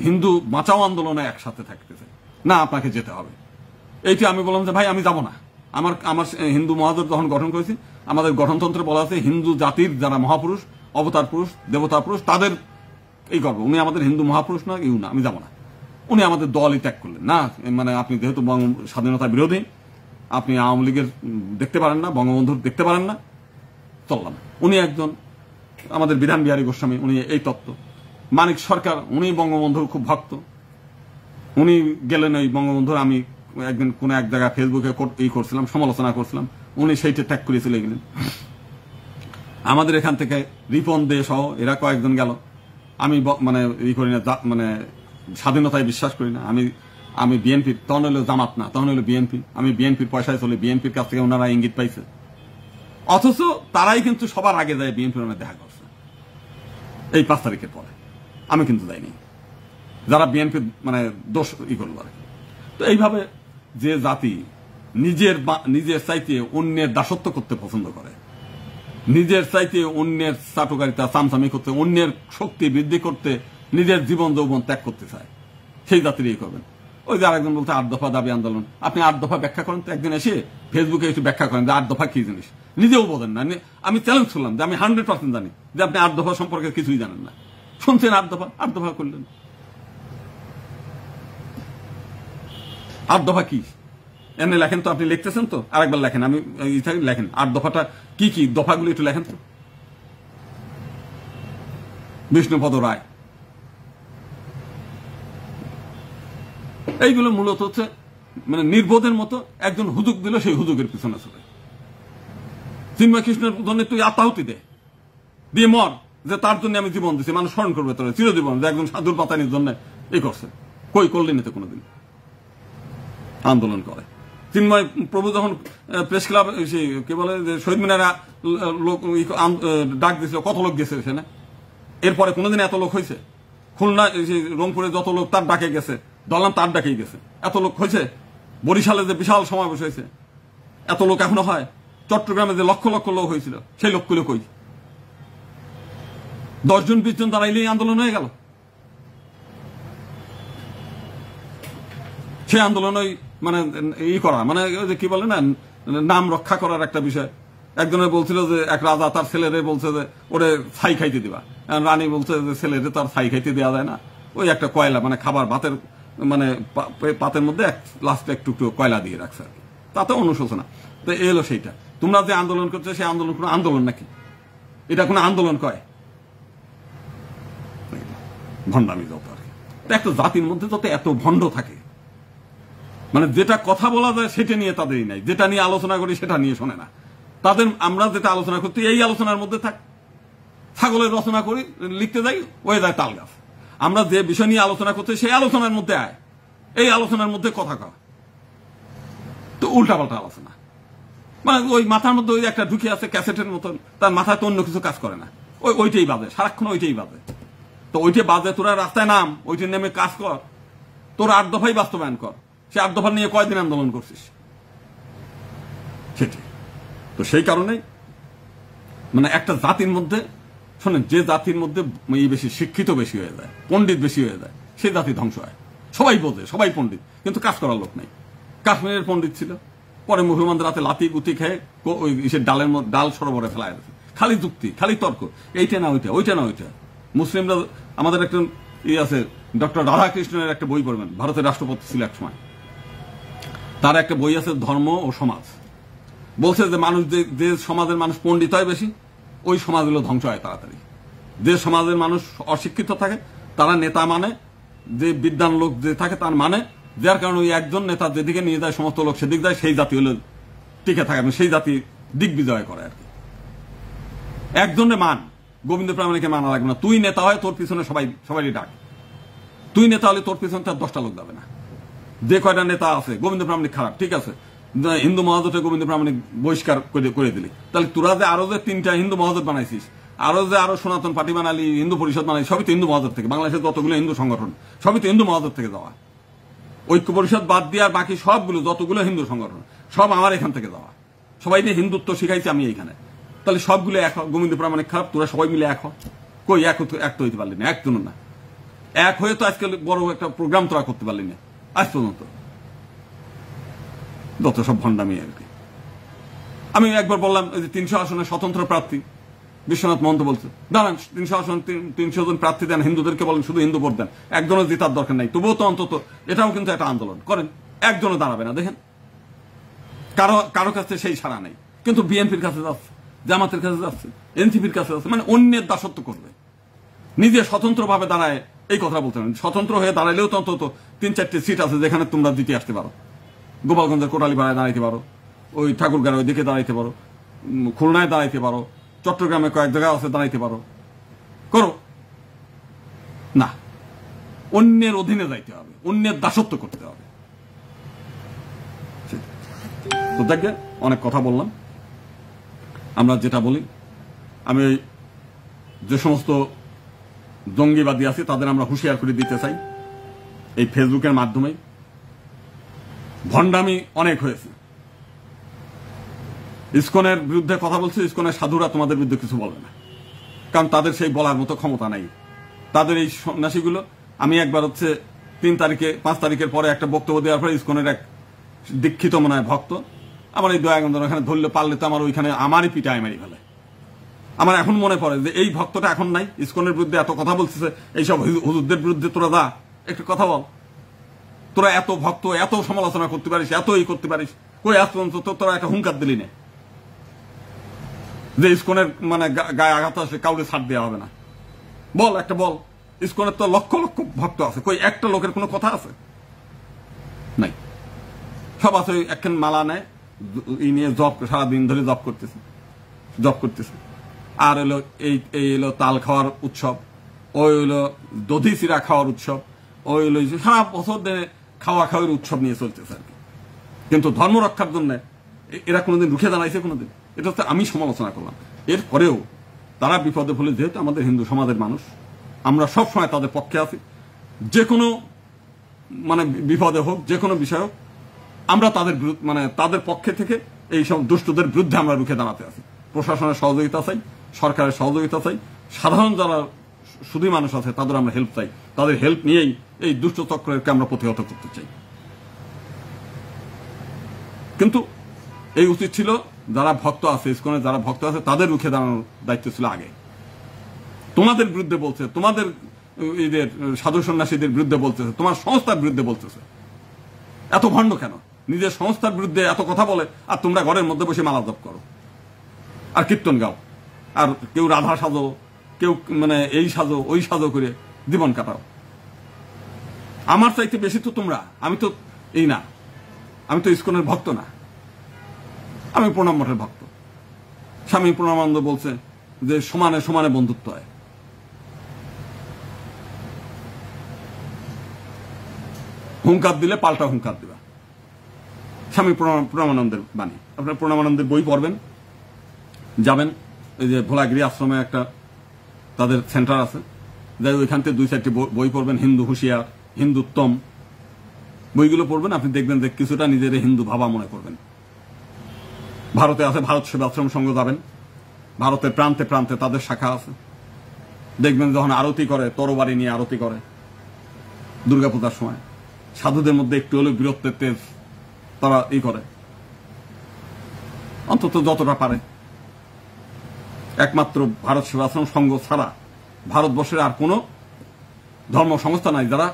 হিন্দু বাঁচাও আন্দোলনে একসাথে থাকতে চাই না, আপনাকে যেতে হবে। এইটা আমি বললাম যে ভাই আমি যাব না। আমার হিন্দু মহাজোট যখন গঠন করেছি, আমাদের গঠনতন্ত্রে বলা আছে হিন্দু জাতির যারা মহাপুরুষ, অবতার পুরুষ, দেবতা পুরুষ, তাদের এই গর্ব। উনি আমাদের হিন্দু মহাপুরুষ না, ইউ না, আমি যাব না। উনি আমাদের দলই ত্যাগ করলেন না, মানে আপনি যেহেতু স্বাধীনতা বিরোধী, আপনি আওয়ামী লীগের দেখতে পারেন না, বঙ্গবন্ধুর দেখতে পারেন না, চললাম। উনি একজন আমাদের বিধান বিহারী গোস্বামী, উনি এই তত্ত্ব। মানিক সরকার, উনি বঙ্গবন্ধুর খুব ভক্ত, উনি গেলেন ওই বঙ্গবন্ধুর, আমি একদিন কোন এক জায়গায় ফেসবুকে করছিলাম, সমালোচনা করছিলাম, উনি সেইটা ত্যাগ করে চলে গেলেন। আমাদের এখান থেকে রিপন দে সহ এরা কয়েকজন গেল। আমি মানে করি না, মানে স্বাধীনতায় বিশ্বাস করি না। আমি বিএনপি, তখন হলো জামাত না, তখন হলো বিএনপি। আমি বিএনপির পয়সায় চলে, বিএনপির কাছ থেকে ওনারা ইঙ্গিত পাইছে, অথচ তারাই কিন্তু সবার আগে যায় বিএনপির ওনার দেখা করছে এই 5 তারিখের পরে। আমি কিন্তু যাইনি, যারা বিএনপি মানে দোষ করল আর কি। তো এইভাবে যে জাতি নিজের চাইতে অন্যের দাসত্ব করতে পছন্দ করে, নিজের চাইতে অন্যের চাটুকারিতা চামচামি করতে, অন্যের শক্তি বৃদ্ধি করতে, নিজের জীবন যৌবন ত্যাগ করতে চায়, সেই জাতির এই করবেন। ওই যে আরেকজন বলতে 8 দফা দাবি আন্দোলন, আপনি 8 দফা ব্যাখ্যা করেন তো, একদিন এসে ফেসবুকে একটু ব্যাখ্যা করেন যে 8 দফা কি জিনিস, নিজেও বোঝেন না। আমি চ্যালেঞ্জ করলাম যে আমি 100% জানি যে আপনি 8 দফা সম্পর্কে কিছুই জানেন না। শুনছেন 8 দফা করলেন, 8 দফা কি এমনি লেখেন তো, আপনি লিখতেছেন তো, আরেকবার লেখেন, আমি লেখেন 8 দফাটা কি কি, দফাগুলো একটু লেখেন তো। বিষ্ণুপদ রায়, এইগুলো মূলত হচ্ছে মানে নির্বোধের মতো একজন হুজুক দিল, সেই হুজুকের পিছনে চলে। চিন্ময় কৃষ্ণের জন্য তুই আত্মাহুতি দিয়ে মর, যে তার জন্য আমি জীবন দিচ্ছি, মানুষ স্মরণ করবে তোর চিরজীবন, যে একজন সাধুর পাতানির জন্য এই করছে। কই করলেন তো কোনোদিন আন্দোলন করে। চিন্ময় প্রভু যখন প্রেস ক্লাব কি বলে যে শহীদ মিনারে লোক ডাক দিয়েছিল, কত লোক গেছে সেখানে? এরপরে কোনোদিন এত লোক হয়েছে? খুলনা রংপুরে যত লোক তার ডাকে গেছে, দলাম তার ডাকেই গেছে, এত লোক হয়েছে? বরিশালে যে বিশাল সমাবেশ হয়েছে, এত লোক এখনো হয়? চট্টগ্রামে যে লক্ষ লক্ষ লোক হয়েছিল, সেই লোকগুলো কই? 10 জন 20 জন দাঁড়াইলেই আন্দোলন হয়ে গেল। সেই আন্দোলন ওই মানে করা মানে কি বলে না, নাম রক্ষা করার একটা বিষয়। একজনে বলছিল যে এক রাজা তার ছেলেরে বলছে যে ওরে ছাই খাইতে দিবা, রানী বলছে যে ছেলেরে তার ছাই খাইতে দেওয়া যায় না, ওই একটা কয়লা মানে খাবার ভাতের মানে পাতের মধ্যে লাস্টে একটু কয়লা দিয়ে রাখছে, তাতে অনুশোচনা। তো এলো সেইটা। তোমরা যে আন্দোলন করছো সেই আন্দোলন কোনো আন্দোলন নাকি? এটা কোনো আন্দোলন কয়? ভণ্ডামি যত আর কি। একটা জাতির মধ্যে যত এত ভণ্ড থাকে, মানে যেটা কথা বলা যায় সেটা নিয়ে তাদেরই নাই, যেটা নিয়ে আলোচনা করি সেটা নিয়ে শোনে না তাদের। আমরা যেটা আলোচনা করতে এই আলোচনার মধ্যে থাক, ছাগলের রচনা করি লিখতে যাই, ওই যায় তাল গাছ। আমরা যে বিষয় নিয়ে আলোচনা করতে সেই আলোচনার মধ্যে আয়, এই আলোচনার মধ্যে কথা কয় তো উল্টাপাল্টা আলোচনা। মানে ওই মাথার মধ্যে ওই একটা ঢুকে আছে ক্যাসেটের মতন, তার মাথায় তো অন্য কিছু কাজ করে না, ওইটাই বাজে সারাক্ষণ, ওইটাই বাজে। তো ওইটাই বাজে, তোরা রাস্তায় নাম, ওইটার নেমে কাজ কর, তোর 8 দফাই বাস্তবায়ন কর। সে 8 দফা নিয়ে কয়দিন আন্দোলন করছিস সেটি। তো সেই কারণে মানে একটা জাতির মধ্যে শোনেন, যে জাতির মধ্যে বেশি শিক্ষিত বেশি হয়ে যায়, পণ্ডিত বেশি হয়ে যায়, সেই জাতি ধ্বংস হয়। সবাই বোঝে, সবাই পণ্ডিত, কিন্তু কাজ করার লোক নাই। কাশ্মীরের পণ্ডিত ছিল, পরে মুসলমানদের হাতে লাতি গুতি খেয়ে ওই ডালের মধ্যে ডাল সরোবরে ফেলায় দিচ্ছে। খালি যুক্তি, খালি তর্ক, এইটা না ওইটা, ওইটা না ওইটা। মুসলিমরা, আমাদের একটা আছে ডক্টর রাধাকৃষ্ণের একটা বই পড়বেন, ভারতের রাষ্ট্রপতি ছিল এক সময়, তার একটা বই আছে ধর্ম ও সমাজ। বলছে যে মানুষ যে সমাজের মানুষ পণ্ডিত হয় বেশি, ওই সমাজগুলো ধ্বংস হয় তাড়াতাড়ি। যে সমাজের মানুষ অশিক্ষিত থাকে তারা নেতা মানে, যে বিদ্বান লোক যে থাকে তার মানে, যার কারণে ওই একজন নেতা যেদিকে নিয়ে যায় সমস্ত লোক সেদিক যায়, সেই জাতি হলো টিকে থাকে, সেই জাতি দিগ্বিজয় করে আর কি। একজনের মান, গোবিন্দ প্রামাণিকে মানা লাগবে না। তুই নেতা হয়, তোর পিছনে সবাই ডাক। তুই নেতা হলে তোর পিছনে তার 10টা লোক যাবে না। যে কয়টা নেতা আছে, গোবিন্দ প্রামাণিক খারাপ, ঠিক আছে, হিন্দু মহাজোটে গোবিন্দ প্রামাণিক বহিষ্কার করে দিলি, তাহলে তোরা যে আরো যে 3টা হিন্দু মহাজোট বানাইছিস, আরো সনাতন পার্টি বানালি, হিন্দু পরিষদ বানালি, সবই তো হিন্দু মহাজোট থেকে। বাংলাদেশের যতগুলো হিন্দু সংগঠন সবই তো হিন্দু মহাজোট থেকে যাওয়া। ঐক্য পরিষদ বাদ দিয়ে আর বাকি সবগুলো যতগুলো হিন্দু সংগঠন সব আমার এখান থেকে যাওয়া। সবাই নিয়ে হিন্দুত্ব শিখাইছি আমি এইখানে। তাহলে সবগুলো এক, গোবিন্দ প্রামাণিক খারাপ, তোরা সবাই মিলে এক। কই এক তো হইতে পারলি না, একজন না। এক হয়ে তো আজকে বড় একটা প্রোগ্রাম তোরা করতে পারলি না আজ পর্যন্ত। যত সব ভণ্ডামি আর কি। আমি একবার বললাম ওই যে 300 আসনের স্বতন্ত্র প্রার্থী, বিশ্বনাথ মহন্ত বলছে দাঁড়ান 300 জন প্রার্থী দেন, হিন্দুদেরকে বলেন শুধু হিন্দু ভোট দেন, একজনের জেতার দরকার নাই, তবুও তো অন্তত এটাও কিন্তু একটা আন্দোলন করেন, একজনও দাঁড়াবে না, দেখেন কারো কাছে সেই সাড়া নেই। কিন্তু বিএনপির কাছে যাচ্ছে, জামাতের কাছে যাচ্ছে, এনসিপির কাছে যাচ্ছে, মানে অন্যের দাসত্ব করবে, নিজে স্বতন্ত্র ভাবে দাঁড়ায় এই কথা বলতে পারেন। স্বতন্ত্র হয়ে দাঁড়ালেও তো অন্তত 3-4টি সিট আছে যেখানে তোমরা জিতে আসতে পারো, গোপালগঞ্জের কোটালীপাড়ায় দাঁড়াইতে পারো, ওই ঠাকুরগাঁড় ওই দিকে দাঁড়াইতে পারো, খুলনায় দাঁড়াইতে পারো, চট্টগ্রামে কয়েক জায়গায় আছে দাঁড়াইতে পারো, করো না, অন্যের অধীনে যাইতে হবে, অন্যের দাসত্ব করতে হবে। তো দেখবে অনেক কথা বললাম, আমরা যেটা বলি, আমি যে সমস্ত জঙ্গিবাদী আছে তাদের আমরা হুঁশিয়ার করে দিতে চাই, এই ফেসবুকের মাধ্যমে ভণ্ডামি অনেক হয়েছে। ইসকনের বিরুদ্ধে কথা বলছে, ইসকনের সাধুরা তোমাদের বিরুদ্ধে কিছু বলবে না, কারণ তাদের সেই বলার মতো ক্ষমতা নাই। তাদের এই সন্ন্যাসীগুলো, আমি একবার 5 তারিখের পরে একটা বক্তব্য দেওয়ার পরে ইসকনের এক দীক্ষিত মনে হয় ভক্ত আমার এই দয়াগঞ্জ ওখানে ধরলে পারলে তো আমার ওইখানে আমারই পিটায় মারি ফেলে। আমার এখন মনে পড়ে যে এই ভক্তটা এখন নাই, ইসকনের বিরুদ্ধে এত কথা বলতেছে, এইসব হুজুরদের বিরুদ্ধে তোরা যা একটু কথা বল, তোরা এত ভক্ত, এত সমালোচনা করতে পারিস, এত এই করতে পারিস, কই আজ পর্যন্ত তোরা একটা হুঙ্কার দিলি না যে ইসকনের মানে গায়ে আঘাত আসলে কাউকে ছাড় দেওয়া হবে না? বল একটা বল, ইসকনের তো লক্ষ লক্ষ ভক্ত আছে, কই একটা লোকের কোনো কথা আছে? নাই, সব আছে একখান মালা নেয়, এই নিয়ে জব সারাদিন ধরে জব করতেছে। আর হলো এই হলো তাল খাওয়ার উৎসব, ওই হলো দধি চিরা খাওয়ার উৎসব, ওই হলো সারা বছর ধরে খাওয়া খাওয়ার উৎসব নিয়ে চলতেছে আর কি। কিন্তু ধর্ম রক্ষার জন্য এরা কোনোদিন রুখে দাঁড়াইছে? কোনোদিন? এটা তো আমি সমালোচনা করলাম। এরপরেও তারা বিপদে ফলে, যেহেতু আমাদের হিন্দু সমাজের মানুষ, আমরা সব সময় তাদের পক্ষে আছি, যে কোনো মানে বিপদে হোক, যে কোনো বিষয় হোক, আমরা তাদের পক্ষে থেকে এই সব দুষ্টদের বিরুদ্ধে আমরা রুখে দাঁড়াতে আছি। প্রশাসনের সহযোগিতা চাই, সরকারের সহযোগিতা চাই, সাধারণ যারা সুধী মানুষ আছে তাদের আমরা হেল্প চাই, তাদের হেল্প নিয়েই এই দুষ্ট চক্রকে আমরা প্রতিহত করতে চাই। কিন্তু এই উচিত ছিল যারা ভক্ত আছে, ইসকনে যারা ভক্ত আছে তাদের রুখে দাঁড়ানোর দায়িত্ব ছিল আগে। তোমাদের বিরুদ্ধে বলছে, তোমাদের এদের সাধু সন্ন্যাসীদের বিরুদ্ধে বলতেছে, তোমার সংস্থার বিরুদ্ধে বলতেছে। এত ভণ্ড কেন? নিজের সংস্থার বিরুদ্ধে এত কথা বলে, আর তোমরা ঘরের মধ্যে বসে মালা জপ করো আর কীর্তন গাও, আর কেউ রাধা সাজো, কেউ মানে এই সাজো ওই সাজো করে জীবন কাটাও। আমার চাইতে বেশি তো তোমরা, আমি তো এই না, আমি তো ইসকনের ভক্ত না, আমি প্রণাম মঠের ভক্ত। স্বামী প্রণামানন্দ বলছে যে সমানে সমানে বন্ধুত্ব হয়। হুঙ্কার দিলে পাল্টা হুঙ্কার দিবা, স্বামী প্রণামানন্দের বাণী। আপনার প্রণামানন্দের বই পড়বেন, যাবেন এই যে ভোলাগিরি আশ্রমে একটা তাদের সেন্টার আছে, যাই ওইখান থেকে 2-4টি বই পড়বেন, হিন্দু হুঁশিয়ার, হিন্দুত্তম, বইগুলো পড়বেন, আপনি দেখবেন যে কিছুটা নিজের হিন্দু ভাবা মনে করবেন। ভারতে আছে ভারত সেবাশ্রম সংঘ, যাবেন, ভারতের প্রান্তে প্রান্তে তাদের শাখা আছে, দেখবেন যখন আরতি করে, তরবারি নিয়ে আরতি করে দুর্গাপূজার সময়, সাধুদের মধ্যে একটু হলেও বীরত্বের তেজ তারা করে, অন্তত যতটা পারে। একমাত্র ভারত সেবাশ্রম সংঘ ছাড়া ভারতবর্ষের আর কোন ধর্ম সংস্থা নাই যারা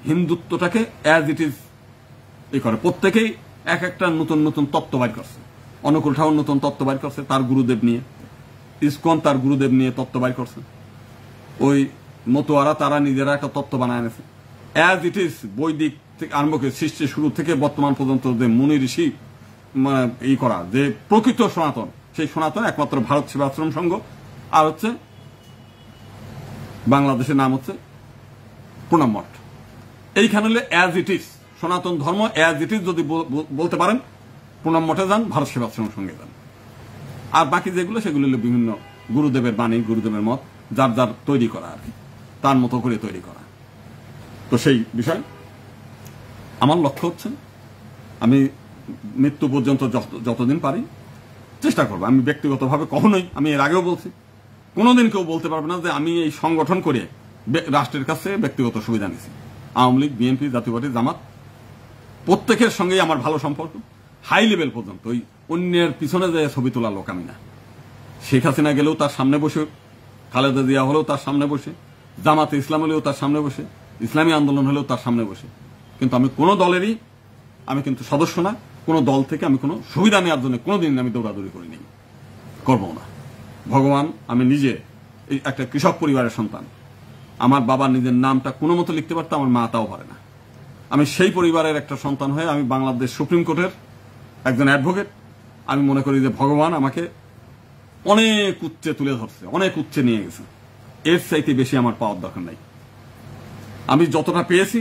হিন্দুত্বটাকে অ্যাজ ইট ইজ করে। প্রত্যেকেই এক একটা নতুন নতুন তত্ত্ব বাইর করছে। অনুকূল ঠাকুর নতুন তত্ত্ব বাইর করছে তার গুরুদেব নিয়ে, ইসকন তার গুরুদেব নিয়ে তত্ত্ব বাইর করছে, ওই মতোয়ারা তারা নিজেরা একটা তত্ত্ব বানায় এনেছে অ্যাজ ইট ইজ। বৈদিক থেকে আরম্ভ করে সৃষ্টি শুরু থেকে বর্তমান পর্যন্ত যে মুনি ঋষি করা যে প্রকৃত সনাতন, সেই সনাতন একমাত্র ভারত সেবাশ্রম সংঘ, আর হচ্ছে বাংলাদেশের নাম হচ্ছে প্রণাম মঠ। এইখানে হলে অ্যাজ ইট ইজ সনাতন ধর্ম, অ্যাজ ইট ইজ যদি বলতে পারেন প্রণাম মঠে যান, ভারত সেবাশ্রম সঙ্গে যান। আর বাকি যেগুলো সেগুলো হলো বিভিন্ন গুরুদেবের বাণী, গুরুদেবের মত, যার যার তৈরি করা আর কি, তার মতো করে তৈরি করা। তো সেই বিষয় আমার লক্ষ্য হচ্ছে আমি মৃত্যু পর্যন্ত যতদিন পারি চেষ্টা করবো। আমি ব্যক্তিগতভাবে কখনোই, আমি এর আগেও বলছি, কোনোদিন কেউ বলতে পারবে না যে আমি এই সংগঠন করে রাষ্ট্রের কাছে ব্যক্তিগত সুবিধা নিয়েছি। আওয়ামী লীগ, বিএনপি, জাতীয় পার্টি, জামাত প্রত্যেকের সঙ্গেই আমার ভালো সম্পর্ক, হাই লেভেল পর্যন্ত। ওই অন্যের পিছনে যে ছবি তোলা লোক আমি না, শেখ হাসিনা গেলেও তার সামনে বসে, খালেদা জিয়া হলেও তার সামনে বসে, জামাতে ইসলাম হলেও তার সামনে বসে, ইসলামী আন্দোলন হলেও তার সামনে বসে। কিন্তু আমি কোনো দলেরই আমি কিন্তু সদস্য না, কোনো দল থেকে আমি কোনো সুবিধা নেওয়ার জন্য কোনোদিন আমি দৌড়াদৌড়ি করিনি, করবো না। ভগবান, আমি নিজে একটা কৃষক পরিবারের সন্তান। আমার বাবার নিজের নামটা কোনো মতো লিখতে পারতো, আমার মা তাও পারে না। আমি সেই পরিবারের একটা সন্তান হয়ে আমি বাংলাদেশ সুপ্রিম কোর্টের একজন অ্যাডভোকেট। আমি মনে করি যে ভগবান আমাকে অনেক উচ্চে তুলে ধরছে, অনেক উচ্চে নিয়ে গেছে। এর চাইতে বেশি আমার পাওয়ার দরকার নাই। আমি যতটা পেয়েছি,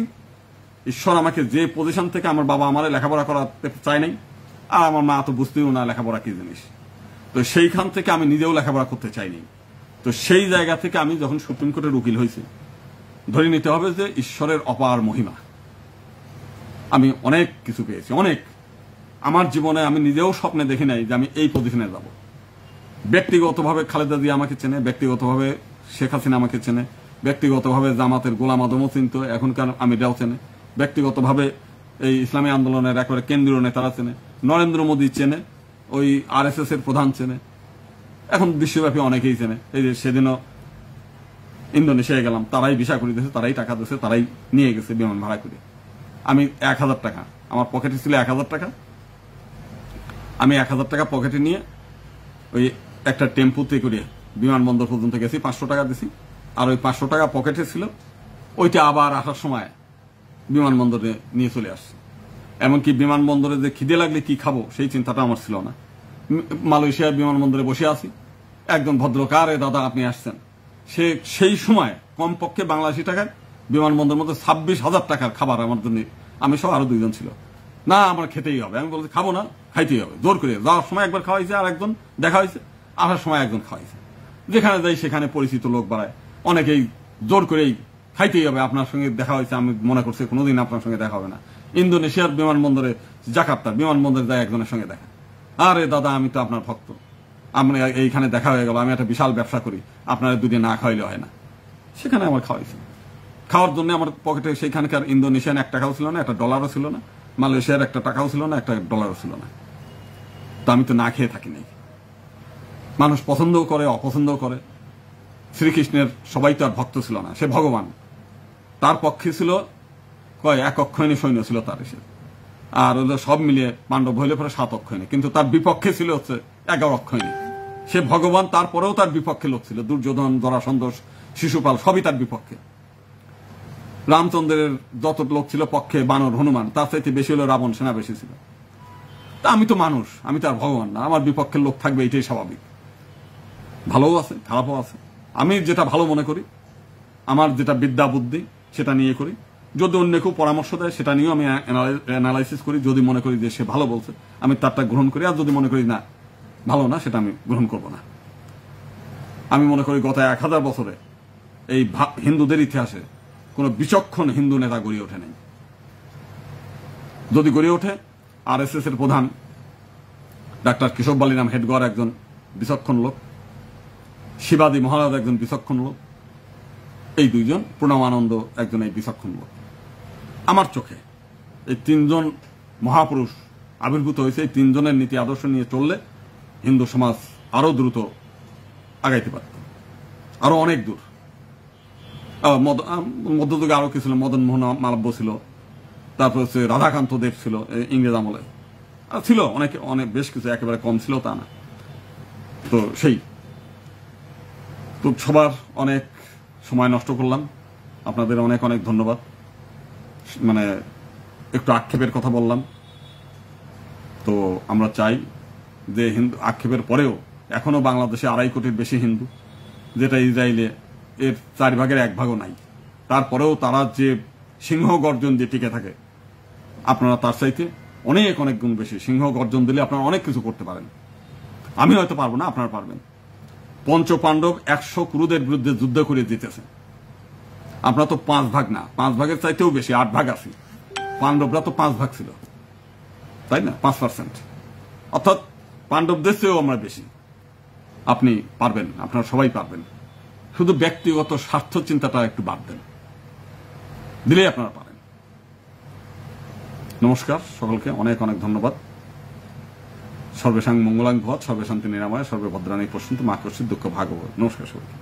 ঈশ্বর আমাকে যে পজিশন থেকে আমার বাবা আমারে লেখাপড়া করাতে চায় নাই, আর আমার মা তো বুঝতেও না লেখাপড়া কি জিনিস, তো সেইখান থেকে আমি নিজেও লেখাপড়া করতে চাইনি। তো সেই জায়গা থেকে আমি যখন সুপ্রিম কোর্টের উকিল হয়েছি, ধরে নিতে হবে যে ঈশ্বরের অপার মহিমা। আমি অনেক কিছু পেয়েছি, অনেক। আমার জীবনে আমি নিজেও স্বপ্নে দেখি নাই যে আমি এই পজিশনে যাব। ব্যক্তিগতভাবে খালেদা জিয়া আমাকে চেনে, ব্যক্তিগতভাবে শেখ হাসিনা আমাকে চেনে, ব্যক্তিগতভাবে জামাতের গোলাম আদমও চিনত, এখনকার আমিরাও চেনে, ব্যক্তিগতভাবে এই ইসলামী আন্দোলনের একেবারে কেন্দ্রীয় নেতারা চেনে, নরেন্দ্র মোদী চেনে, ওই RSS এর প্রধান চেনে, এখন বিশ্বব্যাপী অনেকেই চেনে। এই যে সেদিনও ইন্দোনেশিয়ায় গেলাম, তারাই ভিসা করে দিয়েছে, তারাই টাকা দিয়েছে, তারাই নিয়ে গেছে বিমান ভাড়া করে। আমি 1000 টাকা আমার পকেটে ছিল, 1000 টাকা আমি 1000 টাকা পকেটে নিয়ে ওই একটা টেম্পুতে করে বিমানবন্দর পর্যন্ত গেছি, 500 টাকা দিছি, আর ওই 500 টাকা পকেটে ছিল, ওইটা আবার আসার সময় বিমানবন্দরে নিয়ে চলে আসছে। এমনকি বিমানবন্দরে যে খিদে লাগলে কি খাবো সেই চিন্তাটা আমার ছিল না। মালয়েশিয়ার বিমানবন্দরে বসে আছি, একজন ভদ্রলোক, আরে দাদা আপনি আসছেন, সে সেই সময় কমপক্ষে বাংলাদেশি টাকায় বিমানবন্দরের মধ্যে 26,000 টাকার খাবার আমার জন্য, আমি সহ আরো 2 জন ছিল। না আমার খেতেই হবে, আমি বলছি খাবো না, খাইতেই হবে, জোর করে। যাওয়ার সময় একবার খাওয়াইছে, আর একজন দেখা হয়েছে, আসার সময় একজন খাওয়াইছে। যেখানে যাই সেখানে পরিচিত লোক বাড়ায়, অনেকেই জোর করেই খাইতেই হবে, আপনার সঙ্গে দেখা হয়েছে, আমি মনে করছি কোনোদিন আপনার সঙ্গে দেখা হবে না। ইন্দোনেশিয়ার বিমানবন্দরে, জাকার্তার বিমানবন্দরে যায় একজনের সঙ্গে দেখা, আরে দাদা আমি তো আপনার ভক্ত, আপনি এইখানে দেখা হয়ে গেল, আমি একটা বিশাল ব্যবসা করি, আপনার 2 দিন না খাওয়াইলে হয় না। সেখানে আমার খাওয়াইছে। খাওয়ার জন্য আমার পকেটে সেইখানকার ইন্দোনেশিয়ান 1 টাকাও ছিল না, একটা ডলারও ছিল না, মালয়েশিয়ার 1 টাকাও ছিল না, 1 ডলারও ছিল না। তো আমি তো না খেয়ে থাকি নাই। মানুষ পছন্দও করে, অপছন্দও করে। শ্রীকৃষ্ণের সবাই তো আর ভক্ত ছিল না, সে ভগবান। তার পক্ষে ছিল 1 অক্ষয়ণী সৈন্য ছিল তার এসে, আর সব মিলিয়ে পাণ্ডব হইলে পরে 7 অক্ষয়ণী, কিন্তু তার বিপক্ষে ছিল হচ্ছে 11 অক্ষয়ণী। সে ভগবান, তারপরেও তার বিপক্ষে লোক ছিল, দুর্যোধন, জরাসন্ধ, শিশুপাল, সবই তার বিপক্ষে। রামচন্দ্রের যত লোক ছিল পক্ষে, বানর, হনুমান, তার চাইতে বেশি হলো রাবণ, সেনা বেশি ছিল। তা আমি তো মানুষ, আমি তো আর ভগবান না, আমার বিপক্ষের লোক থাকবে, এটাই স্বাভাবিক। ভালোও আছে, খারাপও আছে। আমি যেটা ভালো মনে করি, আমার যেটা বিদ্যা বুদ্ধি, সেটা নিয়ে করি। যদি অন্য কেউ পরামর্শ দেয় সেটা নিয়েও আমি অ্যানালাইসিস করি। যদি মনে করি যে সে ভালো বলছে, আমি তারটা গ্রহণ করি, আর যদি মনে করি না ভালো না, সেটা আমি গ্রহণ করব না। আমি মনে করি গত 1000 বছরে এই হিন্দুদের ইতিহাসে কোন বিচক্ষণ হিন্দু নেতা গড়ে ওঠে নাই। যদি গড়ে ওঠে, RSS এর প্রধান ডাক্তার কেশব বালিরাম হেডগর একজন বিচক্ষণ লোক, শিবাজি মহারাজ একজন বিচক্ষণ লোক, এই 2 জন, প্রণবানন্দ একজন এই বিচক্ষণ লোক। আমার চোখে এই 3 জন মহাপুরুষ আবির্ভূত হয়েছে। এই 3 জনের নীতি আদর্শ নিয়ে চললে হিন্দু সমাজ আরো দ্রুত আগাইতে পারত, আরো অনেক দূর। মধ্যযুগে আরো কিছু ছিল, মদন মোহন মালব্য ছিল, তারপর হচ্ছে রাধাকান্ত দেব ছিল ইংরেজ আমলে, ছিল অনেক অনেক বেশ কিছু, একেবারে কম ছিল তা না। তো সেই তো সবার অনেক সময় নষ্ট করলাম, আপনাদের অনেক অনেক ধন্যবাদ। মানে একটু আক্ষেপের কথা বললাম। তো আমরা চাই যে হিন্দু আক্ষেপের পরেও এখনো বাংলাদেশে 2.5 কোটির বেশি হিন্দু, যেটা ইসরায়েলে এর 4 ভাগের 1 ভাগও নাই। তারপরেও তারা যে সিংহ গর্জন দিয়ে টিকে থাকে, আপনারা তার চাইতে অনেক অনেক গুণ বেশি। সিংহ গর্জন দিলে আপনারা অনেক কিছু করতে পারেন। আমি হয়তো পারবো না, আপনারা পারবেন। পঞ্চ পাণ্ডব 100 ক্রুদের বিরুদ্ধে যুদ্ধ করে জিতেছে। আমরা তো 5 ভাগ না, 5 ভাগের চাইতেও বেশি, 8 ভাগ আছি। পাণ্ডবরা তো 5 ভাগ ছিল, তাই না? 5%, অর্থাৎ পাণ্ডবদের চেয়েও আমরা বেশি। আপনি পারবেন, আপনারা সবাই পারবেন। শুধু ব্যক্তিগত স্বার্থ চিন্তাটা একটু বাদ দেন, দিলেই আপনারা পারেন। নমস্কার সকলকে, অনেক অনেক ধন্যবাদ। সর্বেসাং মঙ্গলাং ভবৎ, সর্বে শান্তি নিরাময়, সর্বে ভদ্রাণী পশ্যন্তু মা কশ্চিৎ দুঃখ ভাগবত। নমস্কার সবাইকে।